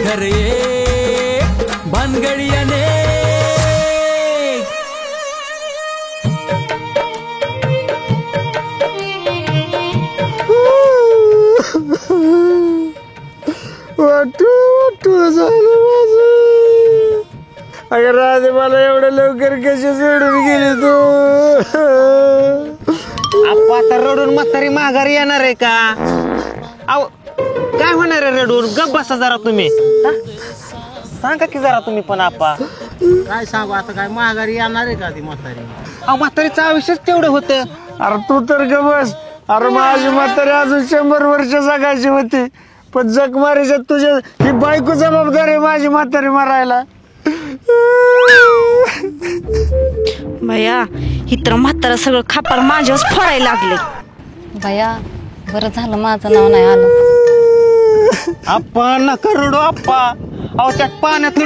घर ये भानगडी अनेक. वाटू झालं माझं. अगं राधे मला एवढं लवकर कशी सोडून गेली तू. आप्पा आता रडून म्हातारी माघारी येणार आहे का? अहो काय होणार आहे रडून? गप बसा जरा तुम्ही. सांगा की जरा तुम्ही पण आप्पा. काय सांगू आता, काय माघारी येणार आहे का ती म्हातारी? अहो म्हातारीचं आयुष्यच तेवढं होतं. अरे तू तर ग बस. अरे माझी म्हातारी अजून 100 वर्ष जगायची होती, पण जग मारीच्या तुझ्या ही बायको जबाबदार आहे माझी म्हातारी मारायला. भया ही तर म्हातारा सगळं खापर माझ्याच फोडायला लागले. भया बरं झालं माझं नाव नाही आलं. आप्पा नका रडू आप्पा. अहो त्या पाण्यातलं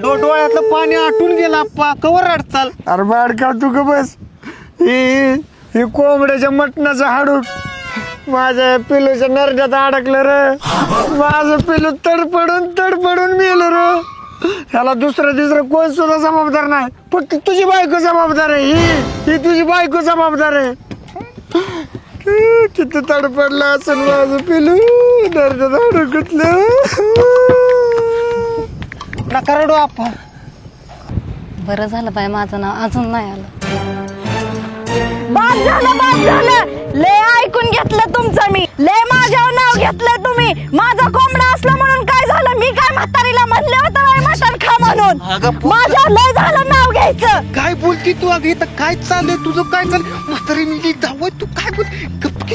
डोळ्यातलं पाणी आटून गेलं आप्पा. कवर रडचाल? अरे बाडका तू ग बस. ही कोंबड्याच्या मटणाचं हाडूक माझ्या पिलूच्या नरड्यात अडकलं र. माझं पिलू तडपडून मेलं र. ह्याला दुसरं कोण सुद्धा जबाबदार नाही, फक्त तुझी बायको जबाबदार आहे. ही तुझी बायको जबाबदार आहे. किती तडपडलं असं माझं पिलू नरड्यात अडकलं. नका रडू आप्पा. बरं झालं बाय माझं नाव अजून नाही आलं. बाद झालं लय ऐकून घेतलं तुमचं मी. लय माझ्यावर नाव घेतलं तुम्ही. माझा कोंबडा असला म्हणून काय झालं? मी काय म्हातारीला म्हणलं होतं मटण खा म्हणून? माझ्या लय झालं नाव घ्यायचं. काय बोलती तू? अगं इथं काय चाललंय तुझं? काय चाललंय? म्हातारी मी धावत तू काय बोल?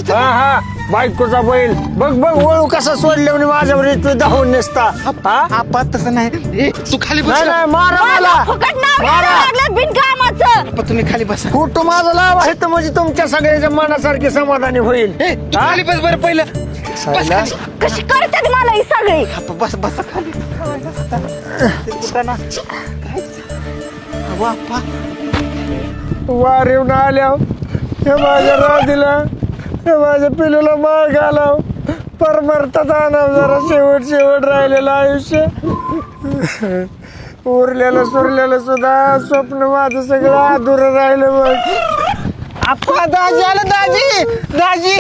हा बायकोचा बैल बघ वळू कसा सोडले म्हणे माझ्यावर तू धावून नेसता. आप्पा तसं नाही. तू खाली बस. नाही मारा मला. फुकट नाव घ्यायला लागलं बिनकामाचं. आप्पा तुम्ही खाली बसा. कुठं माझं लाव आहे तर म्हणजे तुमच्या सगळ्याच्या मनासारखी समाधानी होईल. तू खाली बस बरं पहिलं. कशी करतात मला ही सगळी? बस बस खाली. आप्पा वार येऊन आल्या हे माझ्या राधीला हे माझ्या पिलूला माळ घालाव परमर्थात आणाव जरा. शेवट राहिलेलं आयुष्य उरलेलं सुरलेलं सुद्धा स्वप्न माझं सगळं अधुरं राहिलं बघ. आप्पा दाजी आलं. दाजी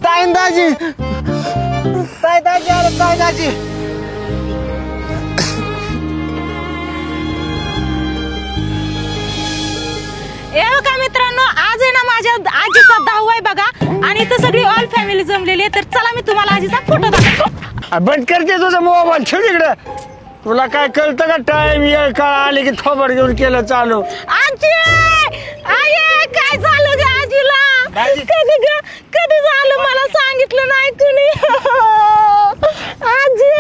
ताईन दाजी आलं. ताई दाजी का मित्रांनो, आज आहे ना माझ्या आजीचा 10वा आहे बघा, आणि इथं सगळी ऑल फॅमिली जमलेली आहे. तर चला मी तुम्हाला आजीचा फोटो दाखवतो. बंद करते तुझा मोबाईल. ठेव तिकडं. तुला काय कळतं का? टाइम येळ काळ आले की थोबड घेऊन केलं चालू. आजी काय झालं ग आजीला? कधी झालं मला सांगितलं नाही कुणी. आजी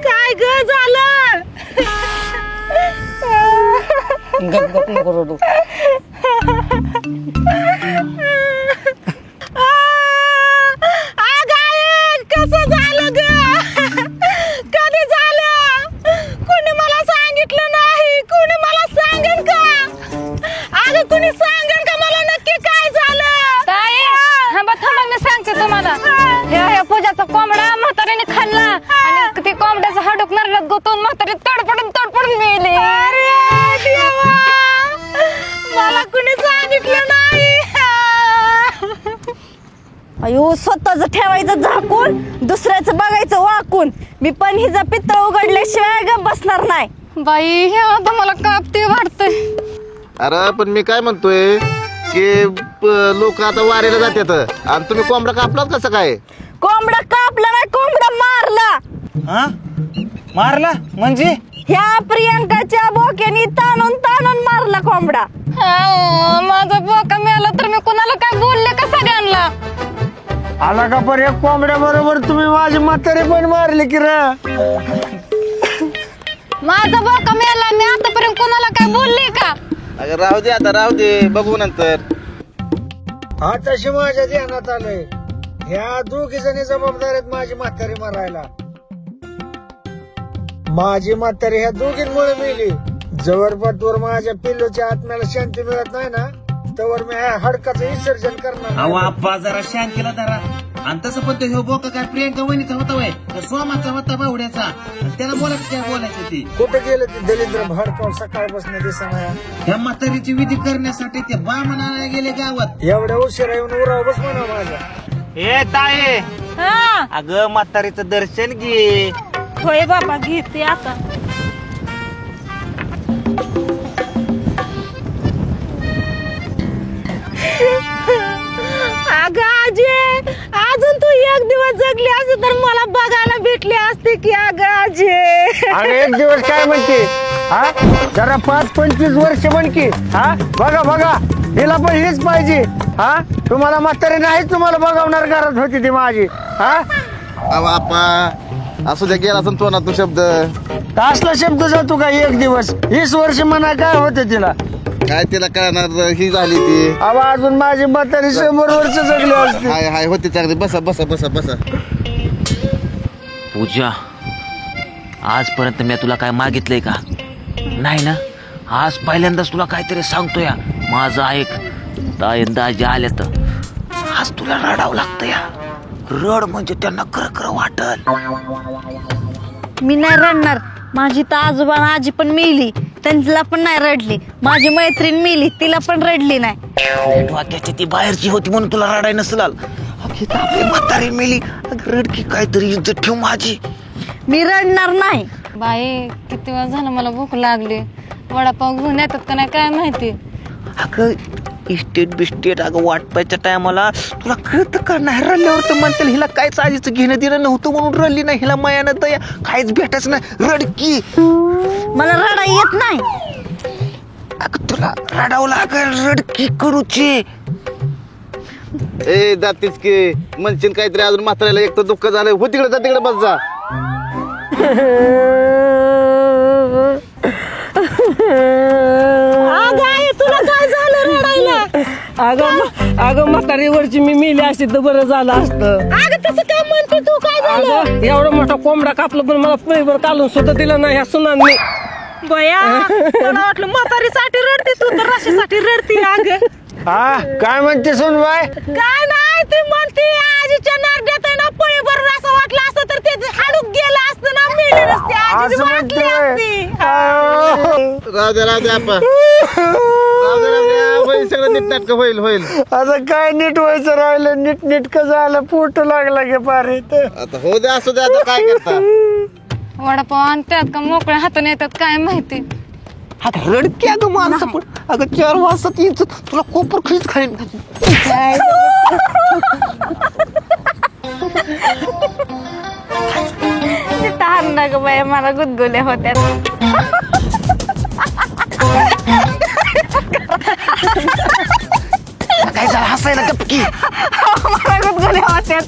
काय ग झालं? गप नको रडू. कसं झालं ग? कधी झालं? कुणी मला सांगितलं नाही. कुणी मला सांगेल का? अगं कुणी सांगेल का मला नक्की काय झालं? थांबा मी सांगते तुम्हाला. ह्या पूजाचा कोंबडा म्हातारीने खाल्ला आणि ते कोंबड्याचं हाडूक नरड्यात गुतून म्हातारी तडपडून मेली. मला कुणी सांगितलं नाही. अयो स्वतःच ठेवायचं झाकून, दुसऱ्याचं बघायचं वाकून. मी पण हिचा पित्र उघडल्याशिवाय गप बसणार नाही. बाई हे आता मला कापते वाटतंय. अरे पण मी काय म्हणतोय की लोक आता वारीला जातात आणि तुम्ही कोंबडा कापलात कसं काय? कोंबडा कापला नाही, कोंबडा मारला. मारला म्हणजे? ह्या प्रियंकाच्या बोक्यानी ताणून मारला कोंबडा. माझा बोका मिळाला तर मी कोणाला काय बोलले का सगळ्यांना? आला का पर एक कोंबड्या बरोबर तुम्ही माझी म्हातारी पण मारली की र. माझा बोका मिळाला मी आतापर्यंत कोणाला काय बोलले का? अगं राहू दे आता, राहू दे, बघू नंतर. हा तशी माझ्या ध्यानात आलंय. ह्या दोघी जणी जबाबदार आहेत माझी म्हातारी मारायला. माझी म्हातारी ह्या दोघींमुळे मेली. जवळपासवर माझ्या पिल्लूच्या आत्म्याला शांती मिळत नाही ना, तवर मी ह्या हडकाचं विसर्जन करणार. अहो आप्पा जरा शांतीला धरा. आणि तसं पण तो बोका काय प्रियंका वहिनीचा होता वय सोमाचा होता बावड्याचा आणि त्याला बोलायचं काय बोलायचं ते कुठं गेलं ते दलिंद्र भडकाव सकाळपासून दिसना त्या म्हातारीची विधी करण्यासाठी ते बामण आणायला गेले गावात. एवढ्या उशिरा येऊन उराव बस म्हणा माझ्या. ए ताये हा अगं म्हातारीचं दर्शन घे. होय बाबा घेते आता. अगं आजी अजून तू एक दिवस जगली असते तर मला बघायला भेटली असते की अगं आजी. अरे एक दिवस काय म्हणते हा जरा 5-25 वर्ष म्हण की हा बघा बघा हिला पण हीच पाहिजे हा तुम्हाला म्हातारी नाही तुम्हाला बघावणार घरात होती ती माझी हा आपा असू द्या गेला असं तो ना तू शब्द असला शब्द जातो का एक दिवस 20 वर्ष म्हणा काय होते तिला काय तिला कळणार ही झाली ती अबा अजून माझी म्हातारी 100 वर्ष जगली असते. हाय हाय होती चांगली बसा बसा बसा बसा. पूजा आजपर्यंत मी तुला काय मागितलंय का नाही ना आज पहिल्यांदाच तुला काहीतरी सांगतो या माझं ऐक दाजी आले तर आज तुला रडावं लागतं या रड म्हणजे त्यांना खरं वाटल. मी नाही रडणार. माझी तर आजोबा आणि आजी पण मेली त्यांना पण नाही रडली. माझी मैत्रीण मेली तिला पण रडली नाही. वाक्याची ती बाहेरची होती म्हणून तुला रडाय नसेल आलं. आपली म्हातारी मेली रडकी काहीतरी इज्जत ठेव माझी. मी रडणार नाही. बाई किती वेळ झालं मला भूक लागली. वडापाव घेऊन येतात का नाही काय माहिती. अगं इस्टेट बिस्टेट अगं वाटपायच्या टायमाला तुला कळतं का नाही रडल्यावर तर म्हणतील हिला काहीच आधीच घेणं देणं नव्हतं म्हणून रडली नाही हिला मायानं दया काहीच भेटायच नाही रडकी. मला रडा येत नाही. अगं तुला रडावं लागेल रडकी करूची. ए जातीच की म्हणशील काहीतरी अजून म्हाताऱ्याला एक तर दुःख झालं हो तिकडे जा तिकडे बस जा. अगं आई तुला काय झालं रडायला. अगं म्हातारीवरची मी मेली असते तर बरं झालं असतं. अगं तसं काय म्हणते तू काय झालं. अगं एवढा मोठा कोंबडा कापला पण मला पैभर काढून सुद्धा दिला नाही ह्या सुनांनी. बया मला वाटलं म्हातारीसाठी रडते तू तर रशीसाठी रडती. अगं हा काय म्हणते सुनबाई काय नाही ती म्हणते आजीच्या नरड्यात आहे ना पळी भरून असं वाटलं असतं तर ते हाडूक गेलं असतं ना मेली नसती आजी असं वाटली असती. राहू द्या आपा राहू द्या होईल सगळं नीट नाटक होईल होईल. आता काय नीट व्हायचं राहिलं नीट नीटकं झालं पोट लागला गे पारे आता हो द्या असू द्या आता काय करता. वडापाव आणतात का मोकळ्या हाताने येतात काय माहिती. अगं रडकी अगं माणसं पण अगं 4 वाजता यायचं तुला कोपर खीच खाईन. तार ना ग बाई मला गुदगुल्या होत्या. काय झालं हसायला गपकी. मला गुदगुल्या होत्या.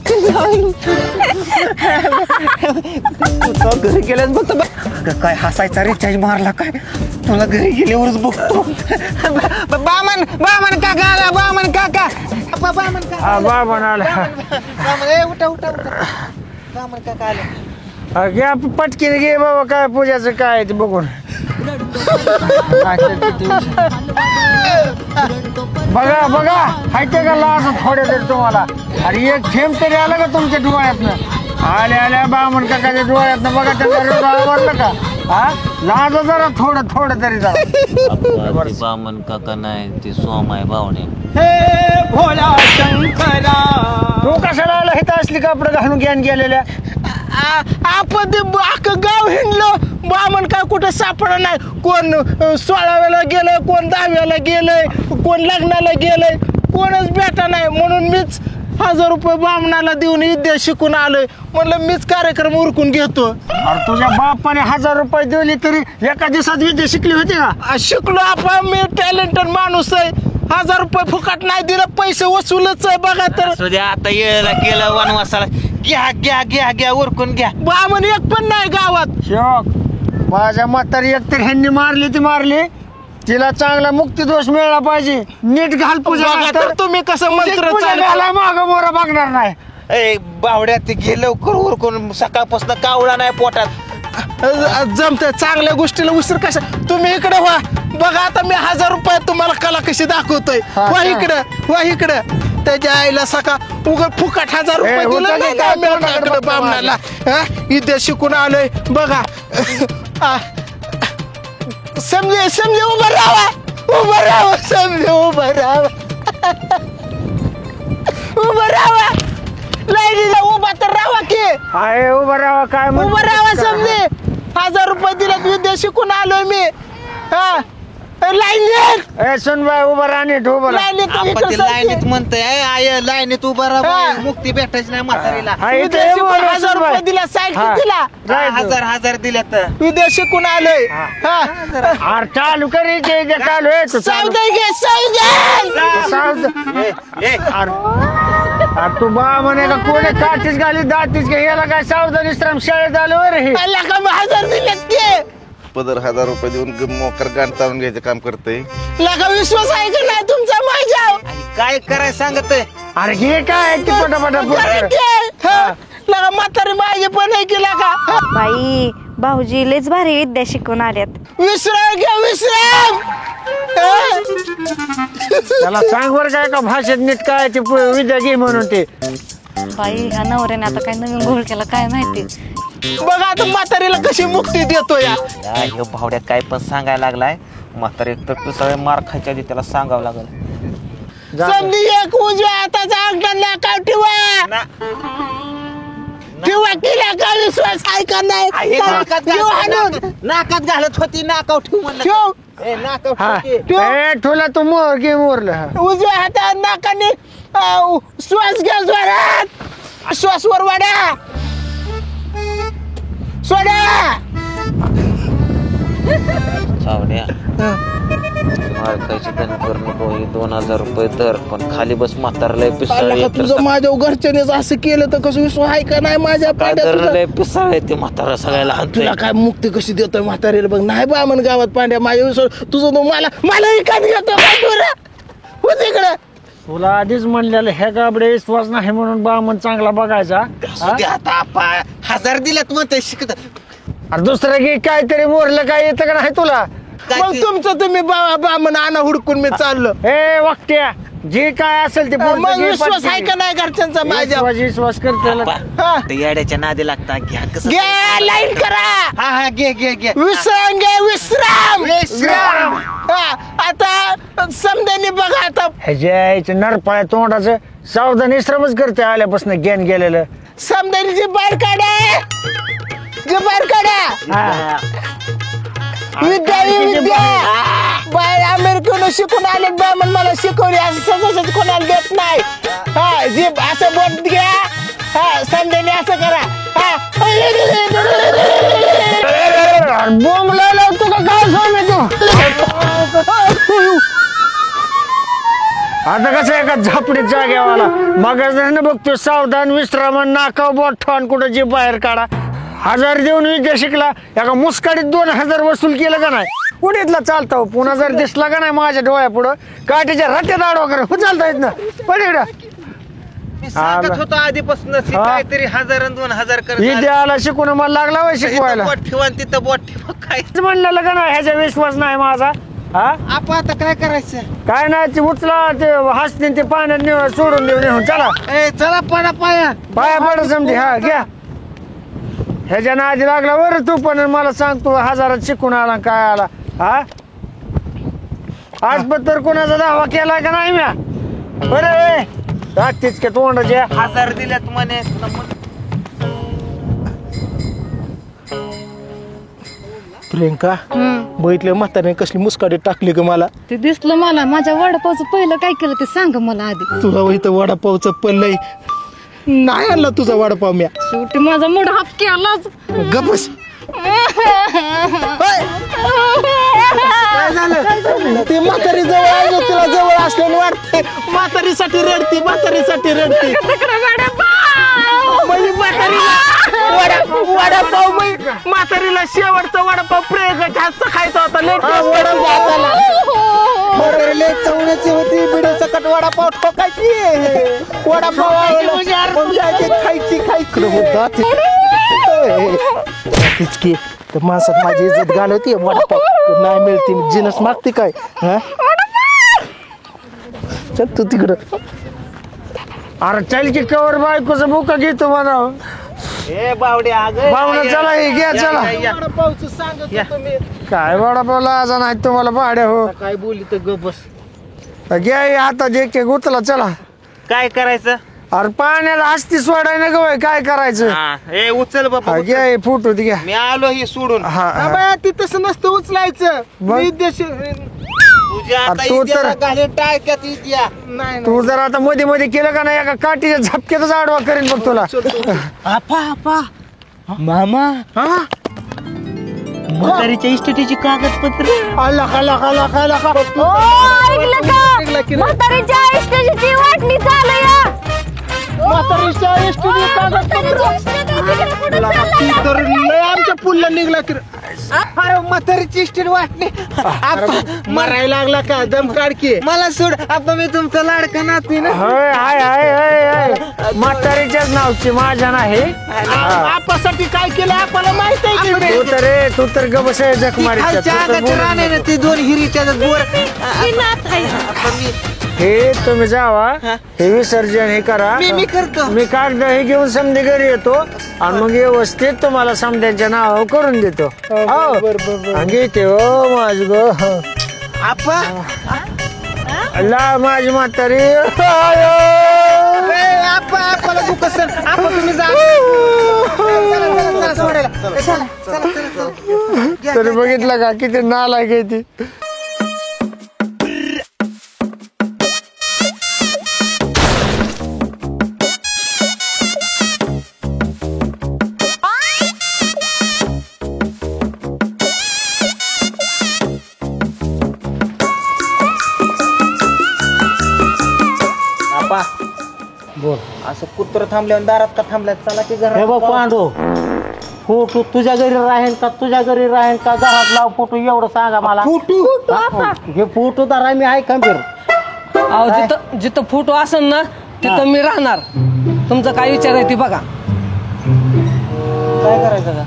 घरी गेल्यास बघतो अगं काय हसायचा रिचार्ज मारला काय तुला घरी गेल्यावरच बघतो. बामन बामन काका आला बामन काका बामन काका बा म्हणाला उठा उठा उठा बामन काका आले. घ्या पटकीने घे बाबा काय पूजाचं काय आहे ते बघून. बघा बघा हायते का लाज थोडे तरी तुम्हाला. अरे एक थेंब तरी आलं का तुमच्या डोळ्यातनं आल्या आल्या बामण काकाच्या डोळ्यातनं बघा त्याचा आवडलं का हा लाज जरा थोडं थोडं तरी जरा. बामन काका नाही ते सोम आहे बावणे. तू कशाला आला इथं असली कपडे घालून घ्यान गेलेल्या. आपण ते अख्खं गाव हिंडलं बामण काय कुठं सापडा नाही. कोण 16व्याला गेलंय कोण 10व्याला गेलंय कोण लग्नाला गेलंय कोणच भेटा नाही म्हणून मीच 1000 रुपये बामणाला देऊन विद्या शिकून आलोय. म्हणलं मीच कार्यक्रम उरकून घेतो. अरे तुझ्या बापाने 1000 रुपये दिले तरी एका दिवसात विद्या शिकली होती का. शिकलो आपण मी टॅलेंटेड माणूस आहे. 1000 रुपये फुकट नाही दिलं पैसे वसूलच आहे बघा तर. सध्या आता येळेला गेलं वनवासाला घ्या घ्या घ्या घ्या उरकून घ्या. बामण एक पण नाही गावात. शेवक माझ्या म्हातारी एकतर ह्यांनी मारली ती मारली तिला चांगला मुक्ती दोष मिळाला पाहिजे. नीट घाल पूजा बघा तर तुम्ही कसं मंत्र चालू माग मोरा बघणार नाही. ए बावड्या ते घे लवकर उरकून सकाळपासून कावळा नाही पोटात. जमत चांगल्या गोष्टीला उसर कशा. तुम्ही इकडे व्हा बघा आता मी 1000 रुपये तुम्हाला कला कशी दाखवतोय. वा इकडं वा इकडं त्याच्या आईला सका उगा फुकट 1000 रुपये दिले नाही ना मेवण्याकडे बामणाला. इथे शिकून आलोय बघा. समजे समजे उभं राहा समजे उभं राहा लाईनीला उभा तर राहा की. आहे उभं राहा काय उभं राहा समजे. 1000 रुपये दिलेत विद्या शिकून आलोय मी. हा लाईनीत ए सुन बाय उभं राहणे उभं राहा. लाईनीत म्हणतोय आय लाईनीत उभा राहा मुक्ती भेटायची नाही म्हातारीला. विद्या शिकून 1000 रुपये दिला साईड दिला. 1000 दिल्यात. विद्या शिकून आलोय. अरे चालू करायचे चालू आहे तू सावधान घे अरे तू बा म्हणे का कोणी काठीच घाली दातीच घे याला काय सावधान विश्राम शाळेत आलो रे. 1000 दिलेत की. पदर 1000 रुपये देऊन मोकर गाण चालून घ्यायचं काम करतोय. लगा विश्वास आहे का नाही तुमचा माझ्यावर? काय करायचं सांगतोय. अरे घे काय ती पटापटा लगा म्हातारी माझी पण आहे की लगा. बाई भाऊजी लेच भारी विद्या शिकून आल्यात. विश्राम घ्या विश्राम. त्याला सांग बर काय का भाषेत नीट काय ते विद्या घे म्हणून ते. बाई ह्या नवऱ्याने आता काय नवीन घोळ केला काय माहिती. बघा आता म्हातारीला कशी मुक्ती देतो या. ह्यो भावड्या काय पण सांगायला लागलाय. म्हातारी एक तर पिसाळे मार खायच्या आधी त्याला सांगावं लागल. समजी एक उजव्या हाताचा अंगठा नाकाव ठेवा. ठेवा केला का विश्वास आहे का नाही. नाकात घालत होती नाकाव ठेवू म्हणलं. ठेवला तू मोर घे मोरलं. उजव्या हातात नाकाने श्वास घ्या जोरात. श्वासवर वाढा सोडा. चावड्या मारकायची धन करू नको. 2000 रुपये दर पण खाली बस म्हातारलंय पिसाळे. तुझं माझ्या घरच्यानेच असं केलं तर कसं विश्वास आहे का नाही माझ्या पांड्या. पिसाळे ते म्हातारा सगळ्याला हाणतोय. तुला काय मुक्ती कशी देतोय म्हातारीला बघ. नाही बामण गावात पांड्या माझ्या विश्वास तुझं तो मला एखादी घेतो तिकडे. तुला आधीच म्हणलेलं हे गाबडे विश्वास नाही म्हणून बामण चांगला बघायचा. आता 1000 दिल्यात म्हणतोय शिकत. अरे दुसरं घे काहीतरी मोरलं काय येतं का नाही तुला. मग तुमचं तुम्ही बामण आणा हुडकून मी चाललो. ए वाक्या जे काय असेल ते मग विश्वास आहे का नाही घरच्यांचा माझ्या. विश्वास करते येड्याच्या नादी लागता. घ्या कसं घ्या लाईन करा. हा घे विश्राम घे विश्राम. आता समजाने बघा आता. ह्याच्या नरपाळ्या तोंडाचं सावधान विश्रामच करते आल्यापासून ज्ञान गेलेलं. समजाने बाहेर काढा. बाहेर काढा. विद्या बाहेर अमेरिकेनं शिकून आले बामण मला शिकवली असं सहज कोणाला देत नाही. हा जी असं बोट घ्या. हा समजाने असं करा. बोंब लावला तू का काय स्वामी तू. आता कसं एका झापडीत जाग्यावाला मग बघतो सावधान विश्राम नाकाव बोट ठेवून कुठं जी बाहेर काढा. 1000 देऊन विद्या शिकला एका मुस्काडीत 2000 वसूल केलं का नाही. उडीतला चालतो पुन्हा जर दिसला का नाही माझ्या डोळ्या पुढं काठीच्या रट्यात आडवा करा चालता येत ना. सांगत होतो आधीपासून काहीतरी 1000 आणि 2000 विद्या आला शिकून मला लागला वय शिकवायला. बोट ठेवा तिथं बोट ठेवा. काय म्हणलं का नाही ह्याचा विश्वास नाही माझा. हा आपण आता काय करायचं. काय नाही ते उचला ते हसते ते पाण्यात सोडून देऊ नेऊन चला. चला पडा पाया पड समजे. हा घ्या ह्याच्या आधी लागला बरं तू पण मला सांगतो 1000 शिकून आला काय आला. हा आज पण तर कोणाचा दावा केला का नाही म्या. बरं रात्रीच के तोंडाच्या 1000 दिल्यात म्हणे. प्रियंका बघितलं म्हातारीने कसली मुस्काडी टाकली ग मला. ते दिसलं मला. माझ्या वडापावचं पहिलं काय केलं ते सांग मला आधी. तुला इथं वडापावचं पल्लय नाही आणला तुझा वडापाव म्या. शेवटी माझा मूड हाफ केलाच. गपस. ते म्हातारी जवळ आहे तुला जवळ असल्याने वाटते. म्हातारीसाठी रडती म्हणजे वडापाव म्हातारीला शेवटचा वडापाव प्रियंकाच्या हातचा खायचा होता. चवण्याची होती बिडे सकट वडापाव ठोकायची. वडापाव खायची की तर माणसात माझी इज्जत घालवती. वडापाव नाही मिळते जिनस मागते काय. हा चल तू तिकडं. अरे चल की कवर बायकोचं बुका घेतो म्हणाव. ए बावड्या अगं पाहुणा चला हे घ्या चला. पाऊस सांगत होतो मी. काय वडापावला आज नाही तुम्हाला भाड्या हो. काय बोली तर ग बस. घ्या हे हातात एक एक उचला चला. काय करायचं? अरे पाण्याला हस्ती सोडाय ना गं काय करायचं. ए उचल बाबा. घ्या हे फुटू घ्या. मी आलो ही सोडून. हा. ती तसं नसतं उचलायचं. मग? तुझ्या आता तू तर- इद्याला घाली टाळक्यात इद्या. नाही तू जर आता मध्ये मध्ये केलं का नाही एका काठीच्या झपक्यातच आडवा करीन बघ तुला. आपा मामा म्हातारीच्या इस्टेटीची कागदपत्र आला ओ ऐकलं का म्हातारीच्या इष्टाची वाटणी चालू या. म्हातारीच्या इस्टेटी कागदपत्र तर लय आमच्या पुल्ला निघला की अरे म्हातारीची इस्टेट वाटली. मरायला लागला का दम काढकी. मला सोड आता मी तुमचा लाडका नातू ना. होय हाय हाय हाय हाय म्हातारीच्याच नावची माझ्या नाही. आपासाठी काय केलं आपल्याला माहित आहे तू तर गबस आहे जख मारी. ती दोन हिरीच्या बोर हे तुम्ही जावा हे विसर्जन हे करा. मी करतो. मी कागद हे घेऊन समधी घरी येतो आणि मग व्यवस्थित तुम्हाला समध्यांच्या नावावर करून देतो. हो घेते हो माझ ग आपा ला माझी म्हातारी. आपल्याला दुःख सर आपण तुम्ही जा सोडायला. तरी बघितलं का किती नालायक आहे ती. बोल असं कुत्र थांबल्यावर दारात का थांबल्यात चला की हे बघ पांडू फोटो तुझ्या घरी राहील का तुझ्या घरी राहील का घरात लाव फोटो एवढं सांगा मला. हे फोटो तर मी आहे खंबीर. अहो जिथं जिथं फोटो असेल ना तिथं मी राहणार. तुमचं काय विचार आहे ती बघा. काय करायचं का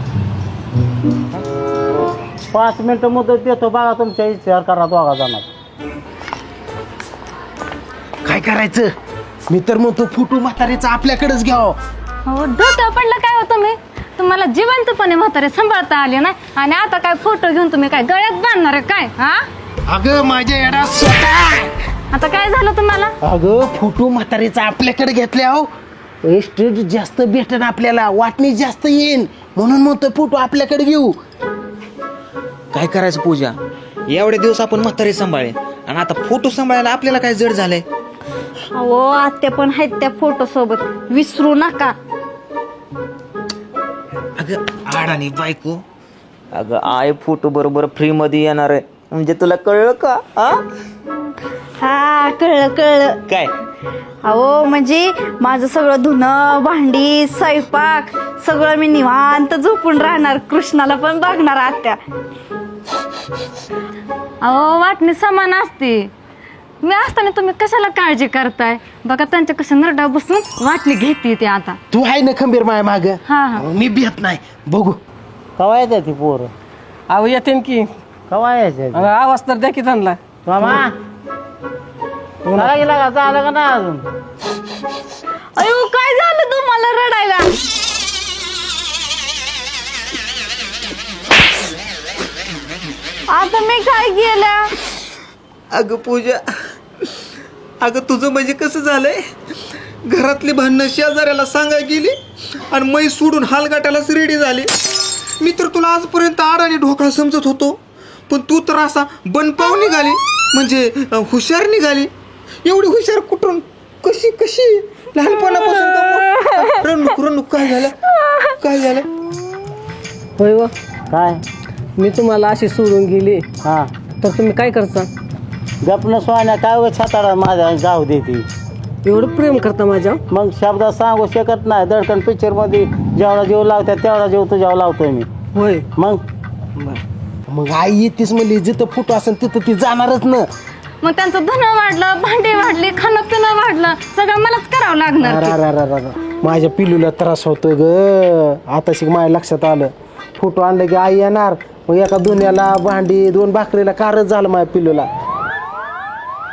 5 मिनिटं मुदत देतो बघा तुमच्या विचार करा दोघा जाणार. काय करायचं? मी तर म्हणतो फोटो म्हातारीचा आपल्याकडेच घ्यावं. हो डोक्यावर पडलं काय होतं मी तुम्हाला जिवंतपणे म्हातारे सांभाळता आले ना आणि आता काय फोटो घेऊन तुम्ही काय गळ्यात बांधणार आहे काय? हा अगं माझ्या येडा आता काय झालं तुम्हाला? अगं फोटो म्हातारीचा आपल्याकडे घेतल्या हो एस्टेट जास्त भेटेन आपल्याला वाटणी जास्त येईन म्हणून म्हणतो फोटो आपल्याकडे घेऊ. काय करायचं पूजा एवढे दिवस आपण म्हातारी सांभाळे आणि आता फोटो सांभाळायला आपल्याला काय जड झालंय. अहो आत्या पण आहेत त्या फोटो सोबत विसरू नका. अगं आडानी बायको अगं आय फोटो बरोबर फ्री मध्ये येणार आहे म्हणजे तुला कळलं का? हा कळलं काय? अहो म्हणजे माझं सगळं धुणं भांडी स्वयंपाक सगळं मी निवांत झोपून राहणार. कृष्णाला पण बघणार आत्या. अहो वाटणी समान असते. मी असताना तुम्ही कशाला काळजी करताय? बघा त्यांच्या कसं नरडा बसून वाटणी घेते ते आता. तू आहे ना खंबीर माय माग. हा मी भेट नाही बघू कवा येते ती पोरं अहो येते की कवा यायचे आवाज तर द्या की त्यांना. मामा गेला का झालं का ना अजून. अयो काय झालं तुम्हाला रडायला? आता मी काय केलं? अगं पूजा अगं तुझं म्हणजे कसं झालंय घरातली भांडणं शेजाऱ्याला सांगायला गेली आणि मै सोडून हालगाटालाच रेडी झाली. मी तर तुला आजपर्यंत आडाने ढोकळा समजत होतो पण तू तर असा बनपाव निघाली म्हणजे हुशार निघाली. एवढी हुशार कुठून कशी कशी लहानपणापासून रणुक काय झालं होय व काय मी तुम्हाला अशी सोडून गेली हा तर तुम्ही काय करता? गपन सोन्या काय उगाच छाताडा माझ्या जाऊ देते. एवढं प्रेम करता माझ्या? मग शब्दात सांगू शकत नाही. दडकन पिक्चर मध्ये जेवढा जीव लावतात तेवढा जीव तुझ्यावर लावतोय मी. होय मग आई येतेच म्हणली जिथं फोटो असेल तिथं ती जाणारच ना. मग त्यांचं धनं वाढलं भांडी वाढली खाणं पिणं वाढलं सगळं मलाच करावं लागणार. माझ्या पिलूला त्रास होतोय ग. आता शिक माझ्या लक्षात आलं फोटो आणलं की आई येणार मग एका दुन्याला भांडी 2 भाकरीला कारच झालं माझ्या पिलूला.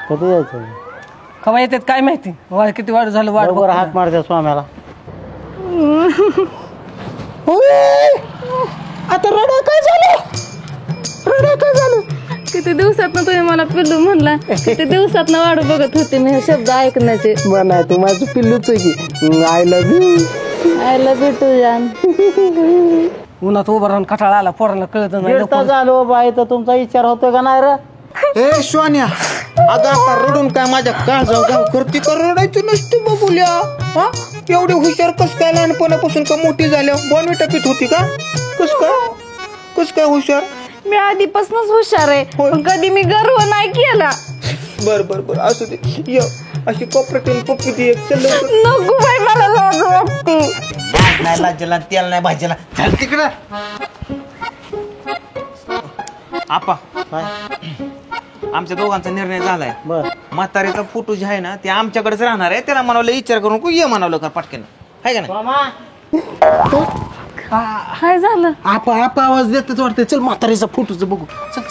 कधी यायचं कवा येतात काय माहिती. किती वाढ झालं वाढ बरोबर हाक मार द्या स्वाम्याला. आता रडा काय झालं? रडा काय झालं? किती दिवसात तुम्ही मला पिल्लू म्हणला. किती दिवसात वाट बघत होते मी हे शब्द ऐकण्याचे. म्हणाय तू माझं पिल्लूच की I love you. I love you too जान. उन्हात उभं राहून कटाळा आला पोरांना कळत नाही. झालो बाई तर तुमचा विचार होतोय का नाही रे? ए श्वान्या, अगं आता रडून काय माझ्या काळजाव गाव करते का? रडायचं नसतं बबुल्या. हा एवढी हुशार कस काय लहानपणापासून का मोठी झाल्या बॉनविटा पित होती का? कस काय हुशार? मी आधीपासूनच हुशार आहे पण कधी मी गर्व नाही केला. बर असू दे. ये अशी कोपऱ्यातून पप्पी ती एक चल नको बाई मला लाज वाटते. नाही लाजेला तेल नाही भाजीला. चल तिकडं. आपा आमच्या दोघांचा निर्णय झालाय. म्हातारीचा फोटो जे आहे ना ते आमच्याकडेच राहणार आहे. त्याला म्हणावलं विचार करून ये म्हणावलं का पटकन आहे का नाही? काय झालं? आपा आवाज देतच वाटते. चल म्हातारीचा फोटोच बघू. चल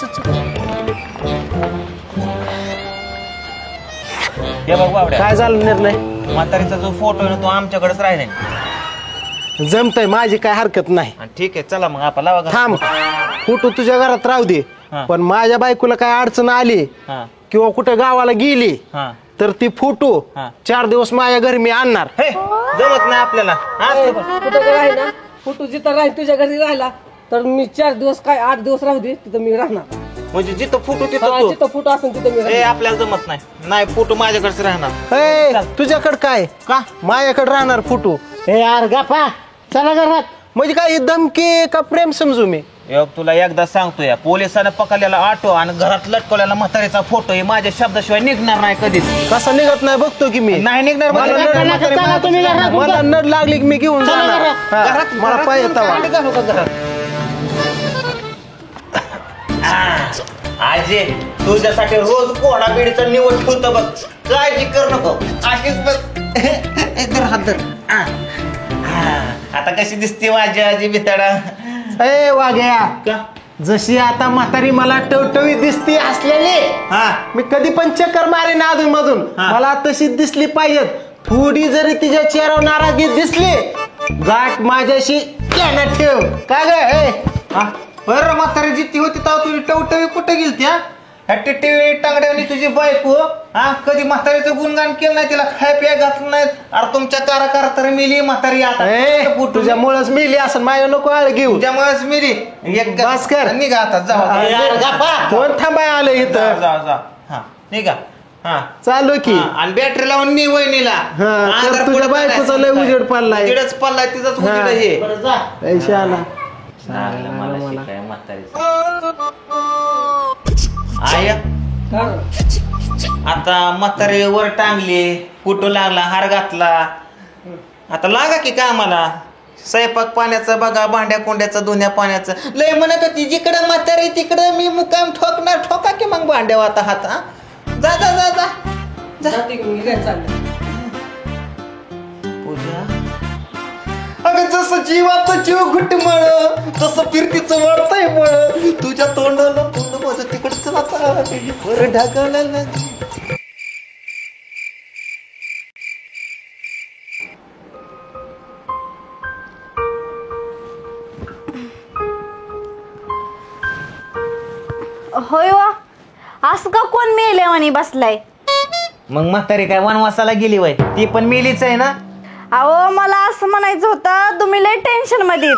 हे बघ बावड्या, काय झालं निर्णय? म्हातारीचा जो फोटो आहे ना तो आमच्याकडेच राहिलाय. जमतय, माझी काय हरकत नाही. ठीक आहे चला मग आपण लावा. थांब, फोटो तुझ्या घरात राहू दे. पण माझ्या बायकोला काय अडचण आली किंवा कुठे गावाला गेली तर ती फोटो 4 दिवस माझ्या घरी मी आणणार. जमत नाही आपल्याला. कुठं राही ना फोटो जिथं राहील तुझ्या घरी राहिला तर मी 4 दिवस काय 8 दिवस राहू दे तिथं मी राहणार. म्हणजे जिथं फोटो जिथं फोटो असेल तिथं मी राहणार. आपल्याला जमत नाही फोटो माझ्याकडेच राहणार. तुझ्याकडे काय का? माझ्याकडे राहणार फोटो. हे यार गप्पा चला घरात. म्हणजे काय धमकी का प्रेम समजू मी? तुला एकदा सांगतोय, पोलिसांना पकडलेला ऑटो आणि घरात लटकवलेला म्हातारीचा फोटो हे माझ्या शब्दाशिवाय निघणार नाही कधीच. कसा निघत नाही बघतो की मी. नाही निघणार. मला नड लागली की मी घेऊन जाणार. मला पाय येता आजे तुझ्यासाठी रोज कोणा बिडीचा निवड ठेवतो बघ. काळजी कर नको. अशीच बघ. हात धर. आता कशी दिसते माझी आजी बिताडा? ए वाघ्या, जशी आता म्हातारी मला टवटवी दिसती असलेली, मी कधी पण चक्कर मारेन अधून मधून. मला तशी दिसली पाहिजे. थोडी जरी तिच्या चेहऱ्यावर नाराजगी दिसली गाठ माझ्याशी केलं ठेव. काय ग? बरं म्हातारी जिती होती तेव्हा तुझी टवटवी कुठे गेली? टिटी टांगड्यावनी तुझी बायको कधी म्हातारीचं गुणगान केलं नाही, तिला खाय प्या घातलं नाही. अरे तुमच्या काराकारा तर मिली म्हातारी. आता तुझ्यामुळेच मिली असं माझ्या नको आळ घेऊ. तुझ्यामुळेच मिली. एक भास्कर निघा आता. जा कोण थांबाय आलं इथं? जा निघा. चालू की. आणि बॅटरी लावून नी वहिनीला. तुझ्या बायकोचा लय उजेड पडलाय. उजेडच पडलाय तिचाच उजेड हे. शाला आय आता म्हातारी वर टांगली, फोटो लागला, हार घातला. आता लागा की कामाला. स्वयंपाक पाण्याचं बघा, भांड्या कोंड्याचं, धुण्या पाण्याचं. लय म्हणत होती जिकडं म्हातारी तिकडं मी मुकाम ठोकणार. ठोका की मग भांड्यावर आता हात. जा जा जा जा पूजा. अगं जसं जीवाचं जीव घुटमळ तसं फिरतीचं वाढतंय मळ. तुझ्या तोंडाला तोंड माझं तिकडचं आता वर ढाकळलं. होय वा, असं का कोण मेले आणि बसलाय? मग म्हातारी काय वनवासाला गेली वय? ती पण मेलीच आहे ना. अहो मला असं म्हणायचं होतं तुम्ही लय टेन्शन मध्ये.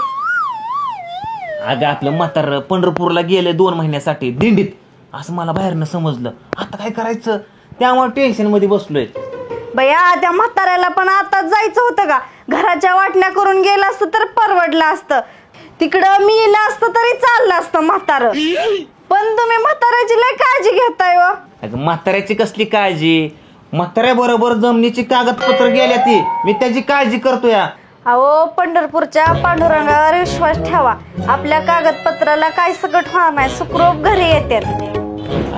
अगं आपलं म्हातार पंढरपूरला गेले 2 महिन्यासाठी दिंडीत असं मला बाहेरनं समजलं. आता काय करायचं त्यामुळे टेन्शन मध्ये बसलोय. बया त्या म्हाताऱ्याला पण आताच जायचं होतं का? घराच्या वाटण्या करून गेलं असतं तर परवडलं असतं. तिकडं मी येलं असतं तरी चाललं असतं म्हातार. पण तुम्ही म्हाताऱ्याची लय काळजी घेताय व. अगं म्हाताऱ्याची कसली काळजी? म्हाताऱ्या बरोबर जमिनीची कागदपत्र गेल्या ती मी त्याची काळजी करतोय. अहो पंढरपूरच्या पांडुरंगावर विश्वास ठेवा. आपल्या कागदपत्राला काय सकट होणार नाही. सुखरूप घरी येतात.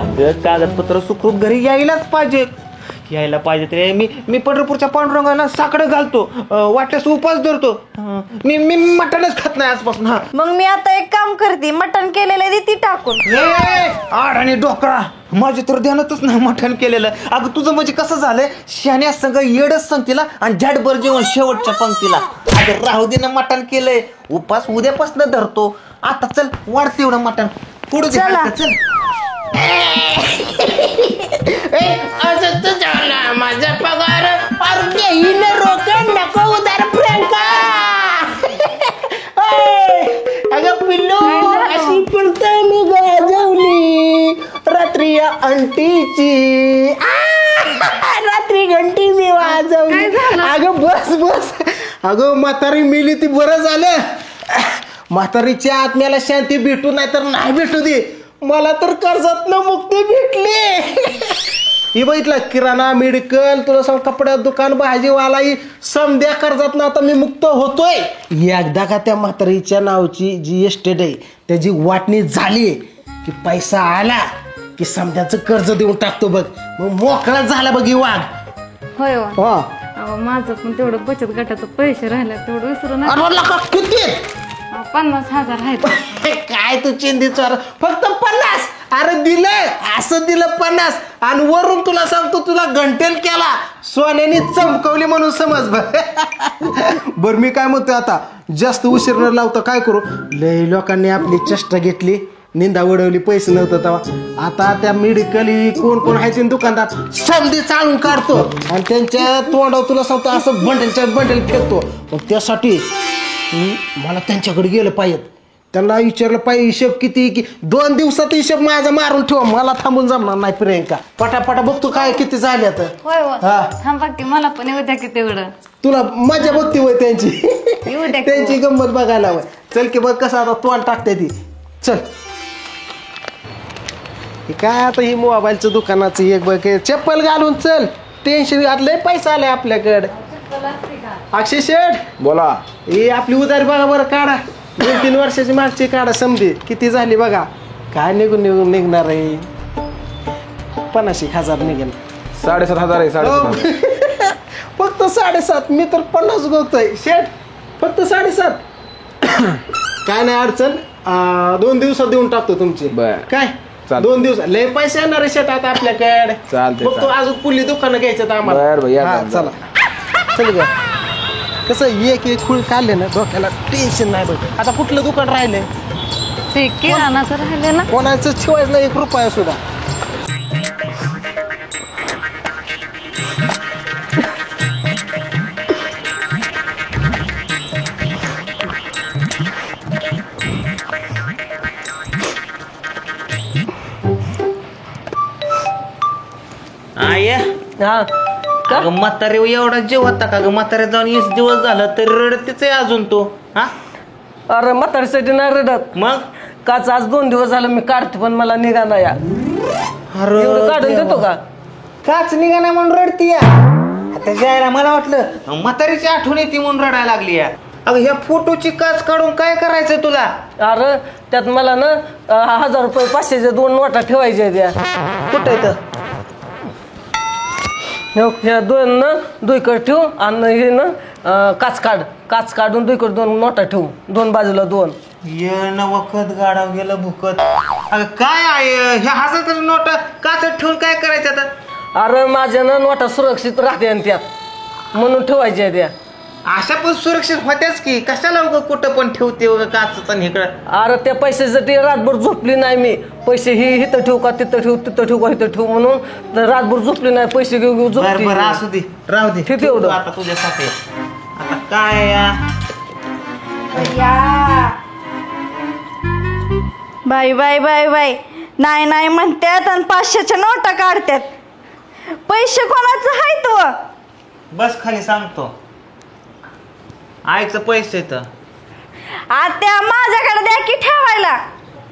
अगं कागदपत्र सुखरूप घरी यायलाच पाहिजे. यायला पाहिजे ते. मी पंढरपूरच्या पांडुरंगाला साकडं घालतो, वाटल्यास उपास धरतो. मी मी मटणच खात नाही आजपासून. हा मग मी आता एक काम करते, मटण केलेलं देती टाकून. आड आणि डोकरा, माझ्या तर ध्यानातच नाही मटण केलेलं. अगं तुझं म्हणजे कसं झालंय, शाण्या संग येडच संगतीला आणि झटभर जेवण शेवटच्या पंक्तीला. अगं राहू दे ना, मटण केलंय, उपास उद्यापासून धरतो. आता चल वाढते एवढं मटण पुढे चल. असंच झालं माझा पगार अर्धहीन रोकड नको उदार प्रियंका. अगं पिल्लू अशी पडतंय मी गाजवली रात्री या अंटीची. रात्री घंटी मी वाजवली. अगं बस. अगं म्हातारी मेली ती बरं झालं. म्हातारीच्या आत्म्याला शांती भेटू नाही तर नाही भेटू दे, मला तर कर्जातनं मुक्ती भेटली. ही बघितलं, किराणा, मेडिकल, तुला सांग कपड्यात दुकान, भाजीवाला, ही समध्या कर्जातनं आता मी मुक्त होतोय. एकदा का त्या म्हातारीच्या नावची जी एस्टेट आहे त्याची वाटणी झाली की पैसा आला की समध्याचं कर्ज देऊन टाकतो बघ, मग मोकळा झाला बघ ही वाघ. होय माझं पण तेवढं बचत गटाचं पैसे राहिले तेवढं विसरू नका. किती? 50,000 आहेत. काय तू चिंधी चोर, फक्त 50? अरे दिलं असं दिलं 50 आणि वरून तुला सांगतो तुला घंटेल केला, सोन्याने चमकवली म्हणून समज. बर मी काय म्हणतोय, आता जास्त उशीर न लावता काय करू, लय लोकांनी आपली चेष्टा घेतली, निंदा उडवली, पैसे नव्हतं तेव्हा. आता त्या मेडिकल कोण आहे ते दुकानदार समधी चालून काढतो आणि त्यांच्या तोंडावर तुला सांगतो असं बंडल फेकतो. पण त्यासाठी मला त्यांच्याकडे गेलं पाहिजे, त्यांना विचारलं पाहिजे हिशोब किती, की 2 दिवसात हिशोब माझा मारून ठेवा, मला थांबून जमणार नाही. प्रियंका पटापटा बघतो काय किती झाले आता. थांबा की मला पण येऊ द्या की तेवढं. तुला मजा बघती होय त्यांची, त्यांची गंमत बघायला हवं. चल की बघ कसं आता तोंड टाकते ती. चल काय आता ही मोबाईलचं दुकानाचं एक बघ, चप्पल घालून चल, टेन्शन घातलंय, पैसा आलाय आपल्याकडे. अक्षय शेठ बोला, ही आपली उधारी बघा बरं, काढा 2-3 वर्षाची मागची काढा, समजे किती झाली बघा. काय निघून निघणार आहे, 50,000 निघेल. 7,500 आहे. 7,500 फक्त 7.5. मी तर 50 गोतोय शेठ, फक्त 7.5. काय नाही अडचण, 2 दिवसात देऊन टाकतो तुमची. काय 2 दिवस लय पैसे येणार आहे शेठ आता आपल्याकडे. चालते मग तो अजून पुढली दुकानं घ्यायचं आम्हाला. चला चल ग. कसं एक खुळ काढले ना डोक्याला टेन्शन नाही बघ. आता कुठलं दुकान राहिलंय ते किराणाचं राहिलं ना, कोणाचं ठेवायचं नाही 1 रुपया सुद्धा. अगं म्हातारे एवढा जीव होता का ग, म्हातारे जाऊन 20 दिवस झालं तरी रडतीच आहे अजून तो. हा अरे म्हातारीसाठी नाही रडत, मग काच आज 2 दिवस झालं मी काढते पण मला निघाला या. अरे काढून देतो का? काच निघा नाही म्हणून रडती या. आता जायला मला वाटलं म्हातारीची आठवण येते म्हणून रडायला लागली या. अगं ह्या फोटोची काच काढून काय करायचं तुला? अरे त्यात मला ना 1000 रुपये 500च्या 2 नोटा ठेवायच्या त्या. कुठं येतं ह्या 2 ना दुईकडे ठेवू आणि हे ना काच काढून दुईकडे 2 नोटा ठेवू, 2 बाजूला 2. ये न वखत गाडाव गेलं भुकत. अगं काय आहे ह्या 1000 नोटा काचत ठेवून काय करायचं आता? अरे माझ्या ना नोटा सुरक्षित राहते आणि त्यात म्हणून ठेवायच्या त्या. अशा पण सुरक्षित होत्याच की, कशाला उगा कुठं पण ठेवते काच इकडं. अरे त्या पैशासाठी रातभर झोपली नाही मी. पैसे ही इथं ठेवू का तिथं ठेवू, तिथं ठेवू का इथं ठेवू म्हणून रातभर झोपली नाही. पैसे घेऊ झोपली. बरं असू दे, राहू दे, ठेव एवढं आता तुझ्यासाठी. आता काय बाई बाई बाई बाई, नाही म्हणतात आणि 500च्या नोटा काढतात. पैसे कोणाचं आहे तो? बस खाली सांगतो, आईचं पैसे तर आत्या माझ्याकडे द्या की ठेवायला.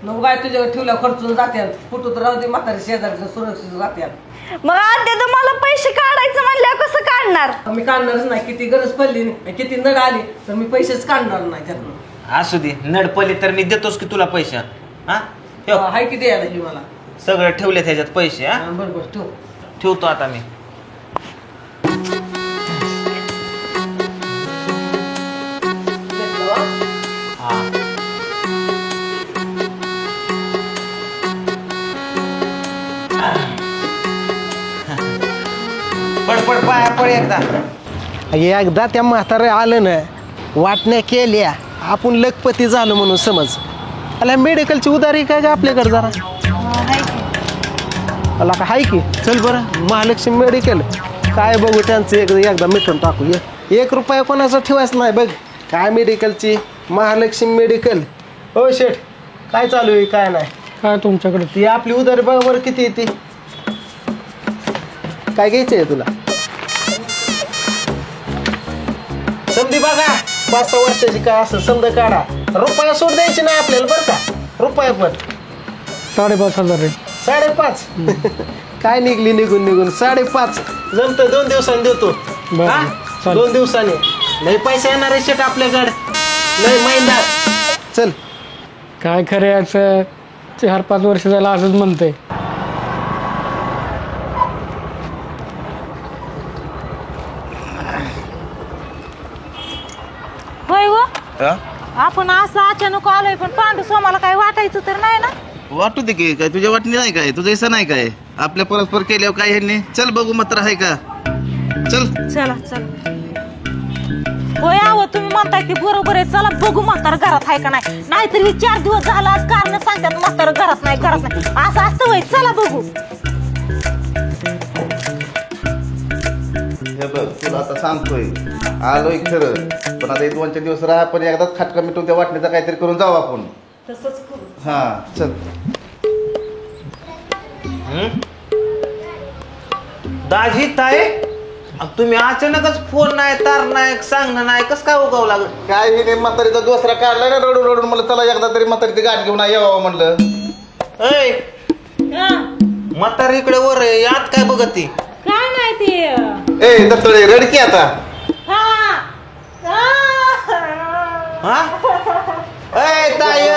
नको बाय, तुझ्याकडे ठेवल्या खर्चून जाते. फोटो तर राहू दे, म्हातारी शेजारचं सुरक्षित राहते. मग आत्या तुम्हाला पैसे काढायचं म्हणल्यावर कसं काढणार? मी काढणारच नाही. किती गरज पडली किती नड आली तर मी पैसेच काढणार नाही त्यातून. असू दे, नडपली तर मी देतोच की तुला पैसे. हा हाय किती यायला मला सगळं ठेवले त्याच्यात पैसे. हा बरोबर ठेव. ठेवतो आता मी. पळे एकदा त्या म्हातारे आलं ना वाटण्या केल्या आपण लखपती झालो म्हणून समज. अला मेडिकलची उधारी काय का आपल्याकडे जरा अला का हाय की. चल बरं महालक्ष्मी मेडिकल काय बघू त्यांचं एकदा मिटून टाकू. 1 रुपया कोणाचा ठेवायचं नाही बघ. काय मेडिकलची महालक्ष्मी मेडिकल. हो शेठ काय चालू आहे काय नाही. काय तुमच्याकडे ती आपली उधारी बघा बरं किती येते. काय घ्यायचं आहे तुला. समधी बघा 5-6 वर्षाची काय असं समजा काढा. रुपया सोड द्यायची नाही आपल्याला बरं का. रुपया पण 5,500 आहे. 5.5 काय निघून 5.5 जमतं. 2 दिवसांनी देतो. हा? 2 दिवसांनी नाही पैसे येणार आहे शेट आपल्याकडे नाही महिना. चल काय खरं याचं 4-5 वर्ष झालं असंच म्हणतंय. होय व आपण असं अचानक आलोय पण पांडू सोमाला काय वाटायचं तर नाही ना. वाटू दे की काय तुझ्या वाटणी नाही काय तुझं हिस्सा नाही काय आपल्या परस्पर केल्यावर काय ह्यांनी. चल बघू मात्र आहे का. चल चला होय आहो तुम्ही म्हणताय की बरोबर आहे. चला बघू म्हातार घरात आहे का नाही. नाहीतर 4 दिवस झाला आज कारण सांगतात म्हातार घरात नाही असं असतं होय. चला बघू. हे बघ तुला आता सांगतोय आलोय खरं पण आता 2-4 दिवस राहा पण एकदाच खाटका मिटून त्या वाटणीचा काहीतरी करून जाऊ आपण. तसंच करू. हा चल. दाजी ताई तुम्ही अचानकच फोन नाही तार नाही सांगणं नाही कसं काय उगावं लागलं. काय हे नाही म्हातारीचा दुसरा काढलाय ना रडून मला चला एकदा तरी म्हातारीची गाठ घेऊन यावं म्हणलं. ऐ म्हातारी इकडे वर आहे यात काय बघत ती. काय नाही ते ए दत्तळे रडकी आता. ऐ ताई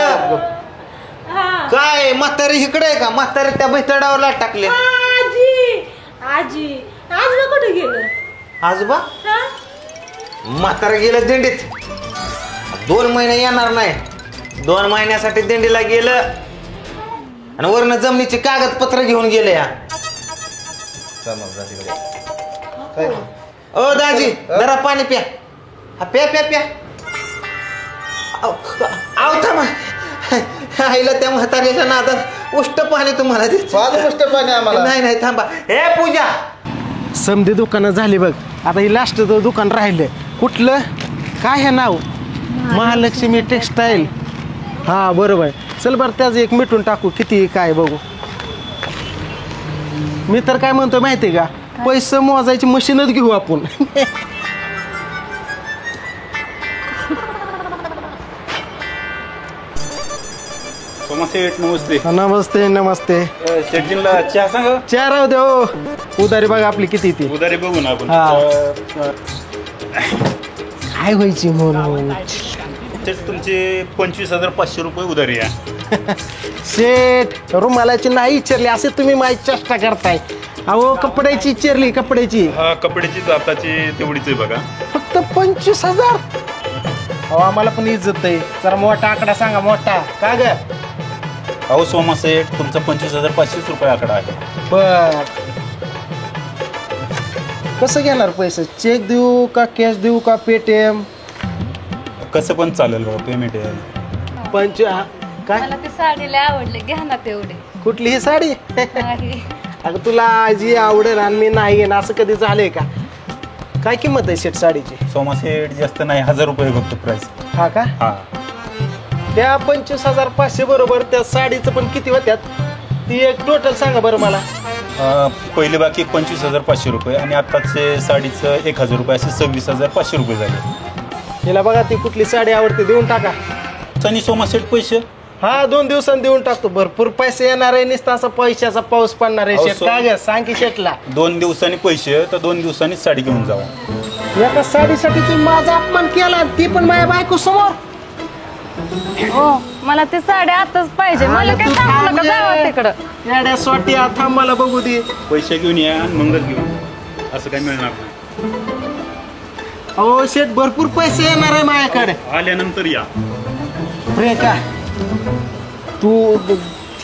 काय म्हातारी इकडे आहे का. म्हातारी त्या बैतडावर लाट टाकले. आजी आजोबा कुठे गेलं. आजोबा म्हातारा गेलं दिंडीत. 2 महिने येणार नाही. 2 महिन्यासाठी दिंडीला गेलं आणि वरनं जमिनीची कागदपत्र घेऊन गेले. ओ दाजी जरा पाणी प्या. प्या आव थांबा. आईला त्या म्हाताऱ्याच्या नादात उष्ट पाणी तुम्हाला उष्ट पाणी आम्हाला नाही थांबा. हे पूजा समधी दुकानं झाली बघ. आता ही लास्ट दुकान राहिलं कुठलं काय हे नाव महालक्ष्मी टेक्सटाईल. हा बरोबर. चल बरं त्याचं एक मिटून टाकू किती काय बघू. मी तर काय म्हणतो माहिती का पैसे मोजायची मशीनच घेऊ आपण. नमस्ते नमस्ते. शेटजींना चहा सांगा. चहा राहू दे हो. उधारी बघा आपली किती ती. उधारी बघू ना आपण. काय व्हायची म्हणून तुमचे 25,500 रुपये उधारी आहे. शेठ रुमालाची नाही विचारली असे तुम्ही माझी चेष्टा करताय. अहो कपड्याची विचारली कपड्याची. हा कपड्याची जाताची तेवढीच आहे बघा. फक्त 25,000. अहो आम्हाला पण इज्जत आहे. जरा मोठा आकडा सांगा मोठा. का ग अहो सोमा सेठ तुमचा 25,500 रुपये आकडा आहे. बर कसं घेणार पैसे. चेक देऊ का कॅश देऊ का पेटीएम. कसं पण चालेल बाबा पेमेंट आहे. काय मला ती साडी लय आवडली घ्या ना तेवढी. कुठली ही साडी. अगं तुला जी आवडेल आणि मी नाही घेणार असं कधी झालंय का. काय किंमत आहे शेट साडीची. सोमा सेठ जास्त नाही 1,000 रुपये फक्त प्राइस. हा का. हा त्या 25,500 बरोबर त्या साडीचं पण किती होत्यात ती एक टोटल सांगा बरं मला. पहिले बाकी 25,500 रुपये आणि आताचे साडीचं 1,000 रुपये असे 26,500 रुपये झाले. हिला बघा ती कुठली साडी आवडते देऊन टाका. आणि सोमा सेठ पैसे. हा 2 दिवसांनी देऊन टाकतो. भरपूर पैसे येणार आहे नुसता असा पैशाचा पाऊस पडणार आहे. शेट काय ग सांग की शेटला. 2 दिवसांनी पैसे तर 2 दिवसांनी साडी घेऊन जावा. एका साडीसाठी तुम्ही माझा अपमान केला ती पण माझ्या बायको समोर. मला ती साडी आताच पाहिजे. मला काय सांगू नका जावा तिकडं. येड्या सोटी आता मला बघू दे. पैसे घेऊन या आणि मंगल घेऊन असं काही मिळणार नाही. हो शेट भरपूर पैसे येणार आहे माझ्याकडे. आल्यानंतर या. प्रियंका तू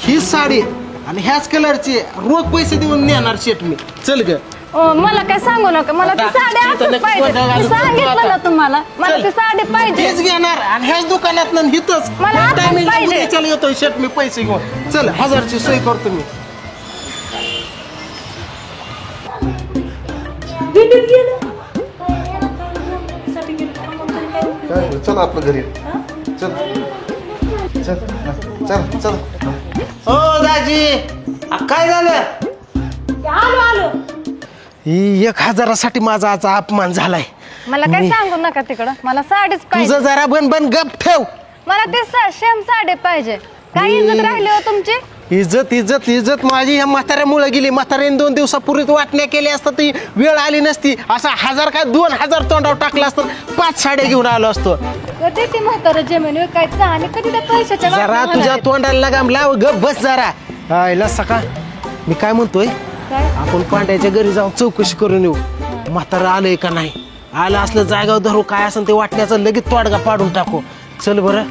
ही साडी आणि ह्याच कलरची रोख पैसे देऊन नेणार शेट मी. चल ग मला काय सांगू नका, मला ती साडी आताच पाहिजे. मी सांगितलं ना तुम्हाला, मला ती साडी पाहिजे. तेच घेणार आणि ह्याच दुकानात हिथच मला आताच पाहिजे. चल येतोय शेट मी पैसे घेऊन. चल 1000ची सोय करतो मी. चल आपलं घरी चल चल चल चल. हो दाजी काय झालं? ही 1000साठी माझा आज अपमान झालाय. मला काय सांगू नका तिकडं, मला साडीच पाहिजे. तुझं जरा बन गप ठेव. मला ती सेम साडी पाहिजे. काय इज्जत राहिली हो तुमची? इज्जत इज्जत इज्जत माझी ह्या म्हाताऱ्यामुळे गेली. म्हाताऱ्याने 2 दिवसापूर्वीच वाटण्या केल्या असतात, ती वेळ आली नसती. असा 1000 काय 2000 तोंडावर टाकला असतं, 5 साड्या घेऊन आलो असतो. कधी ती म्हातारा जमीन विकायचं आणि कधी त्या पैशाच्या जरा तुझ्या तोंडाला लगाम लाव, गप बस जरा. आयला सकाळ मी काय म्हणतोय, आपण पांड्याच्या घरी जाऊन चौकशी करून येऊ. म्हातारा आलंय का नाही, आलं असलं जागाव धरू, काय असं ते वाटण्याचं लगेच तोडगा पाडून टाकू. चल बरं.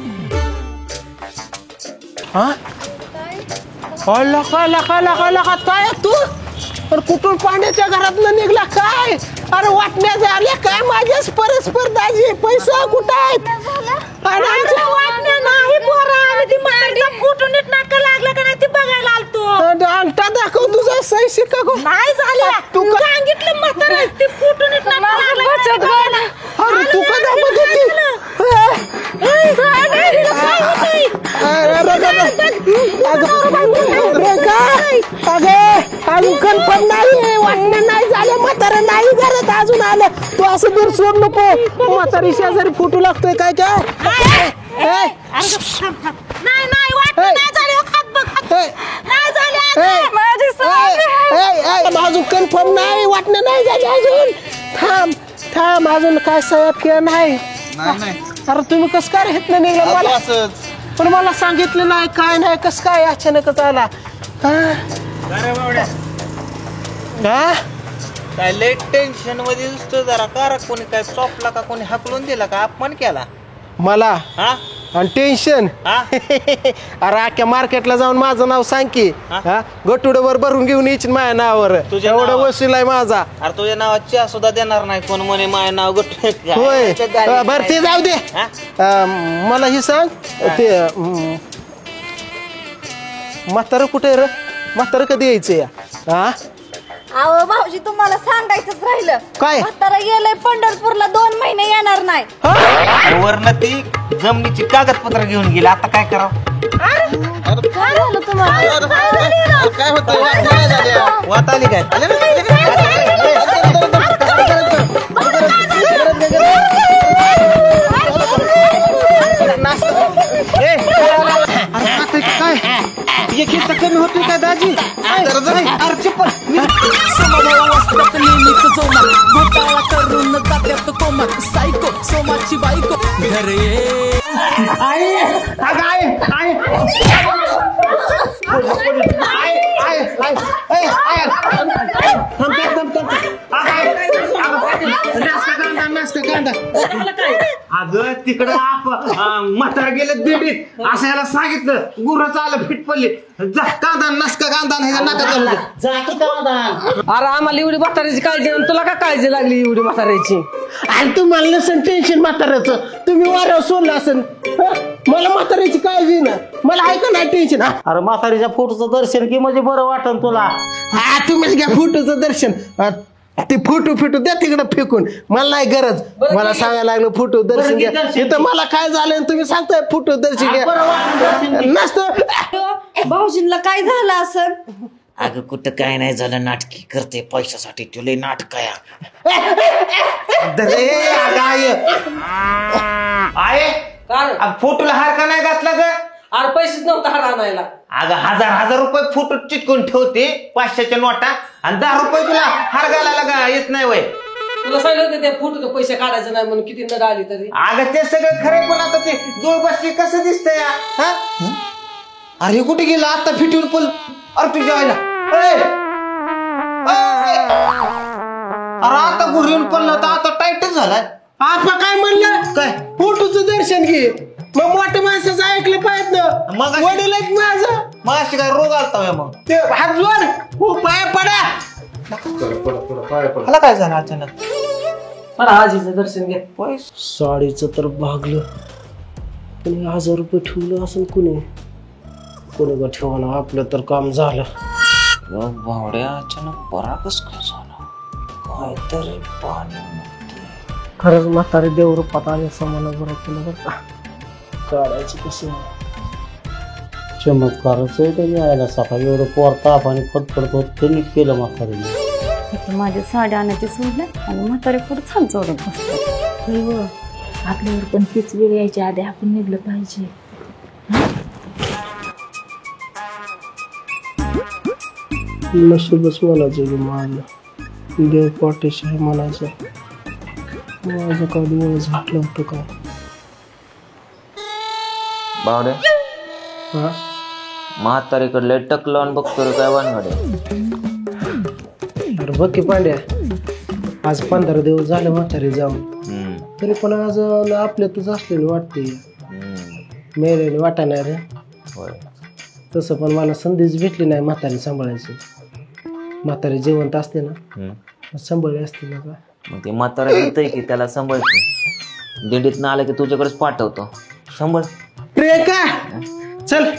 हा लका लका लका लका काय तू पण कुठून पांड्याच्या घरातनं निघला काय? अरे वाटण्या झाल्या काय माझ्याच परस्पर दाजी? पैसा कुठं आहेत? वाटण्या नाही पोरा, आणि ती म्हातारीचा फोटो नीट नाटक लागला का नाही ते बघायला आलतो. अंगठा दाखव तुझा, सही शिक्का गो. नाही झालं, तू सांगितलं म्हातारा ती फोटो नीट नाटक लागला. अरे तू का दाखवत होती? अजून कन्फर्म नाही, वाटण्या नाही झाल्या, म्हातारा नाही घरात अजून आलं. तू असं दूर सोड नको, म्हातारी शेजारी फोटो लागतोय काय काय? नाही नाही वाटण्या नाही झाली, खात बघ नाही झाली. अजून कन्फर्म नाही, वाटण्या नाही झाली अजून. थांब थांब, अजून काय साहेब किंवा नाही. अरे तुम्ही कस काय घेतलं निघलं मला? पण मला सांगितलं नाही काय नाही, कस काय अचानकच आला? काय लय टेन्शन मध्ये दिसतो जरा. कार कोणी काय चोपला का, कोणी हाकलून दिला का, अपमान केला मला? हा आणि टेन्शन? अरे अख्ख्या मार्केटला जाऊन माझं नाव सांग की, गटुडवर भरून घेऊन यायची माझ्या नावावर. तुझ्या एवढं वसूल आहे माझा. अरे तुझ्या नावात चहा सुद्धा देणार नाही कोण म्हणे माझ्या नाव गट. होय बरं ते जाऊ दे. मला ही सांग, ते म्हातारं कुठे र? म्हातारं कधी यायचं या? हा अहो भाऊजी तुम्हाला सांगायचंच राहिलं. काय? म्हातारा गेलंय पंढरपूरला, 2 महिने येणार नाही. वरनं ती जमिनीची कागदपत्र घेऊन गेली. आता काय करावं? काय झालं तुम्हाला? काय होतं? वाट आली काय? काय एक कमी होतोय काय दाजी? नेहमीच जोमात घोटाळा करून जात्यात कोमात. सायको सोमाची बायको घरे अगं तिकडं म्हातारा गेले दिंडीत असं याला सांगितलं, गुरं आलं फिट पडली. जा कांदा नसका कांदा ह्याच्या नाकात. अरे आम्हाला एवढी म्हाताऱ्याची काळजी आणि तुला का काळजी लागली एवढी म्हाताऱ्याची? आणि तुम्हाला नसेल टेन्शन म्हाताऱ्याचं, तुम्ही वाऱ्यावर सोडलं असेल. मला म्हाताऱ्याची काळजी ना, मला आहे का नाही टेन्शन? अरे म्हातारीच्या फोटोचं दर्शन की म्हणजे बरं वाटन तुला. हा तुम्हीच घ्या फोटोचं दर्शन. ते फोटो द्या तिकडे फेकून, मला नाही गरज. मला सांगायला लागलं फोटो दर्शन घ्या. इथं मला काय झालं तुम्ही सांगताय फोटो दर्शन घ्या नसतं. भाऊजींना काय झालं असं? अगं कुठं काय नाही झालं, नाटकी करते पैशासाठी. तुला नाटक आहे. फोटोला हार का नाही घातला ग? अरे पैसेच नव्हता हार आणायला. अगं 1000 रुपये फोटो चिटकून ठेवते, 500च्या नोटा, आणि 10 रुपये तुला हार घालायला का येत नाही वय? तुला सांगितलं त्या फोटोचे पैसे काढायचे नाही म्हणून किती नड आली तरी. अगं ते सगळं खरे, पण आता ते दोन बसली कसं दिसतंय? अरे कुठे गेला आता फिटून पण? अरे तुझ्या आईला अरे आता घुरून पडलं तर आता टाईटच झालाय. आपा काय म्हणलं? काय? फोटोचं दर्शन घे. मग मोठ्या माणसाचं ऐकलं पाहिजे ना. मग वडील आहेत माझं. मग अशी काय रोग आलता मग? ते हात जोड, पाया पडा. मला काय झालं अचानक? आजीचं दर्शन घ्या. साडीचं तर भागलं, पण 1000 रुपये ठेवलं असं कुणी का ठेवणं, आपलं तर काम झालं. भावड्या अचानक पराकच काय झाला, काहीतरी पाणी. खरंच म्हातारे देवरूपात आले समाना बरं केलं बरं का. काढायचं कसं चमत्कारच आहे त्यांनी यायला सकाळी एवढं पोर ताप आणि फटफडत होत त्यांनी केलं म्हातारीने. माझ्या साड्या आणायची सोडलं आणि म्हातारे पुढे छान जोडत बसतात. आपल्यावर पण तीच वेळ यायच्या आधी आपण निघलं पाहिजे. नशीबच म्हणायचं की माझं देव पाठीशी आहे म्हणायचं. माझं काय दिवस झाटलं होतं काय. भावड्या म्हातारीकडे टक लावून बघतो रे, काय वानगडे. अरे बघ की पांड्या, आज 15 दिवस झाले म्हातारी जाऊन, तरी पण आज आपल्यातच असलेली वाटते. मेलेली वाटाणार रे. तसं पण मला संधीच भेटली नाही म्हातारी सांभाळायची. म्हातारी जिवंत असते ना, सांभाळली असते ना का. मग ते म्हातारा येतंय की त्याला सांभाळते. दिंडीतनं आलं की तुझ्याकडेच पाठवतो, सांभाळ. प्रियंका चल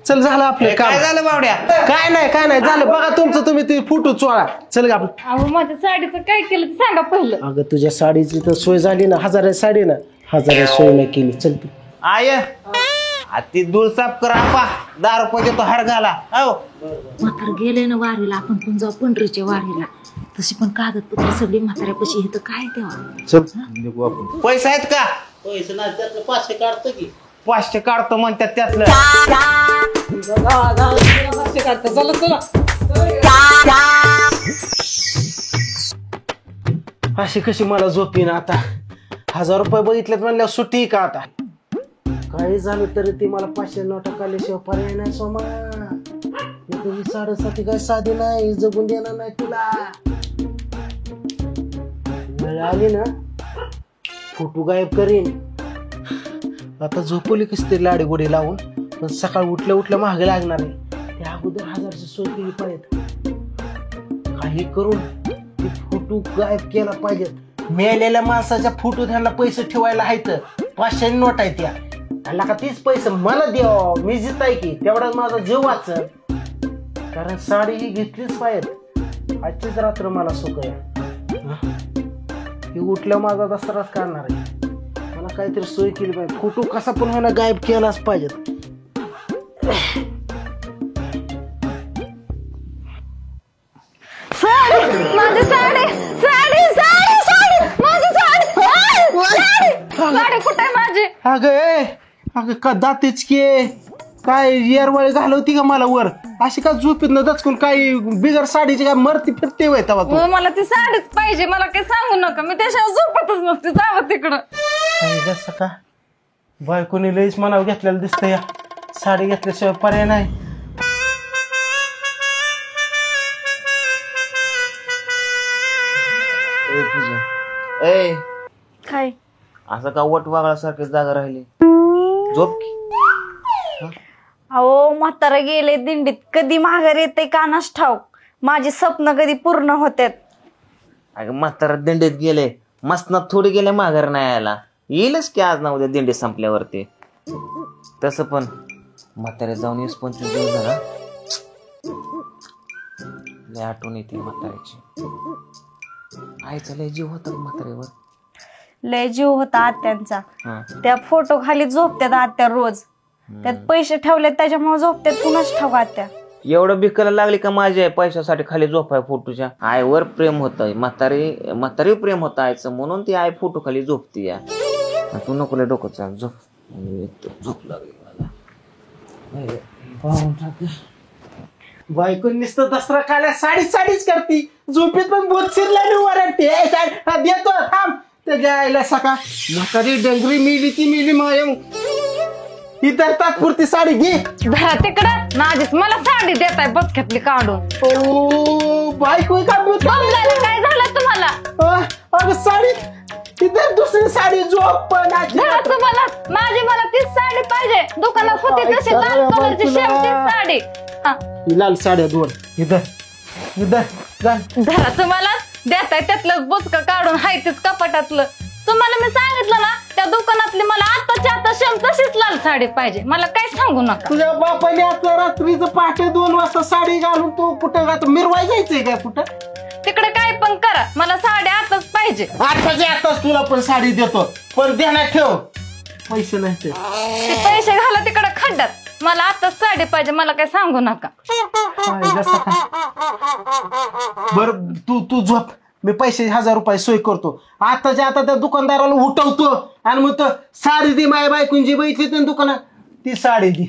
चल, झालं आपलं काय झालं बावड्या? काय नाही झालं. बघा तुमचं तुम्ही ते फोटो चोळा. चल गा. अहो माझ्या साडीचं काय केलं ते सांगा पहिलं. अगं तुझ्या साडीची तर सोय झाली ना, 1000 साडी ना, 1000 सोय नाही केली. चल तू आय ती धूळ साफ कर. आपा 10 रुपये देतो हार घाला. म्हातार गेले ना वारीला, आपण पण जाऊ पंढरीच्या वारीला. तशी पण कागदपत्र सगळी म्हाताऱ्यापाशी हे तर काय तेव्हा. चल पैसे आहेत का? पैसे नाही, त्यातलं 500 काढतो की. 500 काढतो म्हणतात त्यातलं. अशी कशी मला झोपी ना आता. 1000 रुपये बघितलेत म्हणल्यावर सुट्टी का आता. काही झालं तरी ती मला 500 नोटा काढल्याशिवाय पर्याय नाही सोमा. तुझी साडेसाठी काय साधी नाही, जगून देणार नाही तुला. वेळ आली ना फोटो गायब करीन. आता झोपवली कशी तरी लाडी गोडी लावून, पण सकाळ उठल्या उठल्या महागे लागणार आहे. त्या अगोदर 1000ची सोय केली पाहिजे. काही करून ते फोटो गायब केला पाहिजे. मेलेल्या माणसाच्या फोटो त्यांना पैसे ठेवायला आहेत. 500 नोट आहे त्या. का तीच पैसे मला द्यावं, मी जिताय की तेवढाच माझा जीव वाचत. कारण साडी ही घेतलीच पाहिजे. आजचीच रात्र मला सुख आहे. ही उठल्या माझा दसराच काढणार आहे. मला काहीतरी सोय केली पाहिजे. फोटो कसा पण व्हायला गायब केलाच पाहिजे. माझी साडी साडी साडी साडी माझी साडी कुठे आहे माझी? अगं का दातेच के काय येरवळ घालवती का मला वर. अशी का झोपीत न दचकून काय बिगर साडीची काय मरती फिरते वय तेव्हा तू. मला ती साडीच पाहिजे, मला काही सांगू नका. मी त्याशिवाय झोपतच नसते. जावं तिकडं. जसं का बायकोनी लईच मनावर घेतलेलं दिसतं. या साडी घेतल्याशिवाय पर्याय नाही. काय असं का वट वागळासारखी जागा राहिली, झोप की. अहो म्हातारा गेले दिंडीत, कधी माघार येते कानास ठाऊक. माझी स्वप्न कधी पूर्ण होतात. अगं म्हातारा दिंडीत गेले, मसनात थोडी गेले माघार नाही यायला. येईलच की आज ना उद्या दिंडी संपल्यावरती. तसं पण म्हातारे जाऊन 20-25 दिवस झाला. लय आठवण येते म्हाताऱ्याची. आईचा लय जीव होता म्हाताऱ्यावर. लय जीव होता आत्यांचा. त्या फोटो खाली झोपतात आत्या रोज. त्यात पैसे ठेवले त्याच्यामुळे झोपतात. कुणाच ठाऊक आत्या. एवढं भिकायला लागली का माझ्या पैशासाठी खाली झोपाय फोटोच्या. आईवर प्रेम होत. म्हातारी प्रेम होतं आईचं, म्हणून ती आई फोटो खाली झोपती. या तू नको लय डोकं चाल, झोप लागली मला. बायको नुसतं दसरा काढल्या साडीच करती. झोपेत पण बोधशीरला वरटते. देतो थांब. ते गायला सका म्हातारी डंगरी मिली ती मिली मायम. ही तर तात्पुरती साडी घे. तिकडं नाजीच मला साडी देताय बचक्यातली काढून. बायको का काय झालं तुम्हाला? अगं साडी इतर दुसरी साडी झोप पण तुम्हाला माझी मला तीच साडी पाहिजे. दुकानात होती तशी लाल कलरची शेवटी साडी. लाल साड्या दोन इथं धरा तुम्हाला देताय त्यातलं बुचका काढून हाय तेच कपाटातलं. तुम्हाला मी सांगितलं ना त्या दुकानातली मला आताच्या आता तशीच लाल साडी पाहिजे. मला काय सांगू नका. तुझ्या बापाने आता रात्रीचं पहाटे 2 वाजता साडी घालून तू कुठं का मिरवाय जायचंय काय कुठं? तिकडे काय पण करा मला साडी आताच पाहिजे. आताच तुला पण साडी देतो पण ध्यानात ठेव पैसे नाही ते पैसे घाला तिकडे खड्ड्यात. मला आताच साडी पाहिजे. मला काय सांगू नका. बर तू झोप. मी पैसे 1000 रुपये सोय करतो. आताच्या आता त्या दुकानदाराला उठवतो आणि मग तो साडी दे माझ्या बायकून जी बैठली त्या दुकानात ती साडी दे.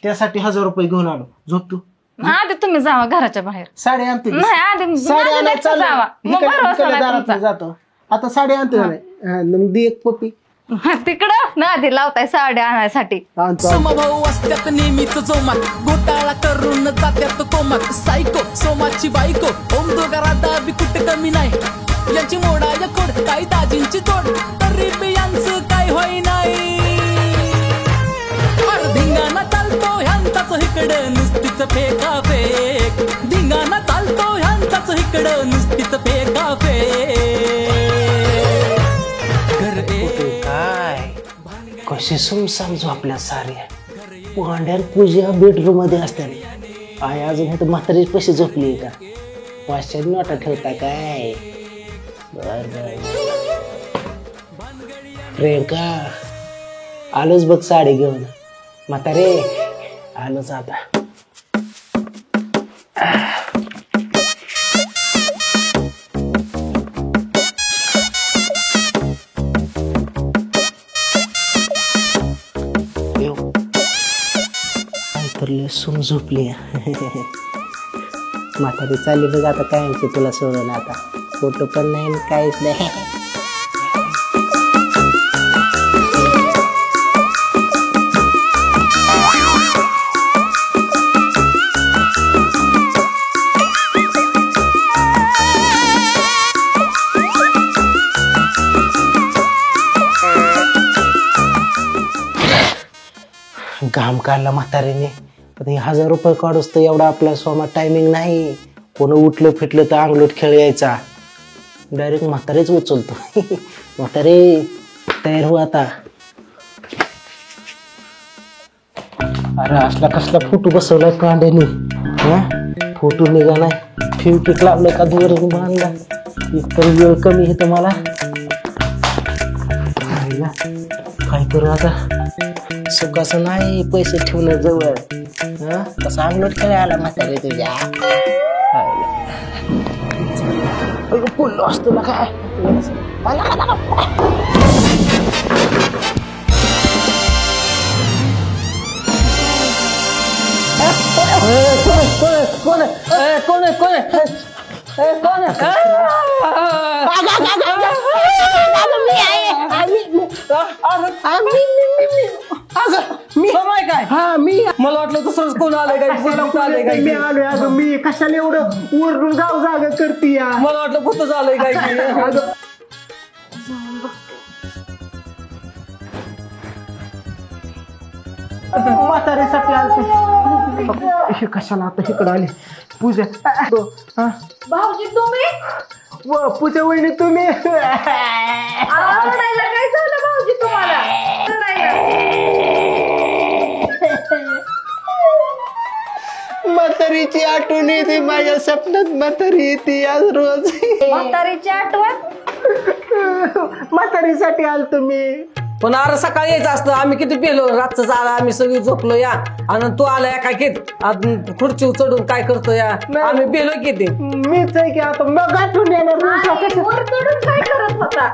त्यासाठी 1000 रुपये घेऊन आलो. झोप तू. आधी तुम्ही जावा घराच्या बाहेर. साडी आणते नाही आधी साडी आणायला जावा. मग भरोसा नाही तुमचा. जातो आता साडी आणते का नाही? मग दे एक पप्पी तिकडं ना आधी लावताय साड्या आणायसाठी. समभाऊ असत्यात नेहमीच जोमात घोटाळा करून जात्यात कोमात. सायको सोमाची बायको ओम दोघारादा बी कुठे कमी नाही यांची मोडाय खोड काही दाजींची तोड तरी बी यांचं काय होई नाही. धिंगाणा चालतो ह्यांचाच इकडं नुसतीच फेका फेक. धिंगाणा चालतो ह्यांचाच इकडं नुसतीच फेका फेक. कशी सुमसाम झोपल्या साऱ्या. भांड्यार पूजा बेडरूम मध्ये असतात. आई अजून हे तर म्हातारी पैसे झोपली का? 500 नोटा ठेवता काय? बर प्रियंका आलोच बघ साडी घेऊन. म्हातारे आलोच आता. सुम झोपली. म्हातारी चालली बघ आता कायमची तुला सोडून. आता फोटो पण नाही काहीच नाही. घाम काढला म्हातारीने. 1000 रुपये काढूस तर एवढा आपला सोमा टायमिंग नाही. कोण उठलं फिटलं तर अंगलोट खेळ यायचा. डायरेक्ट म्हातारेच उचलतो. म्हातारे तयार हो आता. अरे असला कसला फोटो बसवलाय कांड्याने. फोटो निघा नाही. फिवटिक लावलं का दूर बांधला. इतर वेळ कमी आहे तुम्हाला. काय करू आता? सुखाचं नाही पैसे ठेवणं जवळ. कसा अंगलोट खेळायला म्हातारे तुझ्या. बोललो असतो ना काय. कोण काय? हा मी. मला वाटलं दुसरंच कोण आलंय काय. मी आलोय. अगं मी कशाला एवढं वरून गाव जागा करते. मला वाटलं भूत झालंय काय. म्हातारीसाठी आलते. कशाला आता इकडं आले? पूजा भाऊजी तुम्ही. पूजा वहिनी तुम्ही. रडायला काय झालं भाऊजी तुम्हाला? म्हातारीची आठवण येते माझ्या स्वप्नात. म्हातारी येते आज रोज. म्हातारीची आठवण. म्हातारीसाठी आलतो मी. पण अरे सकाळी यायचं असतं. आम्ही किती पेलो. रातच आला आम्ही सगळी झोपलो या. आणि तू आलाय काय की खुर्ची चढून काय करतो या. आम्ही पेलो किती. मीच आहे की आता मग आठवण येणार. वर चढून काय करत होता?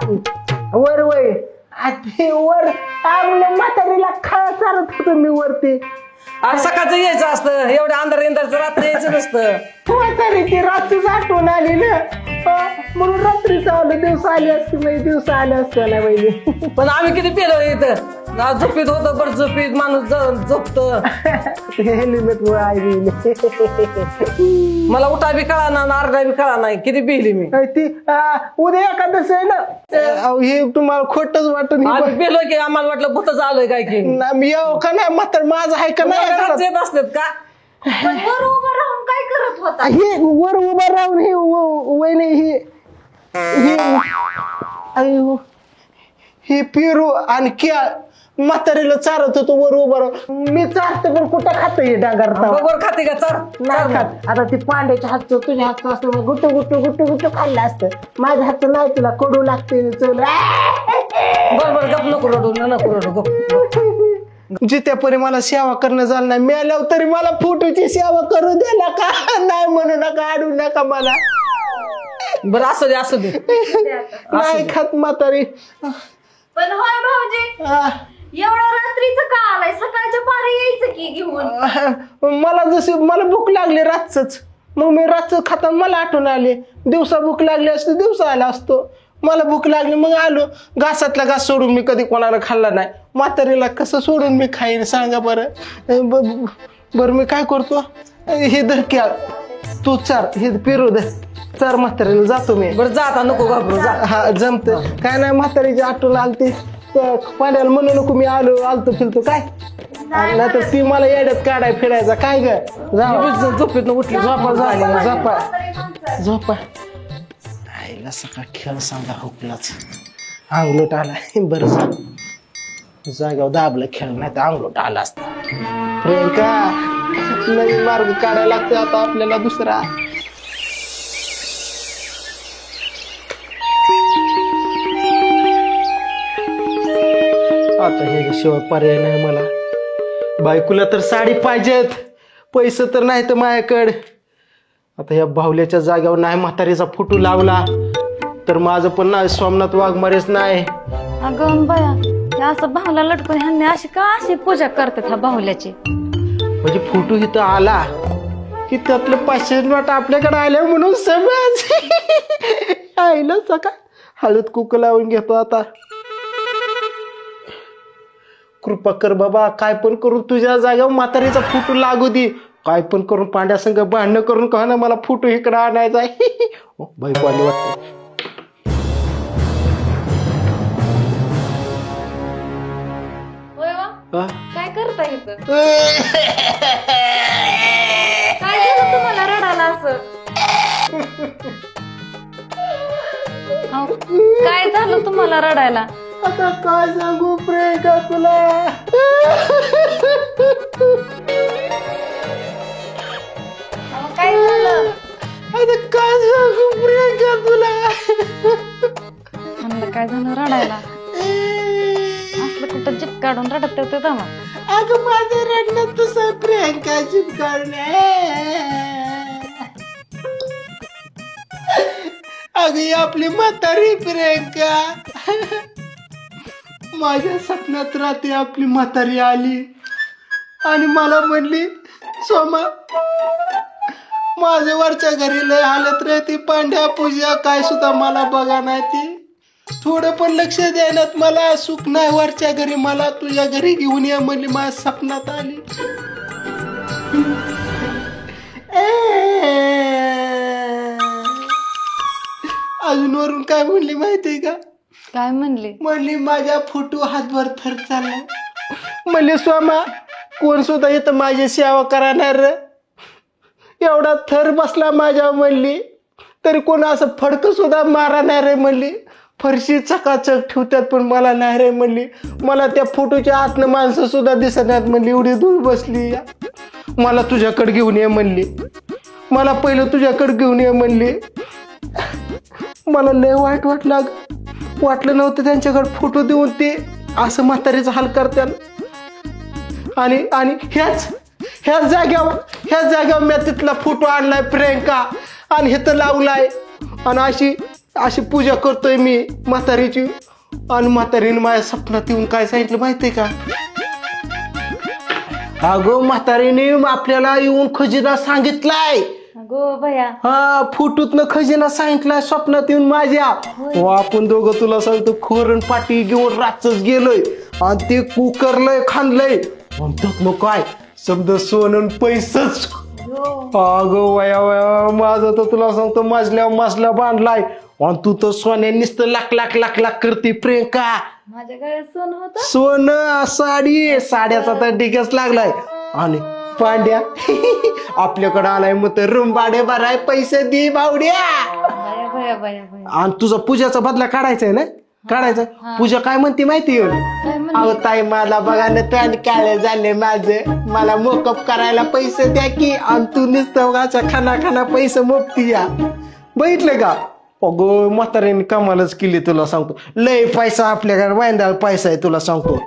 वर वय वर म्हातारीला खाया चालत होतो मी वरती. अरे सकाळचं यायचं असतं. एवढ्या अंधाराचं रात्र यायचं नसतं. म्हातारीची रात्रीच आठवण आली ना. म्हणून रात्रीच आलं. दिवस आले असते म्हणजे दिवस आले असते ना पहिले. पण आम्ही किती पेलो इथं. झोपीत होतं बरं. झोपीत माणूस झोपत. हेल्मेट मला उठा बी कळा ना. अर्धा बी कळा नाही. किती पिली मी. ती उद्या एकादश आहे ना. हे तुम्हाला खोटच वाटत. आम्ही पेलो की आम्हाला वाटलं भूतच आलोय काय की. मी येऊ का नाही म्हातार माझं आहे का नाही येत असतात का. वर उभं राहून काय करत होता? हे वर उभा राहून हे वहिनी हे पेरू आणि केळ म्हातारीला चारत होतो वर उभा राहून. मी चारतो पण कुठं खात हे डांगर खाते का चार नाही खात. आता ती पांड्याच्या हातचं तुझ्या हातचं असतं मग गुट्टू गुट्टू गुट्टू गुट्टू खाल्लं असतं. माझ्या हातचं नाही तुला कडू लागते चल. बरोबर गप नको रडू नको रडू गप. जित्यापरी मला सेवा करणं झालं नाही. मेल्यावर तरी मला फोटोची सेवा करू दे नका. नाही म्हणू नका अडू नका मला. बरं असू दे नाही खात म्हातारी. पण होय भाऊजी एवढ्या रात्रीचं का आलाय? सकाळच्या पारी यायचं की घेऊन. मला भूक लागली रातच. मग मी रातच खाता मला आठवण आली. दिवसा भूक लागली असते दिवसा आला असतो. मला भूक लागली मग आलो. घासातला घास सोडून मी कधी कोणाला खाल्ला नाही. म्हातारीला कसं सोडून मी खाईन सांगा बरं. बरं मी काय करतो हे धर क्या तू चार हे पेरू दे चार म्हातारीला जातो मी. बरं जाता नको घाबरू जा. हा जमत काय नाही. म्हातारीची आठवण आलती पाण्याला म्हणू नको मी आलतो फिरतो काय नाही तर ती मला येड्यात काढाय फिरायचा काय ग. झोपेत उठली झोपा झाली झोपा. आईला सकाळ खेळ सांगा हुकलाच अंगलोट आला. बरं जाग्यावर दाबलं खेळ नाही तर अंगलोट आला असता. प्रियंका नवीन मार्ग काढायला लागतो आता आपल्याला दुसरा. आता ह्याच्याशिवाय पर्याय नाही मला. बायकोला तर साडी पाहिजेत. पैसे तर नाही तर माझ्याकडे. आता या बाहुल्याच्या जाग्यावर नाही म्हातारीचा फोटो लावला तर माझं पण नाही सोमनाथ वाघमारेच नाही. अगं बाया असं भावला लटकून ह्यांनी अशी पूजा करतात ह्या बाहुल्याची. म्हणजे फोटो इथं आला की त्यातलं 500 नोट आपल्याकडे आल्या म्हणून समज. आईला सका हळद कुक लावून घेतो आता. कृपा कर बाबा काय पण करून तुझ्या जागेवर म्हातारीचा फोटो लागू दे. काय पण करून पांड्यासंग भांडणं करून का ना मला फोटो इकडे आणायचा आहे. बायको आली वाटतं. काय करता येतं? काय झालं तुम्हाला रडायला असं? काय झालं तुम्हाला रडायला? आता काय सांगू प्रियंका तुला. काय झालं? आता काय सांगू प्रियंका तुला. काय झालं रडायला? असलं कुठं जिप काढून रडत होते तेव्हा. अगं माझं रडणं तुझं प्रियंका जिप काढणे. अगं आपली म्हातारी प्रियंका. माझ्या सपनात रात्री आपली म्हातारी आली आणि मला म्हणली सोमा माझ्या वरच्या घरी लय हालत राहते. पांड्या पूजा काय सुद्धा मला बघा नाही ती. थोडं पण लक्ष द्यायलात मला सुख नाही वरच्या घरी. मला तुझ्या घरी घेऊन या म्हणली. माझ्या सपनात आली. अजून वरून काय म्हणली माहितीये का? काय म्हणली माझ्या फोटो हातभर थर चालला. म्हणले स्वामा कोण सुद्धा इथं माझी सेवा करणार. एवढा थर बसला माझ्या म्हणली तरी कोण असं फडकं सुद्धा मारा नाही रे म्हणली. फरशी चकाचक ठेवतात पण मला नाही रे म्हणली. मला त्या फोटोच्या आतनं माणसं सुद्धा दिसणार म्हणली. एवढी दूर बसली. मला तुझ्याकडे घेऊन ये म्हणली. मला पहिलं तुझ्याकडे घेऊन ये म्हणली. मला लय वाईट वाटलं नव्हतं त्यांच्याकडे फोटो देऊन ते असं म्हातारीचा हाल करतात. आणि ह्याच जाग्यावर मी तिथला फोटो आणलाय प्रियंका आणि हे तर लावलाय. आणि अशी पूजा करतोय मी म्हातारीची. आणि म्हातारीने माझ्या स्वप्नात येऊन काय सांगितलं माहितीये का? अगं म्हातारीने आपल्याला येऊन खजिना सांगितलाय. गो भया हा फोटोतनं खजिना सांगितलाय स्वप्नात येऊन माझ्या. आपण दोघं तुला सांगतो खोरण पाटी घेऊन रातच गेलोय आणि ते कुकरलंय खाल्लंय. मग काय शब्द सोनं पैसच. अगं वया माझं तर तुला सांगतो मजल्या बांधलाय आणि तू तर सोन्या नुसतं लाख करते प्रियंका. माझ्या गळ्यात सोनं होतं. सोनं साड्याचा तर डिगच लागलाय. आणि पांड्या आपल्याकडे आलाय मग तर रूम भाडे भराय पैसे दे बावड्या. आणि तुझा पूजाचा बदला काढायचा आहे ना, काढायचा. पूजा काय म्हणते माहिती येऊन, अहो ताई मला बघा ना पॅन काळे झाले माझं, मला मोकअप करायला पैसे द्या की. आणि तू नुसतं खाना खाना पैसे मोकती या. बघितलं का अगो म्हाताऱ्याने कमालच केली. तुला सांगतो लय पैसा आपल्याकडे, वांदाळ पैसा आहे तुला सांगतो.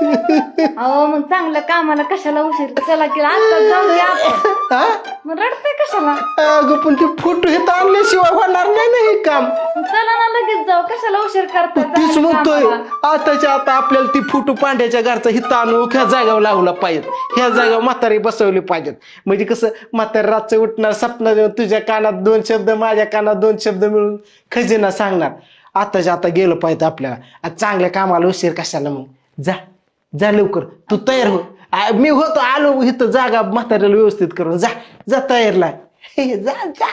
अहो मग चांगलं कामाला कशाला उशीर, चला की आता जाऊया आपण. मग रडते कशाला? अगं पण ते फोटो हे आणल्याशिवाय होणार नाही ना हे काम. चला ना लगेच जाऊ, कशाला उशीर करता. तीच म्हणतोय आताच्या आता आपल्याला ती फोटो पांड्याच्या घरचा हित आणून ह्या जागावर लावला पाहिजे, ह्या जागावर म्हातारी बसवली पाहिजेत. म्हणजे कसं म्हातारी रातचं उठणार, सपना देऊन तुझ्या कानात 2 शब्द माझ्या कानात 2 शब्द मिळून खजिना सांगणार. आताच्या आता गेलं पाहिजे आपल्याला. चांगल्या कामाला उशीर कशाला. मग जा जा लवकर, तू तयार हो. मी होतो आलो इथं जागा म्हाताऱ्याला व्यवस्थित करून. जा जा तयारला जा जा.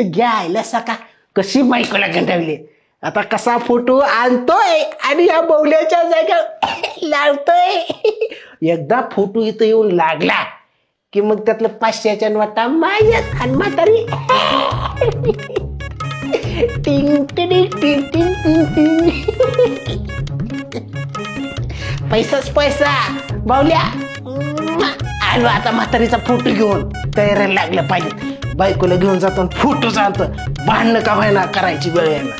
घ्यायला सका कशी बायकोला गंडावली. आता कसा फोटो आणतोय आणि या बवल्याच्या जागेवर लावतोय. एकदा फोटो इथं येऊन लागला की मग त्यातलं 500च्या नोटा माझ्याच आणि म्हातारी. टिंग टिंग टिंग टिंग टिंग टिंग. पैसाच पैसा बावल्या. आलो आता म्हातारीचा फोटो घेऊन तयारीला लागलं पाहिजे. बायकोला घेऊन जातो फोटो चालत, भांडणं का व्हायला करायची वेळ यायला.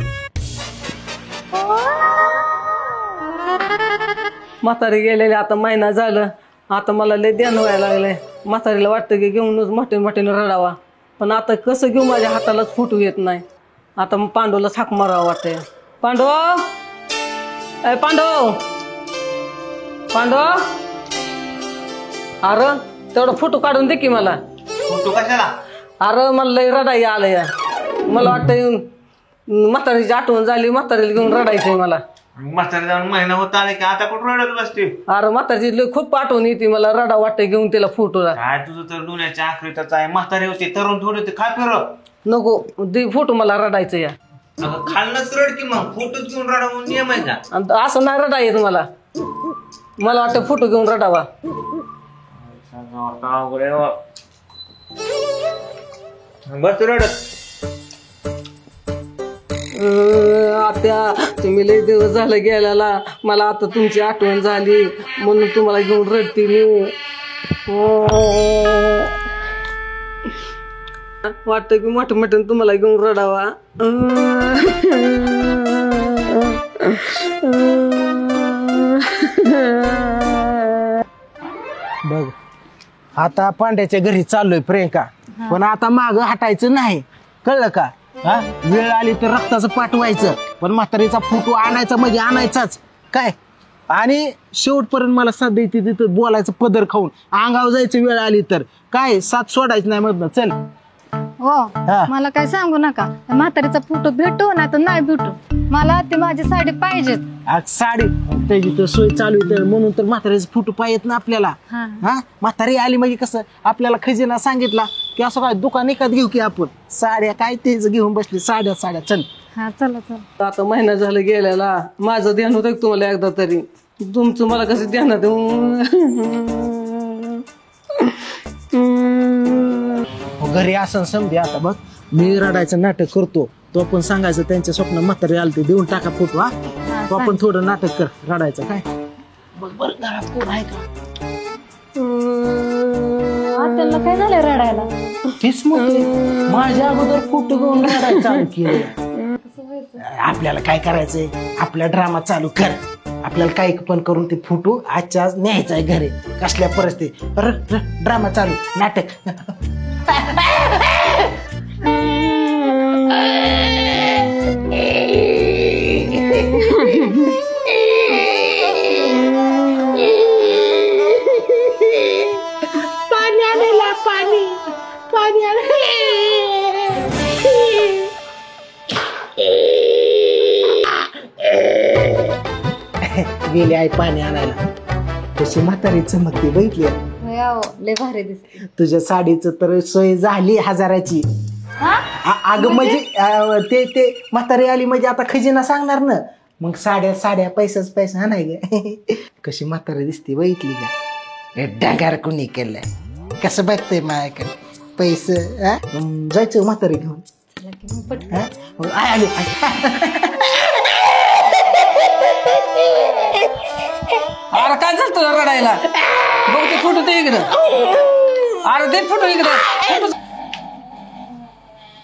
म्हातारी गेलेले आता महिना झालं. आता मला लय ध्यान व्हायला लागलंय. म्हातारीला वाटतं की घेऊनच मोठे मोठ्याने रडावा, पण आता कसं घेऊ, माझ्या हातालाच फोटो येत नाही. आता मग पांडूला हाक मारावं वाटतंय. पांडू पांडू पांडू, अरे तेवढा फोटो काढून दे की मला. फोटो कशाला? अरे मला लय रडाई आलंय. मला वाटतं म्हातारीची आठवण झाली, म्हातारीला घेऊन रडायचंय मला. म्हातारी जाऊन महिना होता आले की आता कुठं रडत बसते? अरे म्हातारीची लय खूप आठवण येते मला, रडा वाटतंय घेऊन तिला फोटोला. काय तुझं तर दुनियाच्या आखरीतच आहे. म्हातारी होते तरुण थोडे होते, काय फिर नको दे फोटो, मला रडायचं या. खाल्लंच रड की मग फोटो घेऊन रडा म्हणून नियम आहे का? असं नाही रडा येत मला. मला वाटतं फोटो घेऊन रडावा. बस रडत. आत्या तुम्ही लय दिवस झालं गेल्याला, मला आता तुमची आठवण झाली म्हणून तुम्हाला घेऊन रडते मी. वाटतं की मोठं मोठं तुम्हाला घेऊन रडावा. बघ आता पांड्याच्या घरी चाललोय प्रियंका, पण आता माग हटायचं नाही, कळलं का? हा वेळ आली तर रक्ताचं पाठवायचं, पण म्हातारीचा फोटो आणायचा म्हणजे आणायचाच काय. आणि शेवटपर्यंत मला साथ द्यायची, तिथं बोलायचं पदर खाऊन अंगावर जायचं. वेळ आली तर काय साथ सोडायचं नाही मधनं. चल हो, मला काय सांगू नका. म्हातारीचा फोटो भेटू नाही तर नाही भेटू, मला ती माझी साडी पाहिजे. साडी त्याची तर सोय चालू आहे म्हणून तर म्हातारीचा फोटो पाहिजेत ना आपल्याला. हा म्हातारी आली म्हणजे कसं आपल्याला खजिना सांगितला की असं काय दुकान एकात घेऊ की आपण साड्या, काय तेच घेऊन बसली साड्या. चल हा चला चला. आता महिना झालं गेल्याला, माझं ध्यान होतं तुम्हाला एकदा तरी, तुमचं मला कसं ध्यानात घरी असं समजे. आता बघ मी रडायचं नाटक करतो, तो पण सांगायचं त्यांच्या स्वप्न म्हातारी आलं ते देऊन टाका फोटो. हा तो आपण थोडं नाटक कर रडायचं काय. बघ बरं घरात कोण आहे का? त्यांना काय झालंय रडायला? तेच म्हणते माझ्या अगोदर फोटो घेऊन रडायचं चालू केलं. आपल्याला काय करायचंय, आपला ड्रामा चालू कर. आपल्याला काय पण करून ते फोटो आजच्या आज न्यायचा आहे घरी. कसल्या परिस्थिती ड्रामा चालू नाटक. पाणी आलेला, पाणी पाणी आले. गेले आहे पाणी आणायला. तशी म्हातारी चमकते बघितली. लय भारी दिसते. तुझ्या साडीचं तर सोय झाली 1000ची. अगं म्हणजे ते म्हातारी आली म्हणजे आता खजिना सांगणार ना. मग साड्या पैसाच पैसा नाही ग. कशी म्हातारी दिसते बघितली का? हे डांगार कुणी केलंय कसं बघतंय माझ्याकडे पैसे. जायचं म्हातारी घेऊन. मग आले. अरे काय झालं तुला रडायला? बघ ते फोटो ते इकडं. अरे ते फोटो इकडं.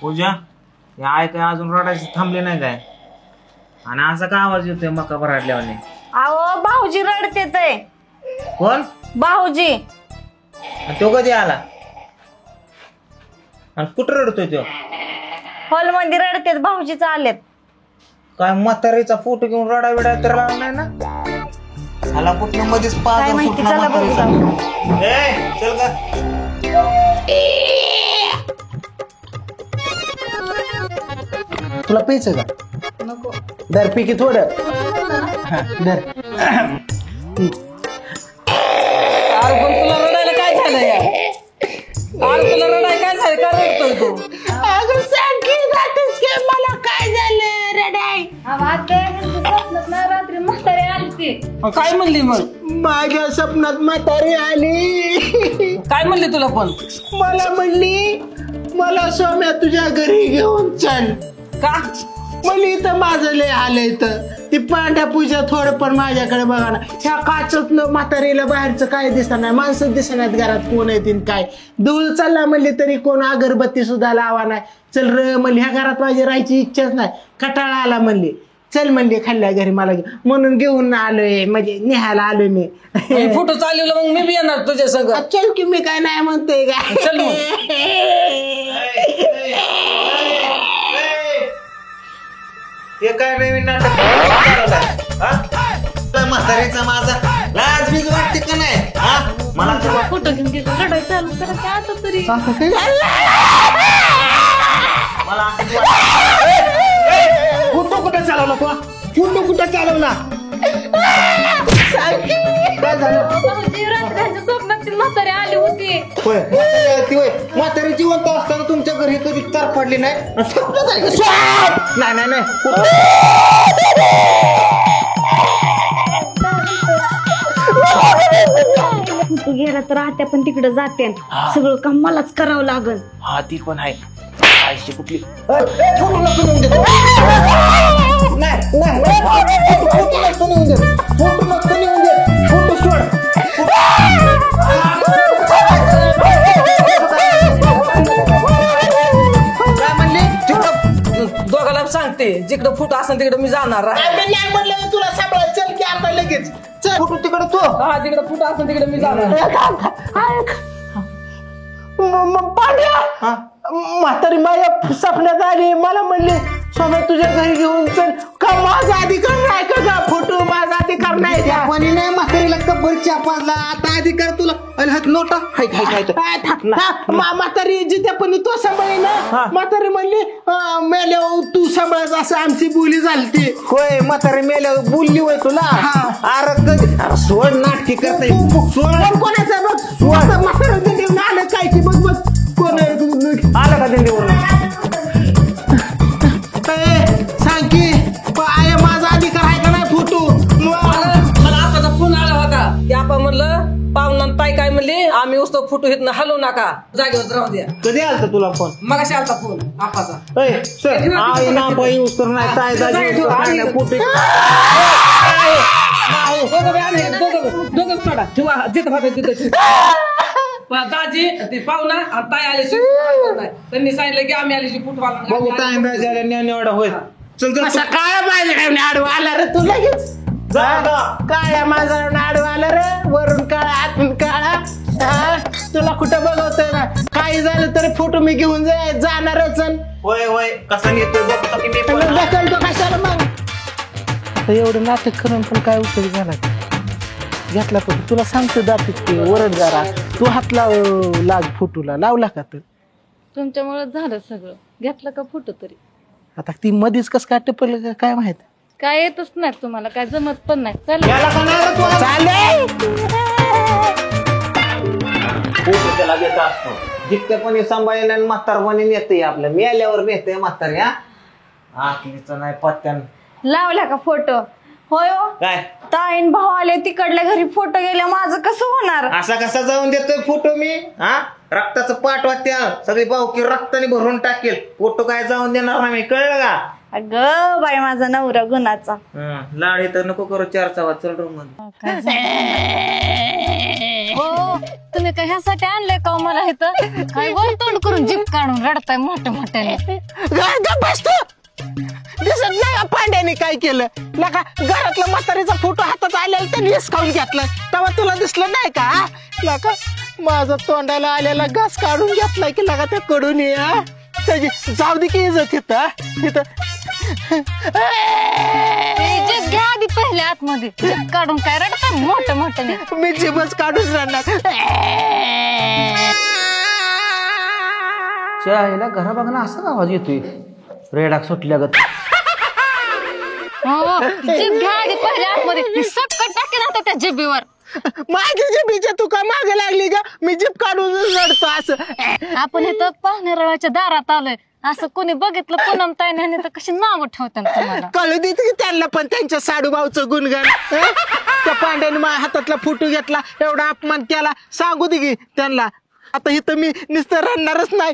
पूजा हे आहे काय अजून रडायचं थांबले नाही काय? आणि असा का आवाज येतोय मका भराडल्यावाने? अहो भाऊजी रडते ते. कोण? भाऊजी. आणि तो कधी आला? आणि कुठं रडतोय तो? हॉल मध्ये रडतेत. भाऊजीच आलेत. काय म्हातारीचा फोटो घेऊन रडा बिडा तर नाही ना? मला कुठलं मध्येच काय माहिती, चला बघू जाऊ. चल का तुला प्यायचं का? नको. दर पिकी थोडं. दर. अरे पण तुला रडायला काय झालं या? अरे तुला रडायला काय झालं? का रडतोय तू? अगं सांग की जातेस की मला काय झालं रडाय? रात्री म्हातारी आली. काय म्हणली मग? माझ्या स्वप्नात म्हातारी आली. काय म्हणली तुला पण? मला म्हणली मला सौम्या तुझ्या घरी घेऊन चल. का? म्हणली इथं माझं लय आलंय तर ती पांढ्या पूजा थोडं पण माझ्याकडे बघा ना. ह्या काचतलं म्हातारीला बाहेरचं काय दिसणार नाही. माणसं दिसणार घरात कोण येतील काय. धूळ चालला म्हणली तरी कोण अगरबत्ती सुद्धा लावा नाही. चल र म्हणली ह्या घरात माझी राहायची इच्छाच नाही. कटाळा आला म्हणली. चल म्हणली खाल्ल्या घरी मला म्हणून घेऊन आलोय म्हणजे निहायला आलोय मी. फोटो चालवलं मग मी बी येणार तुझ्या संग. चल की मी काय नाही म्हणतोय का. चल हे काय नवीन नाटक म्हातारीचा माझा लाज बीज वाटते का नाही? मला फोटो घेऊन गेलो रडायला चालू करा की आता तरी. फोटो कुठं चालवला तू? फोटो कुठं चालवला? काय झालं? रात्रीच्या स्वप्नात ती म्हातारी आली होती. होय म्हातारी जिवंत असताना तुमच्या घरी कधी तार पडली नाही? नाही नाही तू गेला तर आत्या पण तिकडे जाते. सगळं काम मलाच करावं लागल. हा ती पण आहे. आईची कुठली दोघाला सांगते जिकडं फुट असेल तिकडे मी जाणार. तुला सांभाळ. चल की आता लगेच. चल फोटो तिकडे तो. हा तिकडे फुट असेल तिकडे मी जाणार. पांड्या म्हातारी माझ्या स्वप्नात आली. मला म्हणली स्वामी तुझ्या घरी घेऊन चल. का माझा अधिकार नाही का? फोटो माझा अधिकार नाही. कोणी नाही म्हातारीला कब्बर चापाजला. आता अधिकार तुला नोटा म्हातारी जिथे पण तो सांभाळे ना. म्हातारी म्हणली मेल्यावर तू सांभाळायचं असं आमची बोली झाली. होय म्हातारी मेल्यावर बोलली होय तुला? अरे कधी सोड नाटकी करताय. सोड कोणाचं बघ. म्हातारा दिंडीवरून आलं काय की बघ बघ कोण आलं का दिंडीवरून? सांग की माझा अधिकार आहे का नाही फोटो? मला आपाचा फोन आला होता की आपण म्हणलं पाहुणा ताई काय म्हणली आम्ही उसतो फोटो इथनं हलवू नका जागेवर राहू द्या. कधी आलता तुला फोन? मगाशी आलता फोन आपाचा. दाजी ते पाहुणा आणि ताई आल्याशी त्यांनी सांगितलं की आम्ही आल्याशी फुटवाला होय. चल काय माझ्या आडवा आला रे तू लगेच. काळ्या माझा आडवा आला रे. वरून काळा आतून काळा. तुला कुठं बघवतोय ना. काही झालं तरी फोटो मी घेऊन जाणारच. होय होय कसा नेतोय बघतो की मी पण. ढकलतो कशाला मग? एवढं नाटक करून पण काय उपयोग झाला? घेतला फोटो. तुला सांगतो दाखव की वरड जरा. तू हात लाग फोटोला. लावला का? तर तुमच्यामुळे झालं सगळं. घेतलं का फोटो तरी? आता ती मध्येच कस काय टपलं काय माहित. काय येतच नाही तुम्हाला. काय जमत पण नाही. चालेल त्याला देत असतो. जितकपणे सांभाळेल आणि म्हातारपणे नेतय आपलं. मेल्यावर नेतय म्हातार. या आखलीचं नाही पत्त्यान लावला का फोटो? होय हो. काय ताईन भाऊ आले तिकडल्या घरी फोटो गेले, माझं कसं होणार? असा कसा जाऊन देतोय फोटो मी? हा, रक्ताचं पाठ वाटते, सगळी भाऊकी रक्ताने भरून टाकेल. फोटो काय जाऊन देणार नाही मी, कळलं का? अगं बाई माझा नवरा गुणाचा. लाड तर नको करू, 4 चव्हा चल रूम मध्ये. हो, तुम्ही काय ह्यासाठी आणलंय का मला इथं? काय वर तोंड करून जीप काढून रडताय मोठ्या मोठ्याने? दिसत नाही का पांड्याने काय केलं? लका घरातला म्हातारीचा फोटो हातात आलेला तर हिसकावून घेतला, तेव्हा तुला दिसलं नाही का? लका माझा तोंडाला आलेला घास काढून घेतलाय की लका त्या कडून या त्याची जाऊ दे की इज्जत इथं इथं. जीप घ्या आधी पहिले आतमध्ये, जीप काढून काय रडताय मोठ्या मोठ्याने? मी जीभच काढून राहणार. ह्याला घरा बघा ना, असा आवाज येतोय रेडाक सुटल्यागत. हो, जीप घ्या आधी पहिले आतमध्ये, सक्कट टाकेन आता त्या जिभीवर. माझ्या जिभीच्या तू का मागे लागली का? मी जीभ काढून रडतो असं. आपण इथं पाहुणेरळाच्या दारात आलोय, असं कोणी बघितलं पूनम ताईने तर कशी नाव ठेवतात तुम्हाला? कळू देते की त्यांना पण त्यांच्या साडूभाऊचं गुणगान. त्या पांड्याने माझ्या हातातला फोटो घेतला, एवढा अपमान केला, सांगू दे की त्यांना. आता इथं मी नुसतं रडणारच नाही,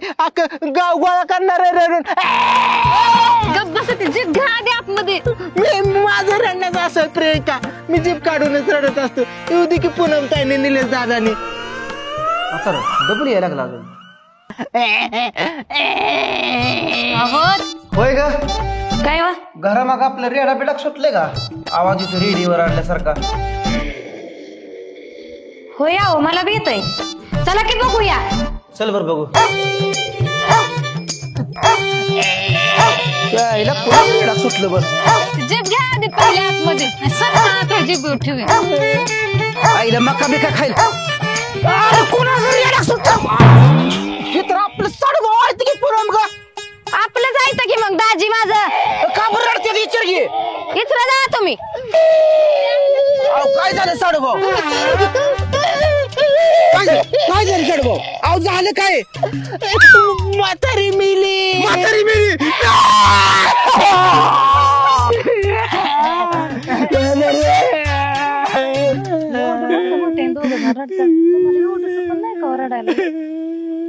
गाव गोळा करणार आहे रडून. जीभ घ्या आधी आतमध्ये. मी माझं रडण्याचं असं प्रियंका, मी जीभ काढूनच रडत असतो. येऊ दे की पूनम ताईने निलेश दादाने. डबल यायला लागला अजून. होय ग, काय वा घरामाग आपलं रेडा बिडाक सुटले का? आवाज येतो रेडिओवर आणल्यासारखा. होय हो, मला बी येतोय. चला की बघूया. चल बर बघू. रेडा सुटलं बस. जीभ घ्या आधी पहिले आतमध्ये, सगळं जीभ ठेवूया. आईला मका बिका खायला. अरे कोणाचं रेडा सुटलं? हे तर आपलं साडूभाऊ आहेत की पूनम ग. आपलं जायचं की मग दाजी माझं. का बरं रडते विचार घे. इथं जा तुम्ही. काय झालं साडूभाऊ? काय झालं साडूभाऊ? अहो झालं काय? म्हातारी मेली. म्हातारी मेली.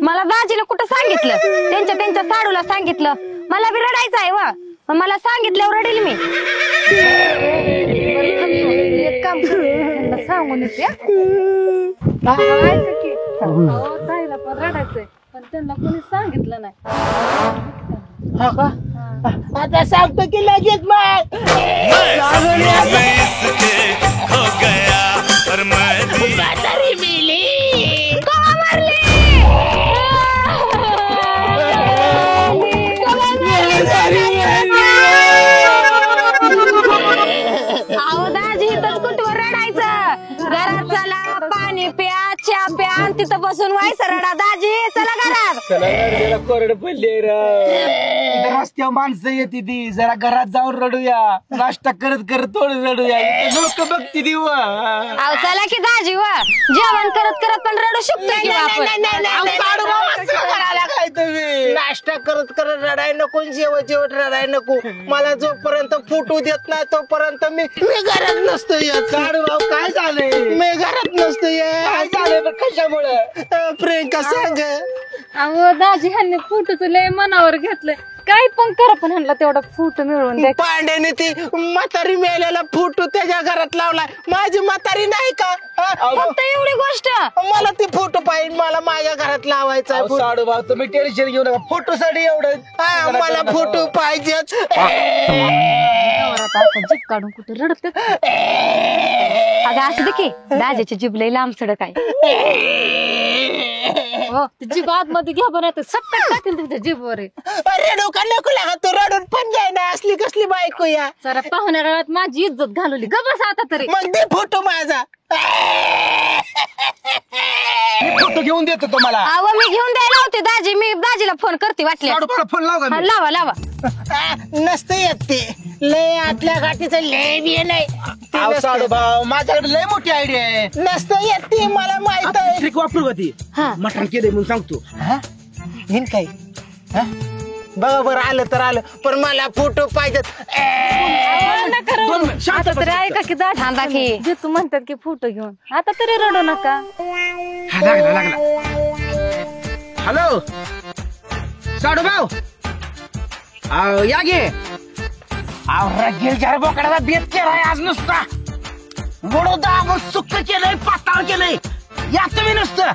मला दाजीला कुठं सांगितलं? त्यांच्या साडूला सांगितलं. मला बी रडायचं आहे वा, मला सांगितल्यावर रडेल मी. एक काम कर, सांगून येते. ताईला पण रडायचंय, पण त्यांना कोणी सांगितलं नाही. आता सांगतो की लगेच मग. म्हातारी मेली. अहो दाजी इथंच कुठवर रडायचं? घरात चला, पाणी प्या, चहा प्या, आणि तिथं बसून व्हायचं रडा. दाजी चला घरात. कोरड पडले रस्त्या माणसं येते ती, जरा घरात जाऊन रडूया. नाश्ता करत करत थोडं रडूया. लोक बघती ती. अहो चला की दाजी वा, जेवण करत करत पण रडू शकतो की आपण. नाश्ता करत करत रडाय नको, जेवत जेवत रडाय नको. मला जोपर्यंत फोटो देत नाही तोपर्यंत मी घरात नसतो येत. साडूभाऊ काय झालंय? मी घरात नसतो काय येत. झालंय कशामुळे? प्रियंका सांग. अहो दाजी ह्यांनी फोटोच लय मनावर घेतलंय. काय पण करा, पण ह्यांना तेवढा फोटो मिळवून द्या. पांड्याने ती म्हातारी मेलेला फोटो त्याच्या घरात लावलाय. माझी म्हातारी नाही का? फक्त एवढी गोष्ट. मला ती फोटो पाहिजे, मला माझ्या घरात लावायचा आहे. साडूभाऊ तुम्ही टेन्शन घेऊ नका, फोटो साठी एवढं. मला फोटो पाहिजेच. जीभ काढून कुठे रडते? अगं असं दे की, दाजीची जीभ लई लांब सडक आहे. हो, जीभ आतमध्ये घ्या बरं, सप्पट टाकेल तुमच्या जीभवर. रडू का नको लागा, तू रडून पण जाय ना. असली कसली बायको या. जरा पाहुण्यात माझी इज्जत घालवली. गबस आता तरी. मग दे फोटो माझा. फोटो घेऊन देतो तुम्हाला. अहो मी घेऊन द्यायला होते दाजी, मी दाजीला फोन करते वाटले. फोन लावा. लावा लावा. नसतं येत ते, लय आतल्या गाठीचं लय बी नाही. साडूभाऊ माझ्याकडे लय मोठी आयडिया आहे. नसतं येत ते, मला माहित आहे. ट्रिक वापरू का ती? मटण केलंय म्हणून सांगतो. हिन काय बघा बरं आलं तर आलं पण मला फोटो पाहिजेत. आता तरी ऐका की दाट थांबा की जे तू म्हणतात की फोटो घेऊन आता तरी रडू नका. हॅलो साडू भाऊ या गे गिरजार बोकडाचा बेत केलाय आज नुसता वडोदा सुक्क केलंय पाताळ केलंय या तुम्ही नुसतं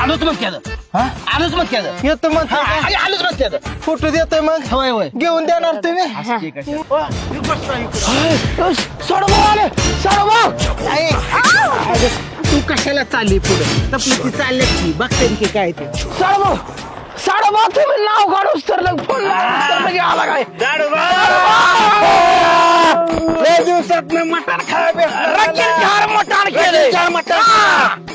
आलोच मग केलं आलोच मग केलं येतो मग आलोच मग केलं फोटो देतोय मग होय होय घेऊन देणार तुम्ही. तू कशाला चालली पुढे तपली ती चालली की बघते की काय ते साडूभाऊ तुम्ही नाव काढूच तर फोन आला काय लय दिवसात मटण खायला मटण केलं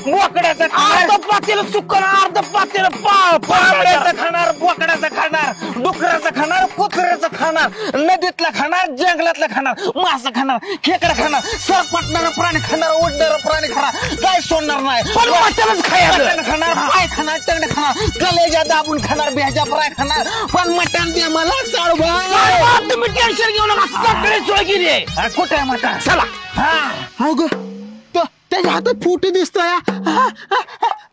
बोकड्याचं अर्ध पातेल चुकन अर्ध पातेल पावड्याचं खाणार बोकड्याचं खाणार डुकराचं खाणार कुत्र्याचं खाणार नदीतला खाणार जंगलातला खाणार मासा खाणार खेकडा खाणार सरपटणारा प्राणी खाणार उडणारा प्राणी खाणार काय सोडणार नाही पण मटणच खायचं खाणार पाय खाणार टंगडे खाणार कलेजा दाबून खाणार भेजा फ्राय खाणार पण मटण दे मला साडूभाऊ तुम्ही टेन्शन घेऊ नका सगळे सोय केली आहे कुठे आहे मटण चला हा ग त्याच्या हातात फोटो दिसतोय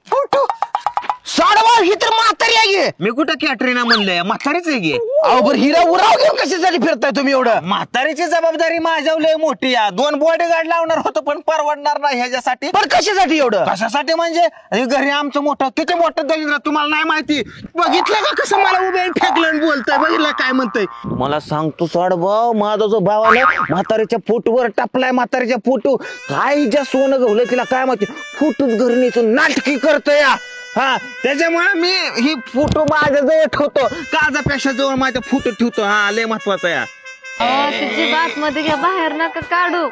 फोटो साडूभाऊ ही तर म्हातारी आहे मी कुठं कॅटरीना म्हणलंय म्हातारीच आहे गे अहो बरं हिरा उराव घेऊन कशासाठी फिरताय तुम्ही एवढं म्हातारीची जबाबदारी माझ्यावर लय मोठी आहे 2 बॉडीगार्ड लावणार होतं पण परवडणार नाही ह्याच्यासाठी पण कशासाठी एवढं कशासाठी म्हणजे घरी आमचं मोठं किती मोठं दलिंद्र तुम्हाला नाही माहिती बघितलं का कसं मला उभे फेकलं बोलतोय बघितलं काय म्हणतोय मला सांगतो साडूभाऊ माझा जो भाव आला म्हातारीच्या फोटोवर टापलाय म्हातारीच्या फोटो काय ज्या सोनं गवलं तिला काय माहिती फोटोच घरी नेसून नाटकी करतोय हा त्याच्यामुळे मी ही फोटो माझ्या जवळ ठेवतो काळजापेक्षा जवळ माझ्या फोटो ठेवतो हा लय महत्वाचा या तुझी बात मध्ये घ्या बाहेर नका काढू.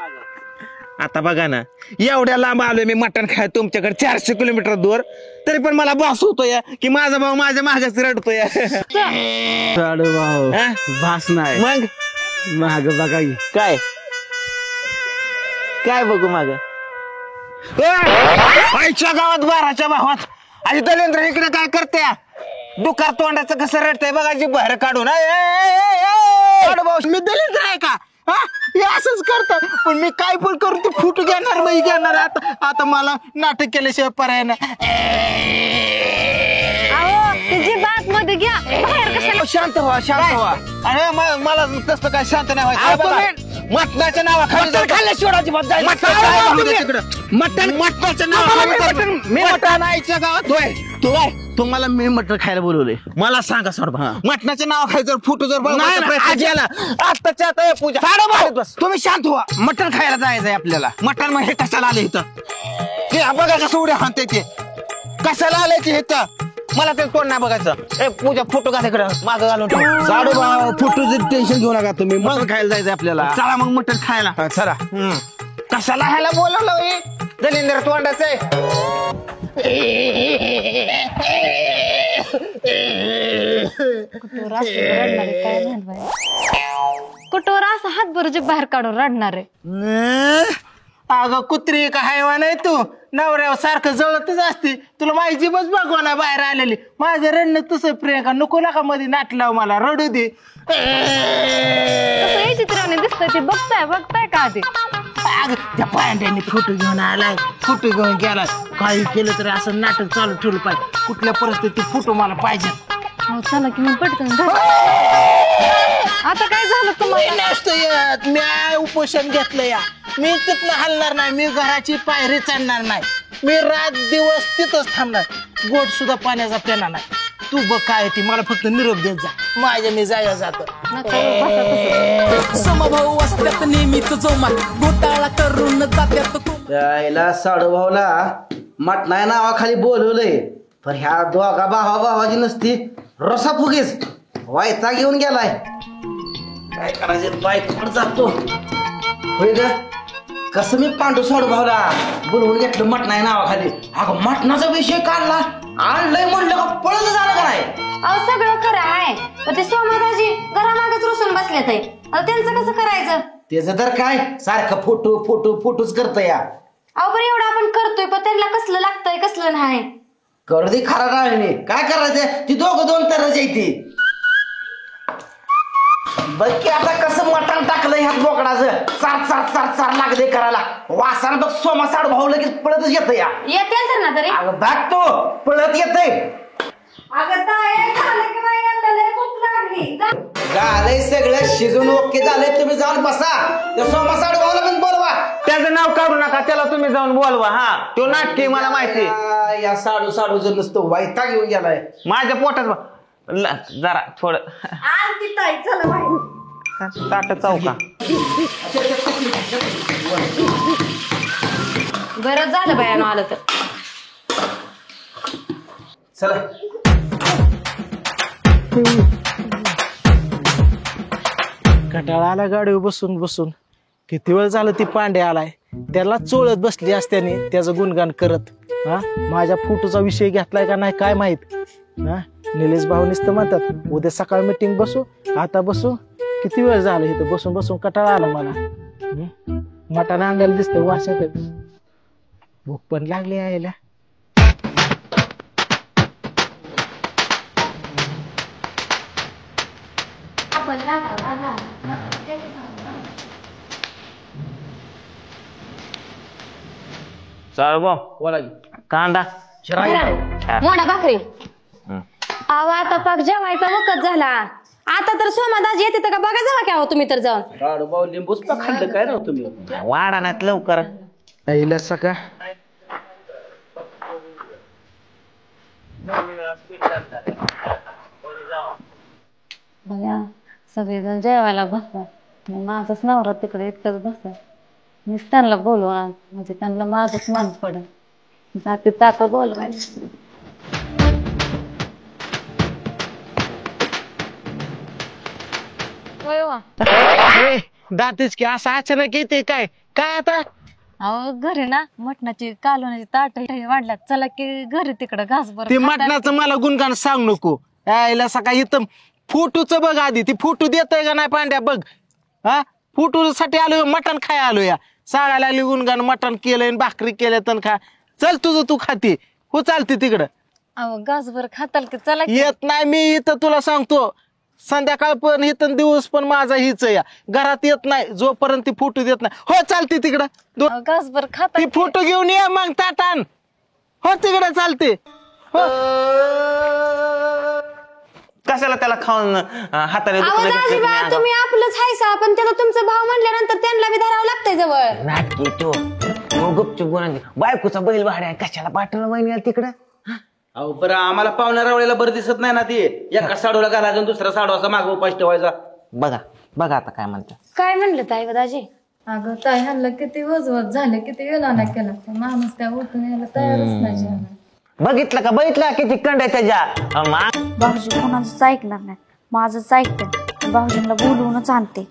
आता बघा ना एवढ्या लांब आलोय मी मटण खाय तुमच्याकडे 400 किलोमीटर दूर तरी पण मला भास होतोय की माझा भाऊ माझ्या मागच रडतोय साडूभाऊ भास नाही मग माग बघा काय काय बघू माग आईच्या गावात 12च्या भावात आणि दलेंद्र इकडे काय करते दुकार तोंडाचं कसं रडतंय बघा जी बाहेर काढून मी दलेंद्र आहे का हे असंच करतात पण मी काय पण करून ते फुट घेणार मी घेणार आता मला नाटक केल्याशिवाय पर्याय नाही तुझी बात मध्ये घ्या बाहेर कशाला शांत व्हा शांत व्हा अरे मला तसं काय शांत नाही व्हायचं मटणाच्या नावाखाली खाल्ल्याशिवाय मटणाच्या नावाखाली मी मटण आईच्या गावात होय तू काय तुम्हाला मी मटण खायला बोलवले मला सांगा सर मटणाच्या नावाखाली जर फुटू जर गेला आत्ताच्या आता पूजा बस तुम्ही शांत व्हा मटण खायला जायचंय आपल्याला मटण मग हे कशाला आले इथं ते बघा कसं उड्या हाणते ते कशाला आले ते इथं मला ते कोण नाही बघायचं ए पूजा फोटो का तिकडं मागं घालून साडूभाऊ फोटोचं टेन्शन घेऊ नका तुम्ही मटण खायला जायचं आपल्याला चला मग मटण खायला चला कशाला ह्याला बोलवलं दलिंद्र तोंडाचं आहे कुठवर असं हात भरूचे बाहेर काढून रडणार आहे अगं कुत्री का हैवान आहे तू नवऱ्यावर सारखं जळतच असते तुला माझी जीवच बघवा बाहेर आलेली माझं रडणं तसं प्रियंका नको नका मध्ये नाटलाव मला रडू दे चित्राने दिसतंय ते बघताय का ते त्या पायांड्याने फोटो घेऊन आलाय फोटो घेऊन गेलाय काही केलं तरी असं नाटक चालू ठेवलं पाहिजे कुठल्या परिस्थितीत फोटो मला पाहिजे चला की मग पटकन आता काय झालं तुम्हाला मी उपोषण घेतलं या मी तिथनं हलणार नाही मी घराची पायरी चढणार नाही मी रात दिवस तिथंच थांबणार गोड सुद्धा पाण्याचा पेना नाही तू बघ काय ती मला फक्त निरोप देत जा माझ्या मी जाया जात समभाऊ असतात नेहमीच जोमात घोटाळा करून जात्यात यायला साडूभाऊला मटणाय नावाखाली बोलवलंय पण ह्या दोघा भावाची नसती रसा फुगेच वायता घेऊन गेलाय काय करायचं बायकोड जातो होय ग कसं मी पांडू साडूभाऊला बोलवून घेतलं मटणाय नावाखाली अगं मटणाचा विषय काढला आणलंय म्हणलं का पळत झालं का नाही अहो सगळं खरं आहे पण ते सोमादाजी घरामागच रुसून बसलेत आहे त्यांचं कसं करायचं त्याचं तर काय सारखं फोटोच करत या अहो बरं एवढं आपण करतोय पण त्यांना कसलं लागतंय कसलं नाही कर्दी खरा राहिली काय करायचं ती दोघं दोन तरच येते बघ की आता कसं मटण टाकलं ह्या बोकडाचं चार चार चार चार लागले करायला वासाला बघ सोमा साड भाऊ लगेच पळतच येत या येते तर ना तरी अगं बघ तो पळत येतय झालंय सगळं शिजून ओके झालंय तुम्ही जाऊन बसा त्या सोमा साड भाऊला पण बोलवा त्याचं नाव काढू नका त्याला तुम्ही जाऊन बोलवा हा तो नाटकी मला माहिती या साडू साडूचं नुसतं वैताग घेऊन गेलाय माझ्या पोटात जरा थोडं ताट चौका बरं झालं बायानं आलं तर चला कटाळा आला गाडीवर बसून बसून किती वेळ झालं ती पांडे आलाय त्याला चोळत बसली असत्याने त्याचं गुणगान करत हा माझ्या फोटोचा विषय घेतलाय का नाही काय माहित हा निलेश भाऊ नुसतं म्हणतात उद्या सकाळ मीटिंग बसू आता बसू किती वेळ झालं इथं बसून बसून कटाळा आला मला मटण आणलेलं दिसतंय वाशात भूक पण लागली यायला चाल कांदा मोडा भाकरी अहो आता पाक जेवायचा वखत झाला आता तर सोमादाजी येते तर का बघा जावा की अहो तुम्ही तर जाऊन लिंबूच खाल्लं काय ना तुम्ही वाढा नाहीत लवकर आईला सका बघा सगळेजण जेवायला बसतात माझाच नवरा तिकडे एकटाच बसतात मीच त्यांना बोलवा म्हणजे त्यांना माझंच मान पडेल जाते ताका बोलवायला दातेच की असं अचानक येते काय काय आता अहो घरी ना मटणाची कालवणाची ताट वाढल्यात चला की घरी तिकडं घास ते मटणाचं मला गुणगान सांग नको यायला सकाळी इथं फोटोच बघ आधी ती फोटो देतय का नाही पांड्या बघ हा फोटो साठी आलो मटण खाय आलो या सांगायला लागली गुणगान मटण केलंय भाकरी केल्या तर खा चल तुझं तू खाते हो चालते तिकडं अहो घासभर खाताल की चला की. येत नाही मी इथं तुला सांगतो संध्याकाळ पण इथं दिवस पण माझा हीच या घरात येत नाही जोपर्यंत ती फोटो देत नाही हो चालते तिकडं घासभर खाता ती फोटो घेऊन ये मग ताटान हो तिकडे चालते हो कशाला त्याला खाऊन हाताने तुम्ही आपलंच हायसा पण त्याला तुमचा भाव म्हणल्यानंतर त्यांना बी धरावं लागतंय जवळ नाटकी तो गुपचूप गुणांची बायकोचा बैल भाड्या कशाला पाठवलं महिन्याला तिकडं अहो बरं आम्हाला पाहुण्या रावळीला बरं दिसत नाही ना ती एका साडूला घालायचं दुसऱ्या साडूचा माग उपास ठेवायचा बघा आता काय म्हणतात काय म्हणलं ताई दाजी अगं ताई ह्याला किती वजवत झालं किती वेळा केला माणूस त्या उठून यायला तयारच नाही बघितलं का किती कंड आहे त्याच्या भाऊजी कोणाचंच ऐकणार नाही माझंच ऐकते भाऊजींना बोलवूनच आणते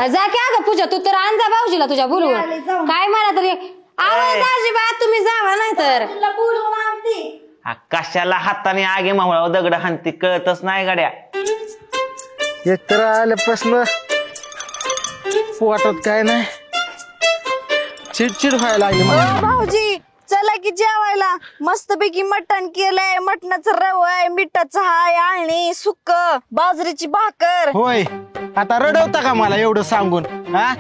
जा की अगं पूजा तू तर आण जा भाऊजीला तुझ्या बोलवून काय म्हणा तरी आवाज दाजी बा तुम्ही जावा नाही तर बोलवून आणते कशाला हाताने आगे मावळा दगड हाणती कळतच नाही गाड्या एकतर आल्यापासून पोटात काय नाही चिडचिड व्हायला लागली मला भाऊजी चला की जेवायला मस्तपैकी मटण केलंय मटणाचं रवा आहे मिठाचं हाय आळणी सुक्क बाजरीची भाकर होय आता रडवता का मला एवढं सांगून हा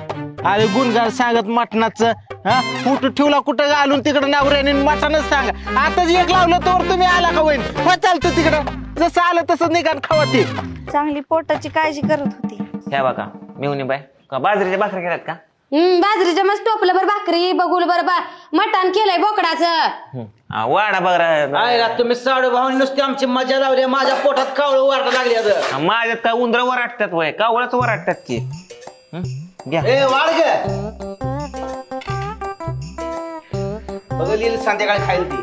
अरे गुणगान सांगत मटणाचं हा फोटो ठेवला कुठं घालून तिकडं नवऱ्याने मटणच सांगा आताच एक लावलं तर तुम्ही आला का होईन हो चालतं तिकडं जसं आलं तसं निघान खावा ते चांगली पोटाची काळजी करत होती ह्या बघा मिळून बाय का बाजरीच्या भाकरी केल्यात का बाजरीच्या मस्त टोपलं बरं भाकरी बघूल बरं मटण केलंय बोकडाचं वाडा बघा तुम्ही साडू भाऊनी नुसती आमची मजा लावली माझ्या पोटात कावळ वाढा लागली आता माझ्यात काय उंदर वराटतात वय कावळच वराटतात की वाढ ग संध्याकाळी खाईल ती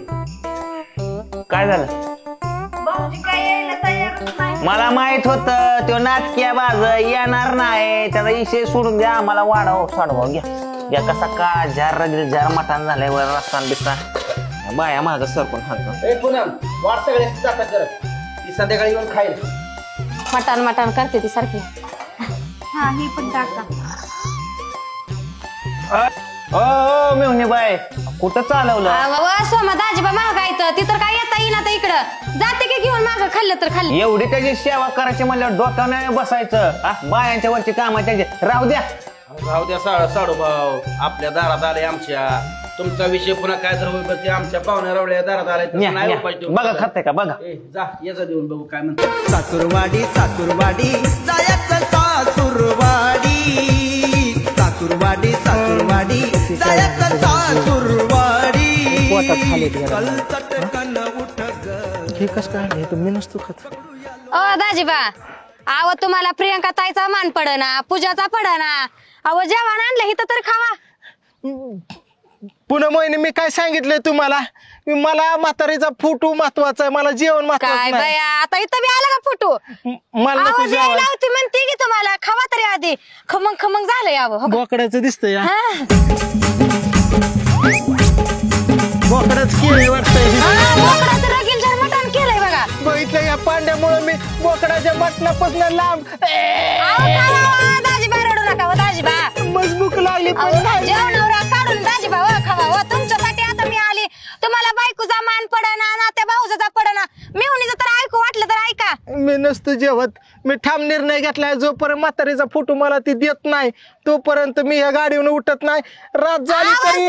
काय झालं भाऊजी काय यायला तयारच नाही मला माहित होत तो नाटक्या बाज येणार नाही त्याचा विषय सोडून द्या आम्हाला वाढाव साडभाव घ्या कसा का जार मटान झालाय वर रस्तान बिस्तान बाया माझं सरकून हात पुन्हा वाढ सगळे जाता करत ती संध्याकाळी येऊन खाईल मटण करते ती सारखी हा ही पण टाका ओ मेहुणे बाय कुठं चालवलं सोमा दाजीबा महागायचं ती तर काय येता येईना तर इकडं जाते की घेऊन माग खाल्लं तर खाल्लं. एवढी त्याची सेवा करायची म्हणल्यावर डोक्यानं बसायचं बायांच्या वरची काम त्याचे राहू द्या साडू भाऊ आपल्या दारात आले आमच्या तुमचा विषय पुन्हा काय तर होईल ते आमच्या पाहुण्या रावल्या दारात आले बघा खाते का बघा जा याचा देऊन बघू काय म्हणतो. सासूरवाडी सासूरवाडी जायचं सासूरवाडी सासूरवाडी सासूरवाडी जायचं सासूरवाडी हे कसं काय हे तर मी नसतो खात. ओ दाजीबा आव तुम्हाला प्रियंका ताईचा मान पडना पूजाचा पडना अहो जेवण आणलं हिथं तर खावा. पुन्हा मोहिनी मी काय सांगितलंय तुम्हाला मला म्हातारीचा फोटो महत्वाचा आहे मला जेवण महत्वाचं काय नाही. बया आता इथं बी आला का फोटो मला नको जेवण. होती म्हणते की तुम्हाला खावा तरी आधी खमंग खमंग झालंय यावं बोकड्याचं दिसतंय बोकडाच केलंय वाटतंय बोकडाचं रगील मटण केलंय बघा. बघितलं या पांड्यामुळे मी बोकडाच्या मटणापासून लांब. दाजीबा रडू नका दाजीबा बस भूक लागली जेवणावर काढून दाजीबा खावा तुमच्यासाठी आता मी आली. तुम्हाला बायकोचा मान पडना ना त्या भाऊजाचा पडना मेहुणीचं तर ऐकू वाटलं तर ऐका. मी नसतो जेवत मी ठाम निर्णय घेतलाय जोपर्यंत म्हातारीचा फोटो मला ती देत नाही तोपर्यंत मी ह्या गाडीवर उठत नाही. रात झाली तरी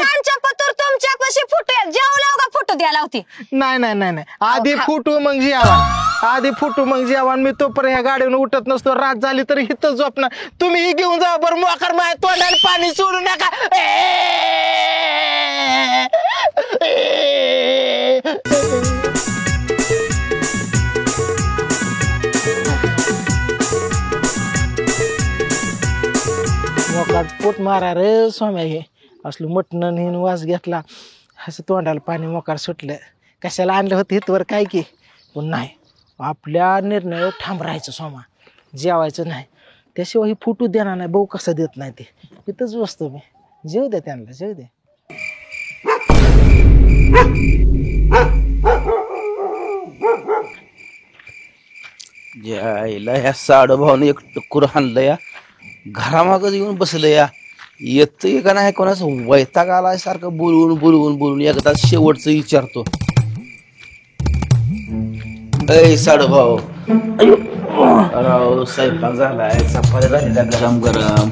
तुमच्या कशी फोटो जेवला का फोटो द्यायला होती. नाही नाही नाही नाही आधी फोटो मग जेवण आधी फोटो मग जेवण मी तोपर्यंत ह्या गाडीवर उठत नसतो. रात झाली तरी हिथं झोपणार तुम्ही ही घेऊन जा बरं मोकर माय तोंडाला पाणी सोडू नका. पोट मारा रे स्वाम्या हे असलं मटण हिन वास घेतला असं तोंडाला पाणी मोकार सुटलं. कशाला आणलं होतं हितवर काय की पण नाही आपल्या निर्णयावर ठाम राहायचं स्वामा जेवायचं नाही त्याशिवाय ही फुटू देणार नाही. भाऊ कसा देत नाही ते इथंच बसतो मी. जेव दे त्यांना जेव दे. यायला ह्या साडूभाऊने एक टुकुर हाणलं या घरामागच येऊन बसलं या येतंय का नाही कोणाचं वैताग आलाय सारखं बोलवून बोलवून बोलून एकदा शेवटचं विचारतो. ऐ साडूभाऊ राव स्वयंपाक झालाय चपात्या झालेल्या गरम गरम.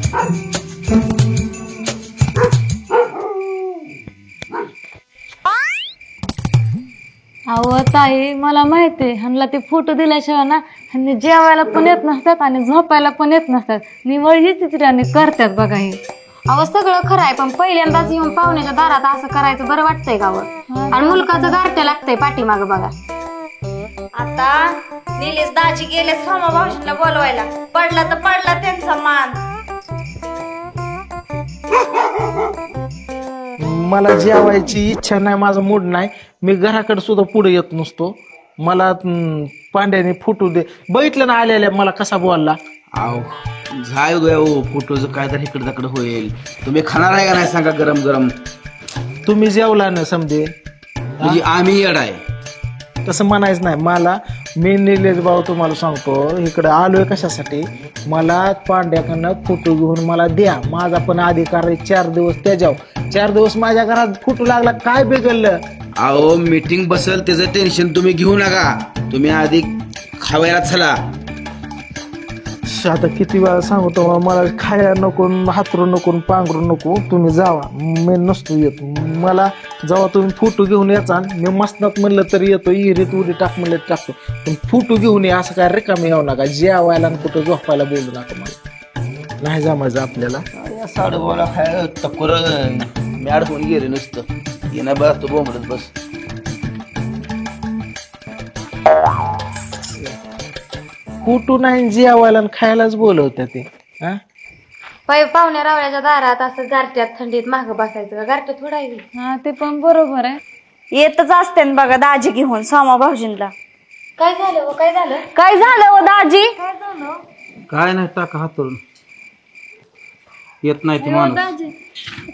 अहो ताई मला माहितीये ह्यांना ते फोटो दिल्याशिवाय ना ह्यांनी जेवायला पण येत नसतात आणि झोपायला पण येत नसतात. निवळ ही चित्राने करतात बघा हे. अहो सगळं खरं आहे पण पहिल्यांदाच येऊन पाहुण्याच्या दारात असं करायचं बरं वाटतंय का आणि मुलकाचं गारठं लागतंय पाठीमागं बघा. आता निलेश दाजी गेले सोमा भाऊजींना बोलवायला पडला तर पडला त्यांचा मान. मला जेवायची इच्छा नाही माझा मूड नाही मी घराकडे सुद्धा पुढे येत नसतो. मला पांड्याने फोटो दे बघितलं ना आलेल्या मला कसा बोलला. आव जाय फोटोचं काय तर इकडे तिकडे होईल. तुम्ही खाणार आहे का नाही सांगा गरम गरम. तुम्ही जेवला ना समजे म्हणजे आम्ही येड आहे तसं म्हणायचं नाही मला. मी निलेश भाऊ तुम्हाला सांगतो इकडे आलोय कशासाठी मला पांड्याकडनं फोटो घेऊन मला द्या. माझा पण अधिकार आहे 4 दिवस त्याच्यावर 4 दिवस माझ्या घरात फोटो लागला काय बिघडलं. अहो मीटिंग बसल त्याचं टेन्शन तुम्ही घेऊ नका. तुम्ही आधी खावायला चला. आता किती वेळा सांगतो मला खाया नको हातरू नको पांघरू नको तुम्ही जावा मी नसतो येत. मला जेव्हा तुम्ही फोटो घेऊन याचा मी मसनात म्हणलं तरी येतो इरीत उडी टाक म्हणलं टाकतो पण फोटो घेऊन ये असं काय रिकामी येऊ नका. जेवायला आणि कुठं झोपायला बोलू नका मला नाही जमायचं आपल्याला. साडूभाऊला खाय टक्कर मॅड होऊन गेले नुसतं येणं बस तो बोंबडत बस. फोटो नाही जेवायला आणि खायलाच बोलवत्या ते. पाहुण्या रावळ्याच्या दारात असं गारट्यात थंडीत मागं बसायचं का गारट्यात थोडा आहे. हा ते पण बरोबर आहे. येतच असते बघा दाजी घेऊन सोमा भाऊजींना. काय झालं हो काय झालं काय झालं हो दाजी. काय नाही टाका हातून येत नाही ते माणूस.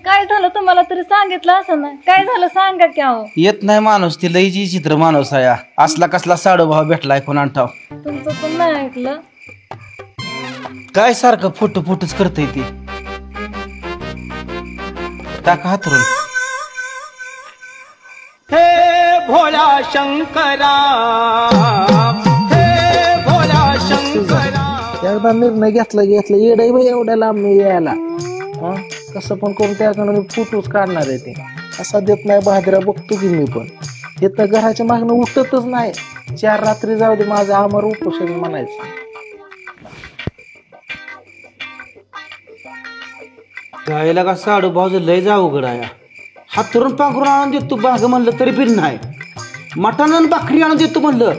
काय झालं तुम्हाला तरी सांगितलं असं ना काय झालं सांगा की अहो. येत नाही माणूस ती लई जी चित्र माणूस आहे असला कसला साडूभाव भेटलाय कोण आणठाव. तुमचं पण नाही ऐकलं काय सारखं फोटो फोटोच करतय ती. टाका हातरून शंकरा, हे भोला शंकरा. एकदा निर्णय घेतला येडय बाई एवढ्या लांब मी यायला. कसं पण करून त्याकडून मी फोटोच काढणार आहे. ते असा देत नाही बहादरा बघतो की मी पण. हे तर घराच्या मागणं उठतच नाही. 4 रात्री जाऊ दे माझा अमर उपोषण म्हणायचं. गायला का साडू भाऊचं लय जा अवघड आहे. हातरून पांघरून आणून देतो बाग म्हणलं तरी पण नाही. मटण भाकरी आणून देतो म्हणलं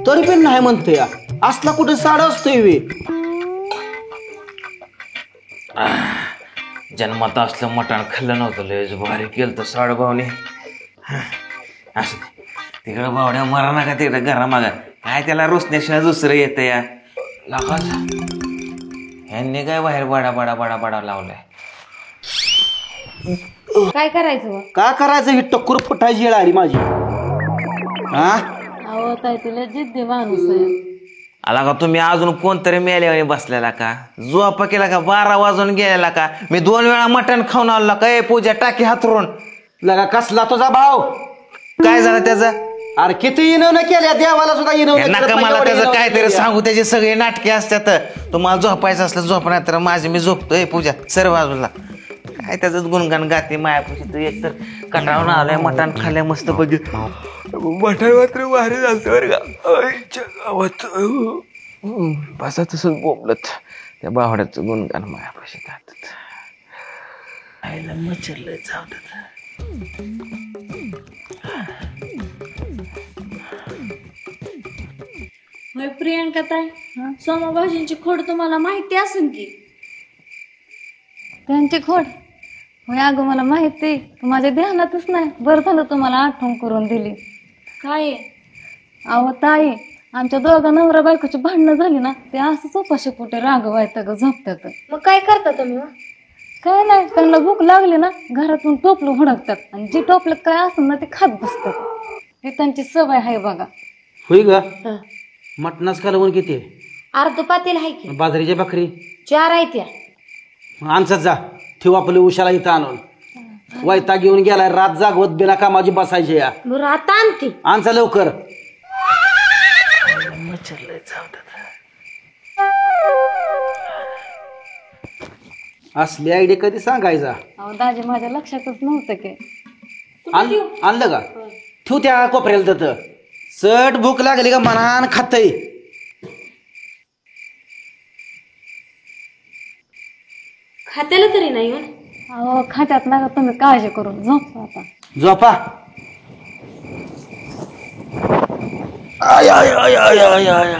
तरी पण नाही म्हणतो या. असला कुठे साडा असतोय वे. जन्मात असलं मटण खाल्लं नव्हतं. लयच भारी केलं तर साडूभाऊने. असं तिकडं बावड्या मरा नका तिकडं घरा मागा. काय त्याला रोसण्याशिवाय दुसरं येतं या लाखाच. ह्यांनी काय बाहेर बडा बडा बडा बडा लावलाय. काय करायचं का करायचं? ही टक्कर फुटायची येळ आली माझी. अहो ताई तिला जिद्दी माणूस आहे. आला का तुम्ही अजून कोणतरी मेल्याने बसलेला का? झोपा केला का? 12 वाजून गेलेला का? मी 2 वेळा मटण खाऊन आलो का? पूजा टाकी हातरून लगा. कसला तुझा भाव? काय झालं त्याचं? अरे किती इनवणं केल्या देवाला सुद्धा नका मला त्याचं काहीतरी सांगू. त्याची सगळी नाटके असतात. तुम्हाला झोपायचं असलं झोप, नाही तर माझी मी झोपतोय. पूजा सर्व बाजूला काय त्याच गुणगान गाते मायापुशी. तू एक तर कटाळून आलाय मटण खाल्ल्या मस्त पैकी. मटण मात्र भारी झालतं बरं का गावात. बसा तसंच बोंबलत त्या बावड्याचं गुणगान मायापाशी गातात. आईला मच्छरलंय चावतात. प्रियंका ताई, सोमा भाऊजींची खोड तुम्हाला माहिती असेल की? त्यांची खोड? होय अगं मला माहिती. माझ्या ध्यानातच नाही. बरं झालं तुम्हाला आठवण करून दिली. काय? अहो ताई, आमच्या दोघा नवरा बायकोची भांडणं झाली ना, ते असंच उपाशी पोटे रागवायचं ग झोपतात. मग काय करता तुम्ही? काय नाही, त्यांना भूक लागली ना घरातून टोपलं हुडकतात आणि जे टोपलं काय असेल ना ते खात बसतात. हे त्यांची सवय आहे बघा. होय ग. मटणाच कालवण किती? अर्ध पातेल आहे की. बाजरीच्या भाकरी 4 आहे त्या. आणसात जा. ठेव आपल्या उशाला इथं आणून. वैता घेऊन गेलाय. रात जागवत बिना कामाची बसायची या. बरं आता आणते. आणचा लवकर. असली आयडिया कधी सांगायचा? अहो दाजी माझ्या लक्षातच नव्हतं की. आणलं का? ठेव त्या कोपऱ्याला. तर चट भूक लागली का मनान खातय. खात्याला तरी नाही. अहो खात्यात ना तुम्ही काळजी करून झोपा आता. झोपा. I I I I I I.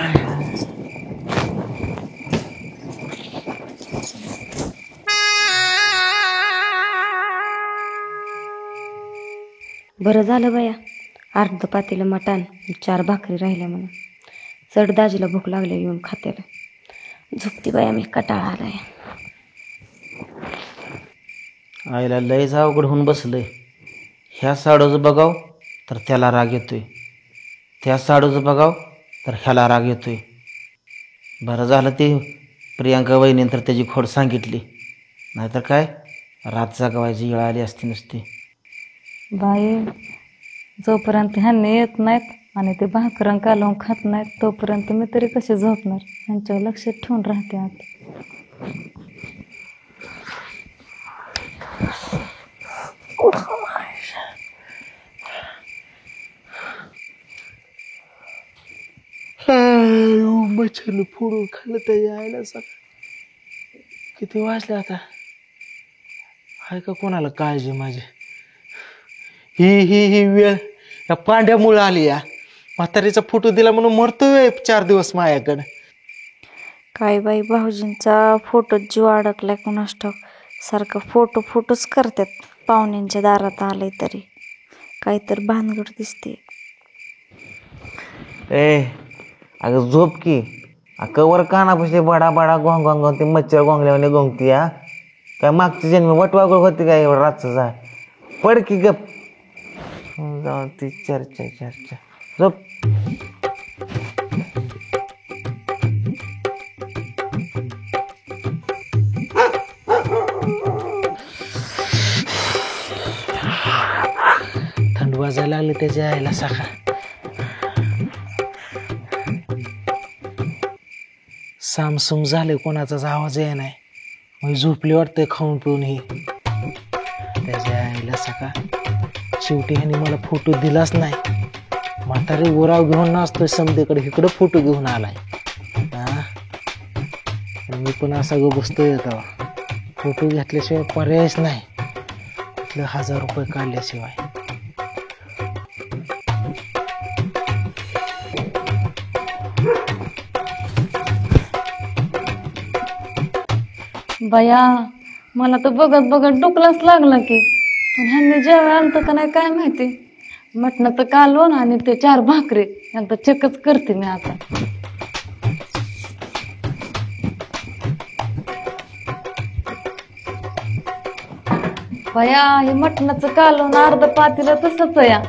बरं झालं बाया, अर्ध पातेलं मटण 4 भाकरी राहिल्या म्हणून. चढ दाजीला भूक लागली येऊन खात्याला. झोपती बाया मी, कटाळा आलाय. आईला लयच अवघड होऊन बसलंय. ह्या साडूचं बघाव तर त्याला राग येतोय. त्या साडूचं बघाव तर ह्याला राग येतोय. बरं झालं ते प्रियांका वहिनीनं तर त्याची खोड सांगितली. नाहीतर काय रात जागवायची वेळ आली असती नुसती. बाई जोपर्यंत ह्यांनी येत नाहीत आणि ते भाकरं कालवून खात नाहीत तोपर्यंत मी तरी कसे झोपणार? ह्यांच्यावर लक्ष ठेवून राहते आता. मच्छरनं फोडून खाल्लं तर यायला सकाळ. किती वाजले आता? आहे का कोणाला काळजी माझी? ही वेळ या पांड्यामुळे आली. या म्हातारीचा फोटो दिला म्हणून मरतोय 4 दिवस माझ्याकडे. काय बाई भाऊजींचा फोटो जीव अडकलाय कोणास ठाऊक. सारखं फोटोच करतात. पाहुण्यांच्या दारात आले तरी काहीतरी भानगड दिसते. अगं झोप की. कवर कानापाशी बडा बडा गोंग गोंग ते मच्छर गोंगल्याने गोंगती. काय मागची जन्म वटवागळ होती काय एवढं रातचं? जा पड की गप. जाऊ ती चर्चा झोप. थंड वाजायला लागली त्याच्या आईला सकाळ. सामसूम झाले, कोणाचाच आवाज आहे नाही. मग झोपली वाटतंय खाऊन पिऊन ही. त्याच्या आईला सकाळ शेवटी ह्याने मला फोटो दिलाच नाही. म्हातारी उराव घेऊन नाचतोय समदेकडे, इकडं फोटो घेऊन आलाय. मी पण असा ग बसतोय तेव्हा. फोटो घेतल्याशिवाय पर्यायच नाही, कुठले 1000 रुपये काढल्याशिवाय. बया मला तर बघत बघत डोकलाच लागला की. पण ह्यांनी जेव्हा आणतं का नाही काय माहिती. मटणाचं कालवण आणि ते 4 भाकरी यांचं चेकच करते मी आता. बया हे मटणाचं कालवण अर्ध पातीला तसंच या.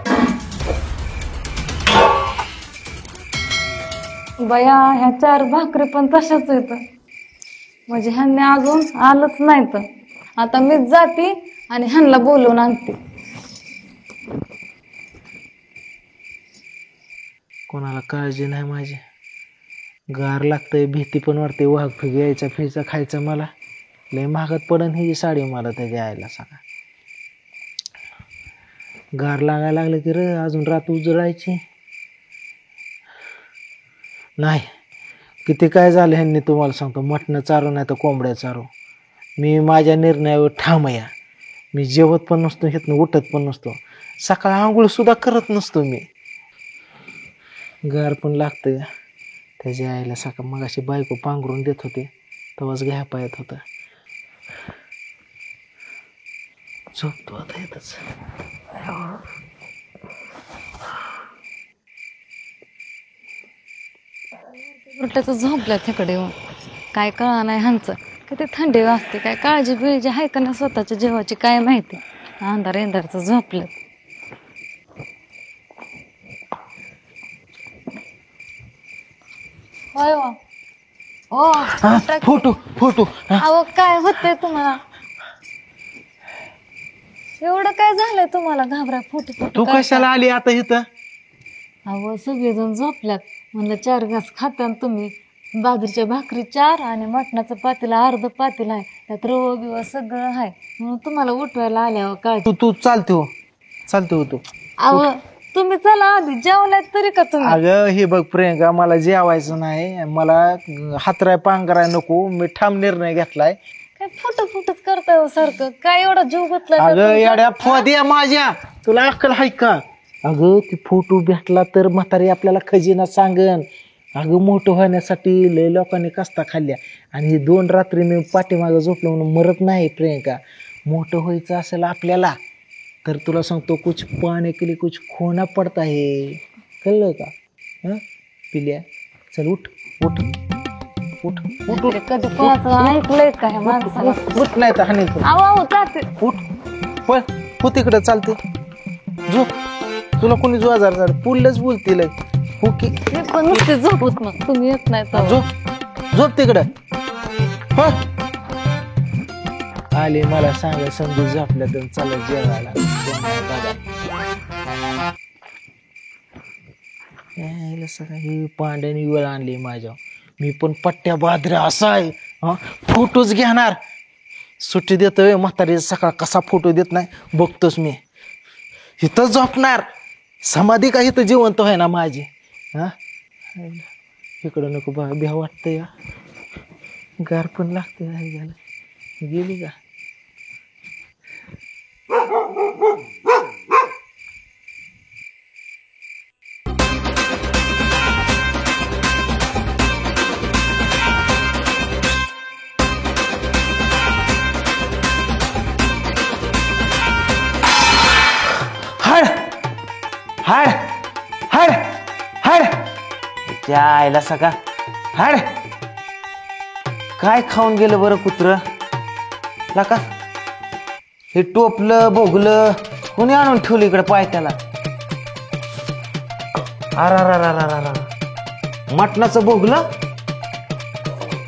बया ह्या 4 भाकरी पण तशाच येत. म्हणजे ह्यांनी अजून आलंच नाही. तर आता मीच जाते आणि ह्यांना बोलवून आणते. कोणाला काळजी नाही माझी. गार लागतंय, भीती पण वाटते. वाघ फिग यायचा फिरचा खायचा. मला लय महागात पडन ही साडी मला त्याच्या आईला सांगा. गार लागायला लागलं की रे अजून रात उजळायची नाही. किती काय झालं ह्यांनी तुम्हाला सांगतो. मटणं चारू नाही तर कोंबड्या चारू. मी माझ्या निर्णयावर ठाम या. मी जेवत पण नसतो, हेतनं उठत पण नसतो. सकाळ आंघोळ सुद्धा करत नसतो मी. गार पण लागतं या त्याच्या आईला सकाळ. मग अशी बायको पांघरून देत होते तेव्हाच घ्या पायत होता. झोपतो आता येतच. उलट्याचं झोपल्या तिकडे येऊन. काय कळा नाही ह्यांचं. किती थंडी वाजते. काय काळजी बिळजी आहे का नाही स्वतःच्या जीवाची काय माहिती. अंधार अंधारचं झोपलं. होय ओ फोटो फोटो. अहो काय होतंय तुम्हाला. एवढं काय झालंय तुम्हाला घाबरा. फोटो तू कशाला आली आता इथं. अहो सगळेजण झोपल्यात. म्हणलं 4 घास खाता तुम्ही. बाजरीच्या भाकरी 4 आणि मटणाचं पातीला अर्ध पातीला आहे. त्यात रव बिव सगळं आहे म्हणून तुम्हाला उठवायला आल्या. काय तू चालते हो तू. अहो तुम्ही चला आधी जेवलात तरी का तुम्ही. अगं हे बघ प्रियंका, मला जेवायचं नाही. मला हातराय पांघराय नको. मी ठाम निर्णय घेतलाय. काय फुटच करताय हो सारखं. काय एवढा जीव गुतला. अगं येड्या फोद्या माझ्या, तुला अक्कल आहे का. अगं ती फोटो भेटला तर म्हातारी आपल्याला खजिना सांगन. अगं मोठं होण्यासाठी लय लोकांनी कष्टा खाल्ल्या. आणि ही 2 रात्री मी पाठीमागं झोपलो म्हणून मरत नाही प्रियंका. मोठं व्हायचं असेल आपल्याला तर तुला सांगतो कुछ पाने के लिए कुछ खोना पडता है. कळलं का. हं पिल्या चल उठ उठ उठ उठ. कधी कोणाचं ऐकलंय का ह्या माणसाला. उठ नाही तर हानी. अहो जाते. उठ पळ हो तिकडं चालते. झोप. तुला कोणी जो आजार झाला पुढलंच बोलतील. हो की पण नुसते झोपत मग तुम्ही येत नाही तर. झोप तिकडं. हो आले मला सांगा समजू झोपल्या तर चला जेवायला. सगळं पांड्याने वेळ आणली माझ्या. मी पण पट्ट्या बाजऱ्या असा आहे. फोटोच घेणार. सुट्टी देतोय म्हातारी. सकाळ कसा फोटो देत नाही बघतोच मी. इथं झोपणार. समाधी का इथं जिवंत आहे ना माझी. हा इकडं नको बा भ्या वाटतंय. गार पण लागते. गेली का. हाड हाड हाड हाड त्या आईला सका. हाड काय खाऊन गेलं बरं कुत्र. लका हे टोपलं भोगलं कोणी आणून ठेवलं इकडे पायथ्याला. अरा मटणाचं भोगलं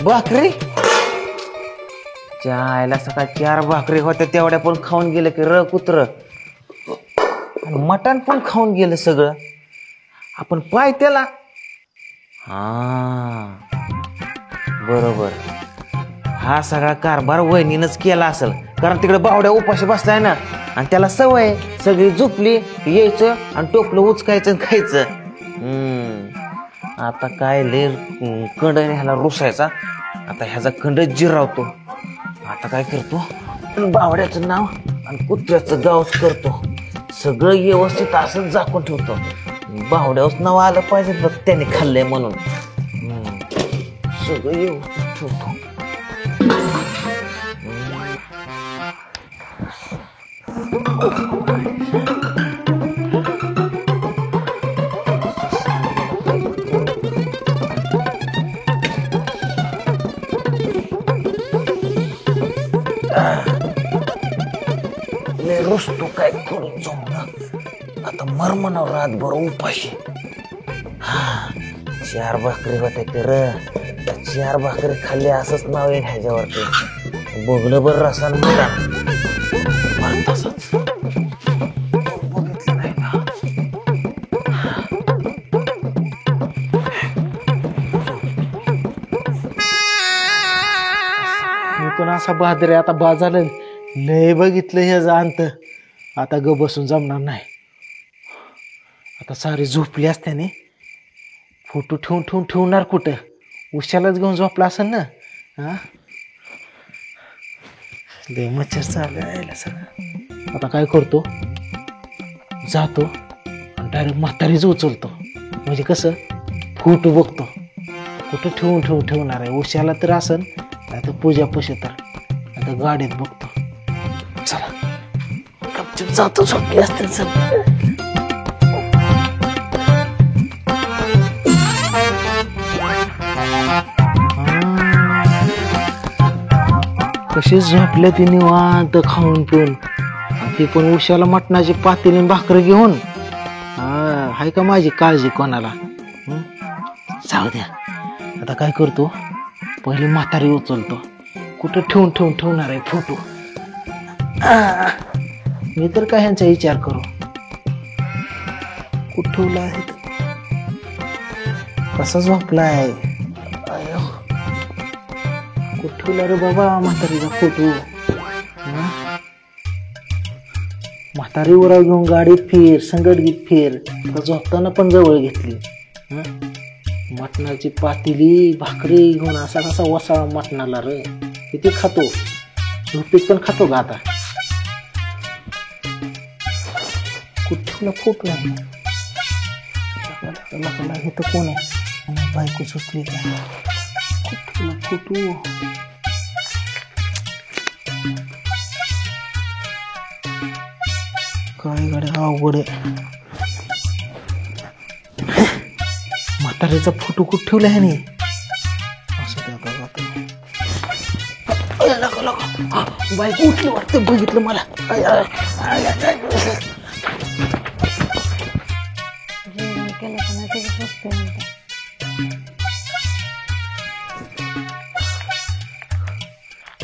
भाकरी. आयला सकाळ 4 भाकरी होत्या तेवढ्या पण खाऊन गेलं की र कुत्र. मटण पण खाऊन गेलं सगळं. आपण पायथ्याला. हा बरोबर. हा सगळा कारभार वहिनीनंच केला असेल, कारण तिकडे बावड्या उपाशी बसलाय ना, आणि त्याला सवय सगळी झोपली यायचं आणि टोपलं उचकायचं आणि खायचं. आता काय लय कंड ह्याला रुसायचा. आता ह्याचा कंड जिरावतो. आता काय करतो, बावड्याचं नाव आणि कुत्र्याचं गावच करतो. सगळं व्यवस्थित असंच झाकून ठेवतो. बावड्यावरच नाव आलं पाहिजे बघ त्याने खाल्लंय म्हणून. सगळं व्यवस्थित ठेवतो. रुसतो काय करून जाऊ ना. आता मरमनावर रातभर उपाशी. 4 भाकरी होत्या कर, 4 भाकरी खाल्ली असंच नाव आहे ह्याच्यावरती. बघलं बर रसान मोठा तसंच बघितलं नाही का. मी पण असा बहादर आहे. आता बाद झालं, लय बघितलं ह्याचं अंत. आता ग बसून जमणार नाही. आता सारी झोपली असत्याने फोटो ठेवणार कुठं. उशालाच घेऊन झोपला असेल ना. हा लय मच्छर चालू सगळं. आता काय करतो, जातो आणि डायरेक्ट म्हातारीच उचलतो. म्हणजे कसं फोटो बघतो कुठं ठेवणार आहे. उशाला तर असन, आता पूजा पशी तर आता गाडीत बघतो. चला गपचूप जातो, झोपली असतील सगळं. कशी झोपले ती निवांत खाऊन पिऊन. ती पण उशाला मटणाची पातेली भाकर घेऊन. हाय का माझी काळजी कोणाला. जाऊ द्या. आता काय करतो, पहिले म्हातारी उचलतो. कुठं ठेवणार आहे फोटो. मी तर काय ह्यांचा विचार करू. कुठं ठेवला आहे, कसा झोपलाय. कुठं ठेवला रे बाबा म्हातारीचा फोटो. म्हातारी उराव घेऊन गाडीत फिर, संगडगीत फिर. झोपताना पण जवळ घेतली. मटणाची पातेली भाकरी घेऊन असा कसा वसाळा मटणाला रे. किती खातो, झोपीत पण खातो का आता. कुठला फोटो आहे, हे तर कोण आहे. बायको झोपली का. कुठला फोटो. काय गाड्या अवघड आहे. म्हातारीचा फोटो कुठं ठेवला आहे नी. असं बायको उठली वाटतं, बघितलं मला.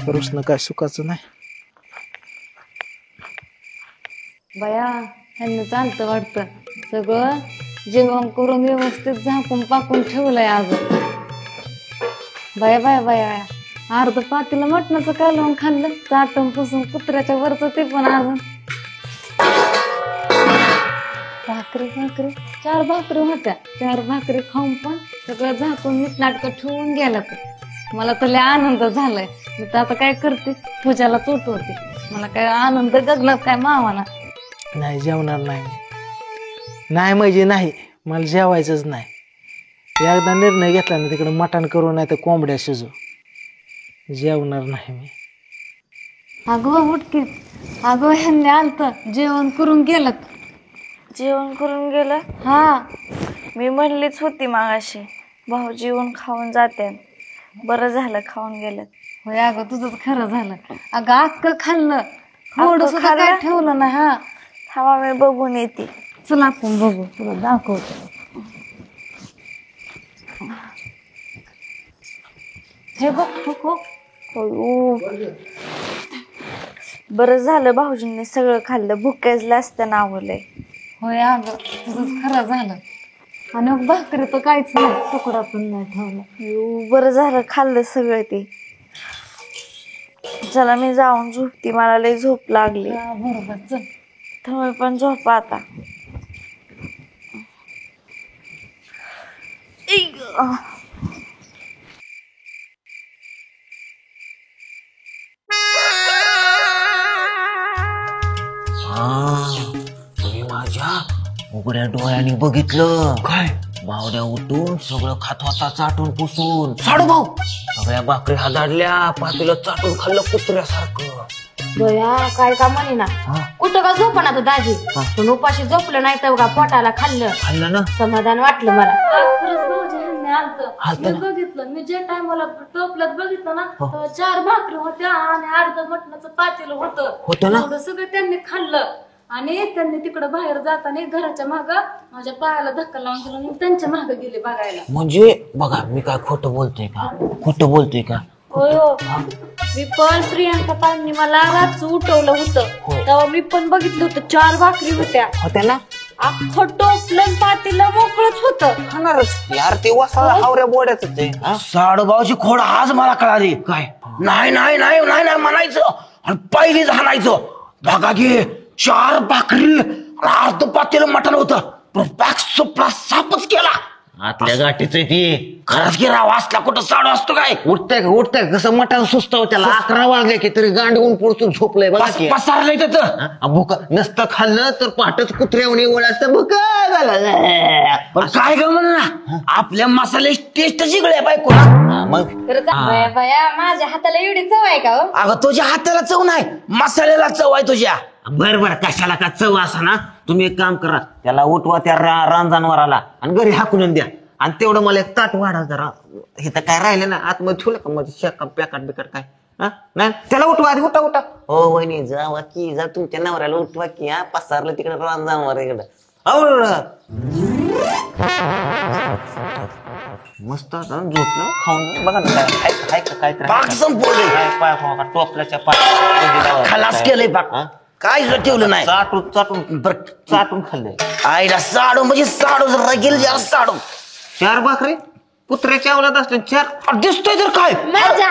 रुसणं काय सुखाचं नाही. बया ह्यांना चालतं वाटतं. सगळं जेवण करून व्यवस्थित झाकून पाकून ठेवलंय अजून. बाया अर्ध पातीला मटणाचं कालवून खाल्लं, चाटून पुसून कुत्र्याच्या वरच ते पण अजून. भाकरी 4 भाकरी होत्या. 4 भाकरी खाऊन पण सगळं झाकून नीटनाटकं ठेवून गेलं. मला तर लय आनंद झालाय. मी तर आता काय करते, पूजाला चोटवते. मला काय आनंद गगनात काय मावाना. नाही जेवणार नाही. नाही म्हणजे नाही, मला जेवायचंच नाही. एकदा निर्णय घेतला ना, तिकडे मटण करू नाही तर कोंबड्या शिजू. जेवणार नाही मी. अगं उठकी. अगं ह्यांनी आलतं, जेवण करून गेलं. जेवण करून गेलं. हा मी म्हणलीच होती मागाशी, भाऊ जेवण खाऊन जाते. बरं झालं खाऊन गेलं. होय अगं तुझंच खरं झालं. अगं अक्क खाल्लं, थोडं सुद्धा काय ठेवलं नाही. हा थांबा मी बघून येते. चला आपण बघू, तुला दाखवतो. हे बघ. बरं झालं भाऊजींनी सगळं खाल्लं. भुकेजलं असतं नावलंय. होय अगं तुझंच खरं झालं. आणि भाकरी तर काहीच नाही, तुकडा पण नाही ठेवला. बरं झालं खाल्लं सगळं ते. चला मी जाऊन झोपती, मला लय झोप लागली. बरोबर चल. तुम्ही पण झोपा आता. तुम्ही माझ्या उघड्या डोळ्याने बघितलं काय? बावड्या उठून सगळं खात होता चाटून पुसून. साडू भाऊ सगळ्या भाकरी हादाडल्या, पातेलं चाटून खाल्लं कुत्र्यासारखं. बया काय का म्हणे ना, कुठं का झोप ना तो दाजी, पण उपाशी झोपलं नाही तर का पोटाला खाल्लं ना, समाधान वाटलं मला. खरंच भाऊजी ह्यांनी आलतं. मी बघितलं, मी जे टायमाला टोपल्यात बघितलं ना, तेव्हा 4 भाकरी होत्या आणि अर्ध मटणाचं पातेलं होतं. एवढं सगळं त्यांनी खाल्लं. आणि त्यांनी तिकडे बाहेर जाताना घराच्या माग माझ्या पायाला धक्का लावून दिला आणि त्यांच्या मागे गेले बघायला. म्हणजे बघा मी काय खोटं बोलतोय का? खोटं बोलतोय का? होय हो, मी पण प्रियांका पांनी मला रातचं उठवलं होतं, तेव्हा मी पण बघितलं होतं 4 भाकरी होत्या ना. अख्खं टोपलं पातेलं मोकळच होतं. यार ते वसाला हावऱ्या बोड्याच आहे. साडूभाऊची खोड आज मला कळाली. काय? नाही नाही नाही नाही नाही म्हणायचं आणि पहिलीच हाणायचं. बघा घे 4 भाकरी अर्ध पातेलं मटण होतं, पण पॅक सुपला सापच केला. आतल्या गाठीच ती. खरंच की राव, असला कुठं साडू असतो काय? उठतंय कसं मटण सुचतं त्याला. 11 वाजले की तरी गांडवून पुढचून झोपलंय. पसारलंय त्याचं. भुक नसतं खाल्लं तर पाठच कुत्र्यावणी ओळखतं. भुक काय ग म्हण ना, आपल्या मसाले टेस्ट जिगळ्या बायको ना. मग बया माझ्या हाताला एवढी चव आहे का? अगं तुझ्या हाताला चव नाही, मसाल्याला चव आहे तुझ्या. बर कशाला का चव असा ना. तुम्ही एक काम करा, त्याला उठवा त्या रानजनावराला आणि घरी हाकून द्या. आणि तेवढं मला एक ताट वाढा जरा. हे तर काय राहिलं ना आतमध्ये ठेवलं का मध्ये शेका पॅकाट बिकट काय? नाही त्याला उठवा आधी. उठा हो वहिनी जावा की, जा तुमच्या नवऱ्याला उठवा की. हा पसारलं तिकडे रानजनावर इकडं. मस्त झोपलं खाऊन. बघा ना काय संपवलं टोपल्याच्या खलास केलंय बाग. काय ठेवलं नाही, चाटून खाल्लंय. आईला साडू म्हणजे साडू रगेल यार. साडू 4 भाकरी कुत्र्याच्या अवलाद असले 4 दिसतोय तर काय? माझ्या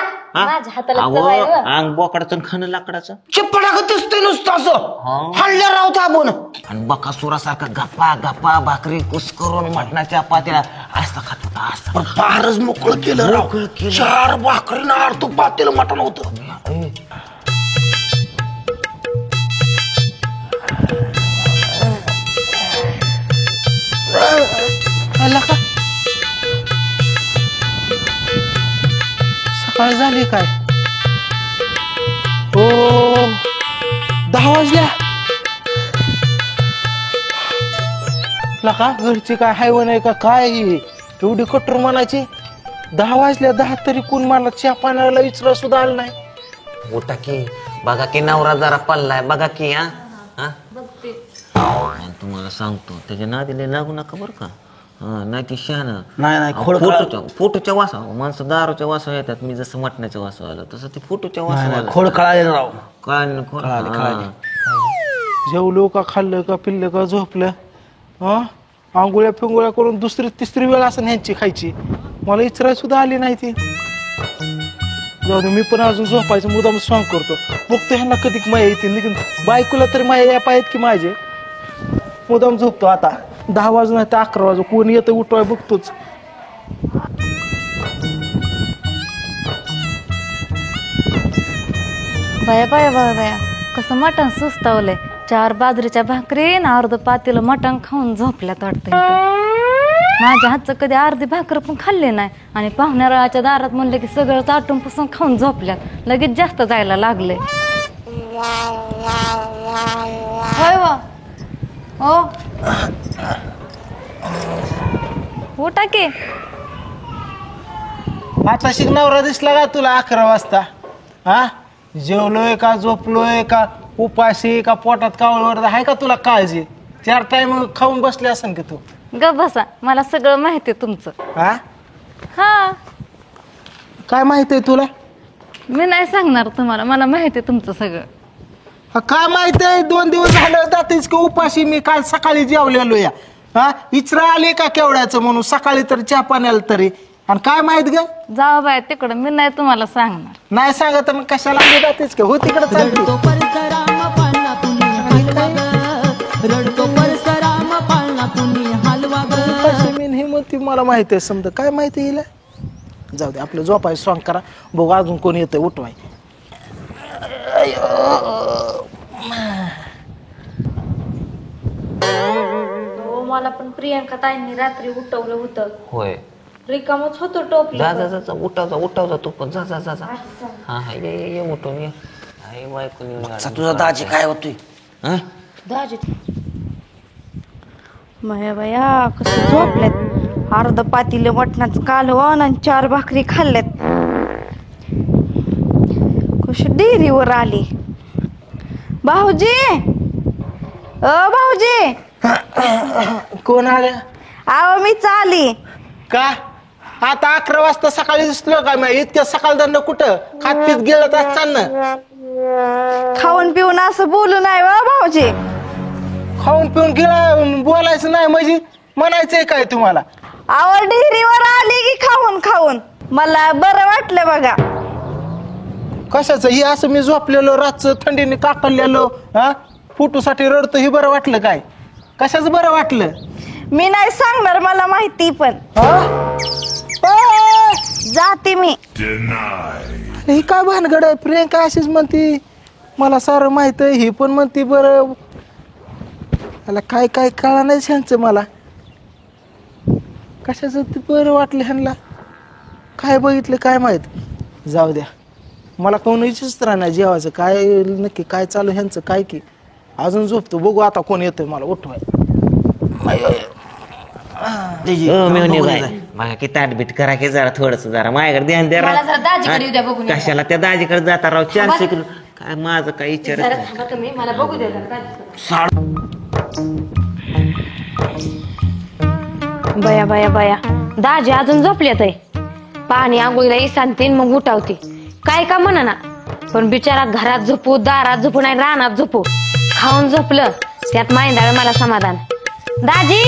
हाताला चव आहे व. अंग बोकडाचं खाणं लाकडाचं चिपडाक दिसतोय नुसतं असं. हल्ल्या राहता आपण आणि बकासुरासारखा गप्पा गप्पा भाकरी कुस करून मटणाच्या पातेला असता खात होता. असता फारच मोकळं केलं राव. 4 भाकरी ना अर्ध पातेलं मटण होतं. सकाळ झाली काय? हो 10 वाजल्या. लका घरची काय हायवं नाही का काय? एवढी कठोर म्हणायची. 10 वाजल्या. 10 तरी कोण मला चहा पाण्याला विचारा सुद्धा आलं नाही. उठा की, बघा की नवरा जरा पडलाय. बघा की. तुम्हाला सांगतो त्याच्या नादीला लागू नका बरं का. नाही ती शहाणं नाही फोटोच्या वासा. माणसं दारूच्या वासा येतात. मी जसं मटण्याच्या वासा आलं तसं ते फोटोच्या वासा. खोड कळाले राव. कळाले. जेवलो का, खाल्लं का, पिल्लं का, झोपलं. आंघोळ्या फिंगोळ्या करून 2री 3री वेळा असं ह्यांची खायची. मला इचरा सुद्धा आली नाही ती. जाऊ दे, मी पण अजून झोपायचं मुद्दाम सॉंग करतो. बघतो ह्यांना कधी माया येतील. लेकिन बायकोला तरी माया या पाहिजेत की माझे. मुद्दाम झोपतो आता. 10 वाजून नाही तर 11 वाजू. कोण येतं उठवाय बघतोच. बया कसं मटण सुस्तावलंय. 4 बाजरीच्या भाकरी ना अर्ध पातेलं मटण खाऊन झोपल्यात वाटतं. माझ्या हातचं कधी अर्धी भाकर पण खाल्ली नाही. आणि पाहुण्याराच्या दारात म्हणलं की सगळं चाटून पुसून खाऊन झोपल्यात. लगेच जास्त जायला लागले. होय हो उठा की. आता शिकणारा दिसला का तुला 11 वाजता? जेवलोय का, झोपलोय का, उपाशी का, पोटात कावळवर आहे का तुला काळजी? 4 टाइम खाऊन बसले असन की तू. ग बसा, मला सगळं माहिती आहे तुमचं. हा काय माहिती आहे तुला? मी नाही सांगणार तुम्हाला, मला माहिती आहे तुमचं सगळं. काय माहिती आहे? 2 दिवस झालं जातेच का उपाशी. मी काल सकाळी जेवलेलो या. हा इचरा आले का केवढ्याचं म्हणून सकाळी तर चहा पाण्याला तरी आणि काय माहित ग जाऊ बाय तिकडं मी नाही तुम्हाला सांगणार. नाही सांगत मग कशाला आली जातेच का हो तिकडे चालते रडतो परशुराम पाळणा कुणी हलवा ग. हे म्हणते मला माहिती आहे समजा काय माहिती येईल जाऊ दे आपलं झोपाय सॉंग करा बघू अजून कोण येतंय उठवाय. मला पण प्रियंका ताईंनी रात्री उठवलं होतं. होय रिकामच होतो टोपलं. जा उठाव तू पण जा हा ये उठून ये. तुझा दाजी काय होतोय दाजी माया बाया कसं झोपल्यात. अर्ध पातीले मटणाचं कालवण आणि 4 भाकरी खाल्ल्यात. कशी डेअरीवर आली. भाऊजी भाऊजी कोण आलं? आव मी चाली. का आता 11 वाजता सकाळी दिसलो का मी इतक्या सकाळ दंड कुठं खात पीत गेलं असताना खाऊन पिऊन असं बोलू नाही वा भाऊजी. खाऊन पिऊन गेला बोलायचं नाही म्हणजे म्हणायचंय काय तुम्हाला? आवड डेअरीवर आली की खाऊन मला बरं वाटलं बघा. कशाचं हे असं मी झोपलेलो रातचं थंडीने काकलेलो हा फोटोसाठी रडतो हे बरं वाटलं काय? कशाचं बरं वाटलं? मी नाही सांगणार मला माहिती पण जाते मी. ही काय भानगड आहे? प्रियंका अशीच म्हणती मला सारं माहित आहे. ही पण म्हणती बरं मला काय काय कळा नाही ह्यांचं मला कशाचं ते बरं वाटलं ह्यांना काय बघितलं काय माहित. जाऊ द्या मला कोण विचारच नाही जेवायचं काय नक्की काय चालू ह्यांचं काय की अजून झोपतो बघू आता कोण येतोय मला उठवाय. माझ्या की ताटबीट करा की जरा थोडस जरा माझ्याकडे ध्यान द्या मला जरा दाजीकडे येऊ द्या बघून. कशाला त्या दाजीकडे जाता राव 400 किलो काय माझं काय विचार तुम्ही मला बघू द्या जरा दाजीकडे. बया दाजी अजून झोपल्यात आहे. पाणी आंघोळीला इसानतीन मग उठावते काय का म्हणा ना. पण बिचारा घरात झोपू दारात झोपू नाही रानात झोपू खाऊन झोपलं त्यात माहिंदाळ मला समाधान. दाजी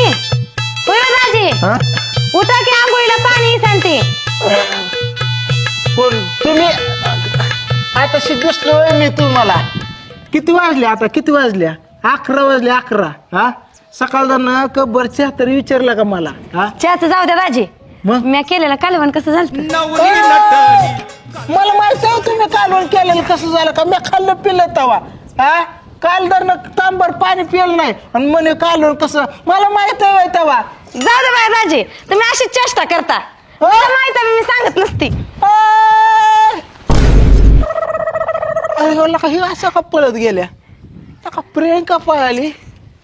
होय दाजी उठा की आंघोळीला पाणी सांगते. कोण तुम्ही? आता दिसलोय मी तुम्हाला. किती वाजले आता? किती वाजल्या? 11 वाजले. 11 हा सकाळ कब्बर चहा तरी विचारला का मला? चहाचं जाऊ द्या दाजी. मी केलेलं कालवण कसं झालं? मला माहिती आहे तुम्ही कालवण केलेलं कसं झालं का? मी खाल्लं पिलं तवा हा काल तांबर पाणी पिलं नाही आणि म्हणे कालवण कसं मला माहित आहे तवा. जाऊ दे बाय दाजी तुम्ही अशीच चेष्टा करता. माहित आहे मी सांगत नसती. हे असं का पळत गेल्या? का प्रियंका पळाली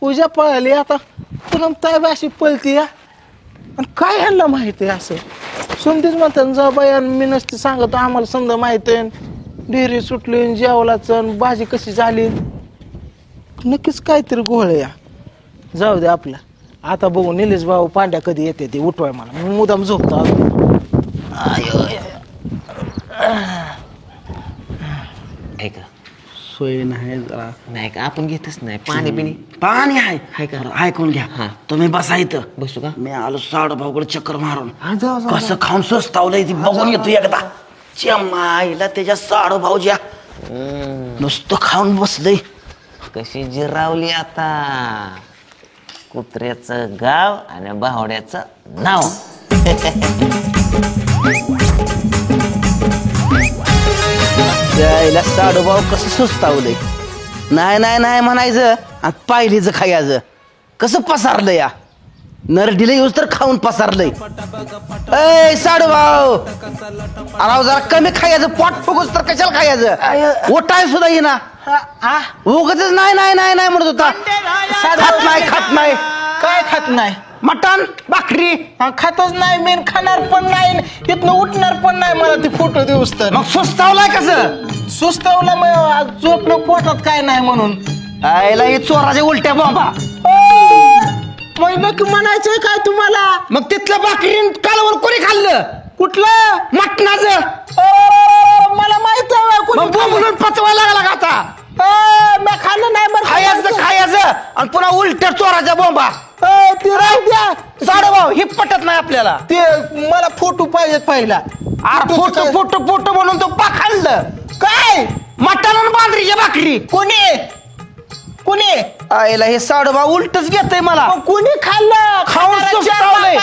पूजा पळाली आता पूनम ताई अशी पळती या आणि काय ह्यांना माहित आहे असं समधीच म्हणतात जा बाई मी नसते सांगत आम्हाला समजा माहित आहे. डेअरी सुटली जेवलाच भाजी कशी झाली नक्कीच काहीतरी घोळ या. जाऊ दे आपलं आता बघू निलेश भाऊ पांड्या कधी येते ते उठवाय मला मी मुदाम झोपतो. ऐका सोय नाही जरा नाही का आपण घेतच नाही पाणी बिणी पाणी आहे का? ऐकून घ्या तुम्ही बसा इथं. बसू का? मी आलो साडूभाऊकडे चक्कर मारून कसं खाऊन स्वस्तावलंय ती बघून येतो एकदा. माईला त्याच्या साडूभाऊच्या नुसतं खाऊन बसलंय. कशी जिरावली आता कुत्र्याचं गाव आणि बावड्याचं नाव. यायला साडूभाऊ कसं सुस्तावलंय. नाही म्हणायचं आणि पाहिलीच खायचं कसं पसारलं या नरडीला येऊस तर खाऊन पसारलंय. ए साडूभाऊ अराव जरा कमी खायचं पोट फुगूस तर कशाला खायचं ओटाय सुद्धा येईना उगच नाही म्हणत होता. खात नाही काय खात नाही? मटण भाकरी खातच नाही मेन खाणार पण नाही इथनं उठणार पण नाही मला ती फोटो देऊस तर. मग सुस्तावलाय कसं? सुस्तावला मग झोपलं पोटात काय नाही म्हणून. आयला हे चोराच्या उलट्या बॉम्बा. मग नक्की म्हणायचंय काय तुम्हाला? मग तिथलं भाकरी कालवण कोणी खाल्लं? कुठलं? मटणाचं. मला माहित आहे बोंबलून पचवायला लागला का आता? मी खाल्लं नाही बरं खायचं आणि पुन्हा उलट्या चोराच्या बोंबा. ते राहू द्या. साडू भाऊ हे पटत नाही आपल्याला. ते मला फोटो पाहिजेत पहिला. फोटो फोटो फोटो म्हणून तो पाखांडलं काय मटण आणि बाजरीची भाकरी. कोणी आईला हे साडू भाऊ उलटच घेतय मला. कोणी खाल्लं? खाऊन सुस्तावलंय.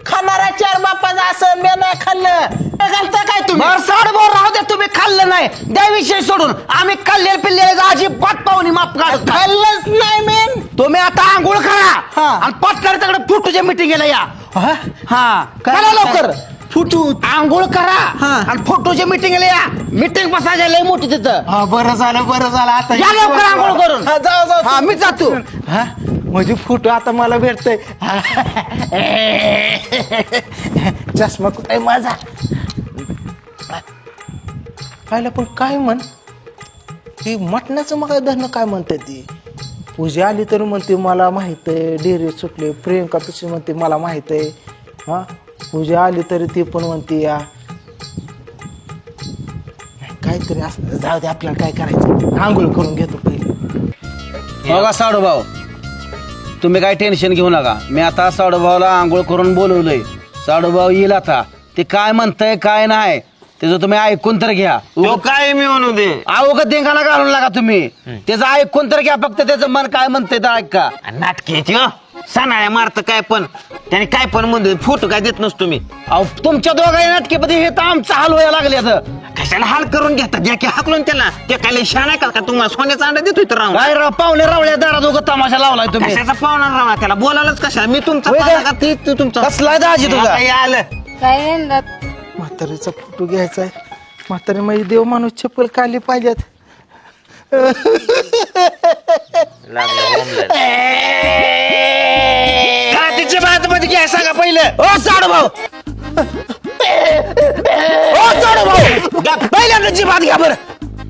खाणारा चार बापाचा असं मी नाही खाल्लं. घालता काय तुम्ही? साडू भाऊ राहू द्या, तुम्ही खाल्लं नाही त्या विषय सोडून आम्ही खाल्लेले पिल्लेले अजिबात पाहुणी माप काढत खाल्लंच नाही मेन. तुम्ही आता आंघोळ करा आणि पटकन तिकडे फुटूच्या मिटिंगला या. हा चला लवकर. फुटू आंघोळ करा आणि फोटोच्या मिटिंगला या. मिटिंग बसायला लय मोठी तिथं. बरं झालं आता या लवकर आंघोळ करून. जाऊ हा मी जातो. म्हणजे फोटो आता मला भेटतोय. चष्मा कुठे माझा? पाहिलं पण काय म्हण ती मटणाचं मग धरणं काय म्हणते ती. पूजा आली तर म्हणते मला माहित आहे डेरे सुटले. प्रियंका तशी म्हणते मला माहित आहे. हा पूजा आली तरी ती पण म्हणते या काहीतरी असं. जाऊ दे आपल्याला काय करायचं. आंघोळ करून घेतो पहिले. बघा साडू भाऊ तुम्ही काय टेन्शन घेऊ नका. मी आता साडू भाऊला आंघोळ करून बोलवलंय. साडू भाऊ येईल आता. ते काय म्हणतंय काय नाही त्याचं तुम्ही ऐकून तर घ्या. काय मी म्हणू दे. अवघ देंगाला घालून लागा तुम्ही. त्याचं ऐकून तर घ्या. फक्त त्याचं मन काय म्हणतंय तर ऐका. नाटकी सणाया मारत काय पण त्याने काय पण म्हणतो. फोटो काय देत नसतो मी. अहो तुमच्या दोघांनी नाटकेमध्ये हे तर आमचा हाल व्हायला लागले आता. कशाला हाल करून घेतात ज्या की हाकलून त्याला. ते काय शान आहे का तुम्हाला सोन्याचा अंडा देतोय तर राहून. काय राव पाहुणे रावळ्या दारा दोघं तमाशा लावलाय तुम्ही. कशाचा पाहुणा रावळा त्याला बोलायलाच कशाला. मी तुमचा तुमचा कसलाय दाजी तुझा. आलं काय म्हातारीचा फोटो घ्यायचा आहे. म्हातारी माझी देव माणूस चप्पल काढली पाहिजेत. तिच्या बाजूमध्ये घ्या सांगा पहिलं. ओ साडू भाऊ पहिल्यांदा जी बात घ्या बरं.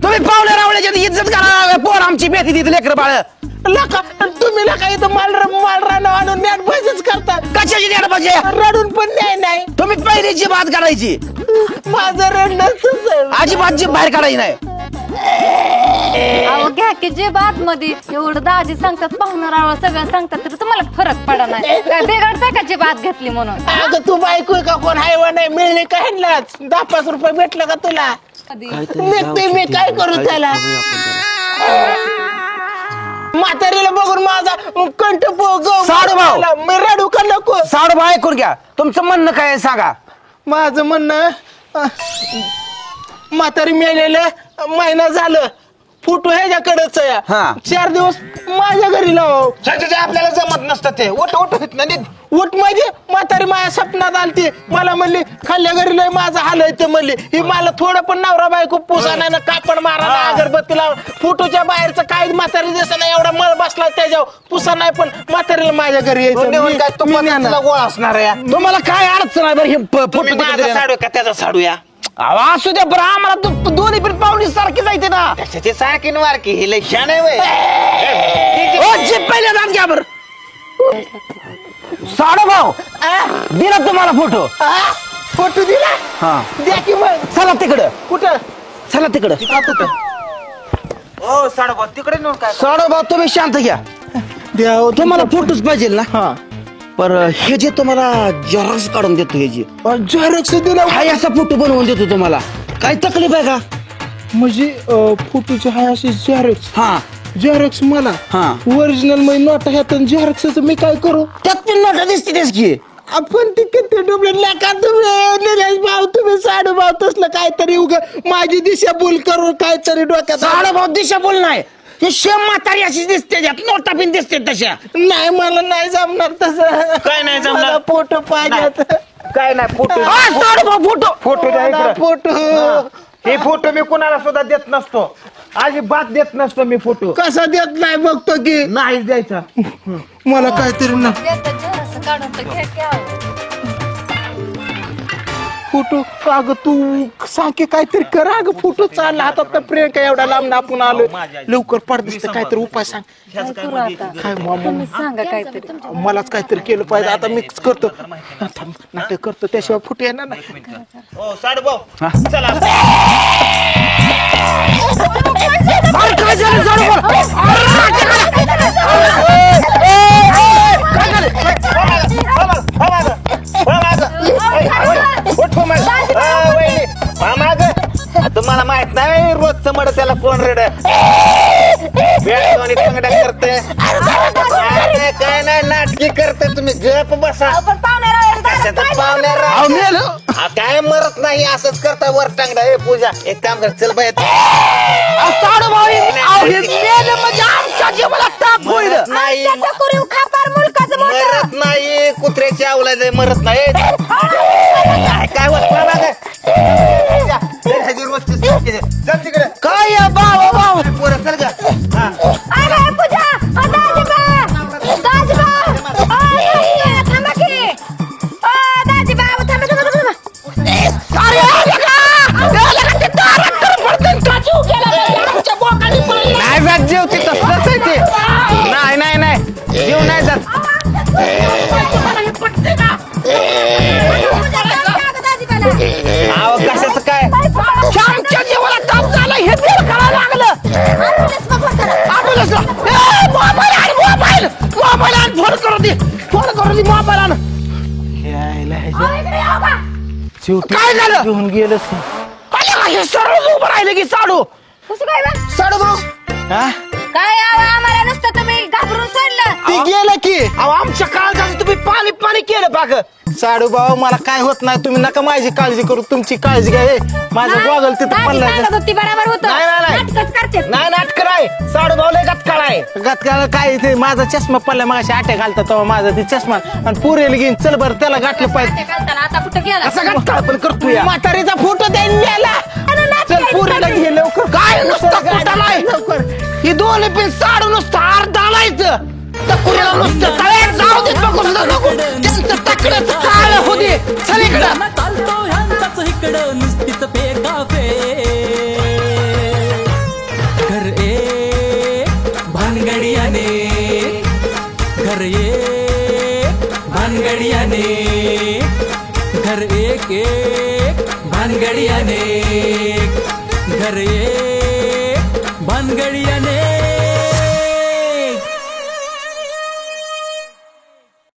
तुम्ही पाहुणे रावळ्याच्या इज्जत करा. पोर आमची बेती तिथे लेकर बाळ. तुम्ही लका इथं मालरानं आणून नॅट भाजीच करता. कशाची नेट भाजी? रडून पण नाही. तुम्ही पहिली जी बात काढायची. माझं रडणं अजिबात जी बाहेर काढायची नाही. अहो घ्या की जे बात मध्ये एवढं दाजी सांगतात पाहुणा रावळ सगळं सांगतात तर तुम्हाला फरक पडा नाही. काय बिघडतंय का जी बात घेतली म्हणून? अगं तू बायको का कोण हाय वा नाही मिळले का ह्यांनाच 10-5 रुपये भेटलं का तुला? निघते मी काय करू त्याला. म्हातारीला बघून माझा कंठ साडू भाऊ मी रडू का नको? साडू भाऊ ऐकून घ्या. तुमचं म्हणणं काय आहे सांगा. माझं म्हणणं म्हातारी मेलेलं महिना झालं. फोटो ह्याच्याकडेच आहे. 4 दिवस माझ्या घरी लाव. आपल्याला जमत नसतं ते. उठ माझी म्हातारी माझ्या स्वप्नात आलती. मला म्हणली खाल्ल्या घरी लय माझा हाल आहे. म्हणली ही मला थोडं पण नवरा बायको पुसा नाही ना कापड मारा नाही अगरबत्ती लाव. फोटोच्या बाहेरचं काय म्हातारी दिसत नाही. एवढा मळ बसला त्याच्यावर पुसा नाही. पण म्हातारीला माझ्या घरी यायचं गोळा असणार आहे. तुम्हाला काय अडचण आहे बरं हे फोटो साडू का त्याचा साडूया असू द्या बरं. आम्हाला दोन्ही पण पाहुणी सारखी जायचे ना. त्याची सारखी वारकी हे लय शान आहे. पहिले दात घ्या बरं. साडू भाऊ दिला तुम्हाला फोटो. फोटो दिला. हा द्या की मग. चला तिकडं. कुठं? चला तिकडं. ओ साडू तिकडे नेऊन काय. साडू भाऊ तुम्ही शांत घ्या. तुम्हाला फोटोच पाहिजे ना. हा पर हे जे तुम्हाला झेरॉक्स काढून देतो. हे जे झेरॉक्स दिला हा असा फोटो बनवून देतो तुम्हाला. काही तकलीफ आहे का? म्हणजे फोटोचे हाय असे झेरॉक्स. हा झेरॉक्स मला. हा ओरिजिनल मध्ये नोटा ह्यात झेरॉक्स मी काय करू? त्यात पण नोटा दिसते तेच की. आपण ते किती डुबले का तुम्ही निलेश भाऊ. तुम्ही साडू भाऊ तसलं काहीतरी उगा माझी दिशाभूल करू काहीतरी डोक्यात. साडू भाऊ दिशाभूल नाही. ते शेम म्हातारी अशी दिसते. त्यात नोटा पण दिसते तशा. नाही मला नाही जमणार तसं. काय नाही जमणार? फोटो पाहिजे. काय नाही फोटो. साडू भाऊ फोटो फोटो फोटो. हे फोटो मी कुणाला सुद्धा देत नसतो. अजिबात देत नसतो मी फोटो. कसा देत नाही बघतो की. नाहीच द्यायचा. मला काहीतरी ना काढून तर घ्या की अहो. फोटो. अगं तू सांग की काहीतरी कर. अगं फोटो चालला हातात तर प्रियंका एवढा लांब आपण आलो. लवकर पड दिसतं काहीतरी उपाय सांग. काय तुम्ही सांगा काहीतरी. मलाच काहीतरी केलं पाहिजे. आता मिक्स करतो नाटक करतो त्याशिवाय फोटो येणार नाही. ओ साडू भाऊ चला. काय झालं साडू भाऊ? करते काय नाही नाटकी करते तुम्ही गप बसा पाहुण्या काय मरत नाही असंच करता वर टांगडा. हे पूजा एक काम कर चल बाय मरत नाही कुत्र्याची आवलाय मरत नाही काय होत चल तिकडे काय बाबा बाबा पोरं चल ग नाही जात जेवते तसलंच आहे ते. नाही नाही नाही जेव नाही जात. अहो कशाचं काय आमच्या जेवायला ताप झाला हे तेल करायला लागलं. मोबाईल आण फोन करू दे मोबाईल आण. काय झालं घेऊन गेलं सरळ उभं राहिले की साडू साडू काय आम्हाला नुसतं तुम्ही घाबरून सोडलं. ती गेलं की अहो आमच्या काळजाचं तुम्ही पाणी पाणी केलं बाग. साडू भाऊ मला काय होत नाही तुम्ही नका माझी काळजी करू तुमची काळजी घ्या. माझं गॉगल तिथं पडलाय बरोबर होतं. नाही नाटक नाही साडू भाऊ लय गतकाळ आहे. गतकाळ काय ते माझा चष्मा पडला मग आटे घालता तेव्हा माझा ती चष्मा आणि पुरेल घेऊन चल बरं त्याला गाठलं पाहिजे. आता कुठं गेला असं गतकाळ पण करतो या म्हातारीचा फोटो द्यायला मिळाला. चल पुरेला घे लवकर. काय नुसतं कुठालाय लवकर ही दोन पिन साडू नुसतं अर्धालायचं तकुरीला नुसतं काय जाऊ देत बघू नको त्यांचं तकडच काळ होते. चल इकडं चालतो ह्यांचाच इकडं नुसतीच फेकाफे. घर भानगडियाने घर भानगडियाने घर एक भानगडियाने घर भानगडियाने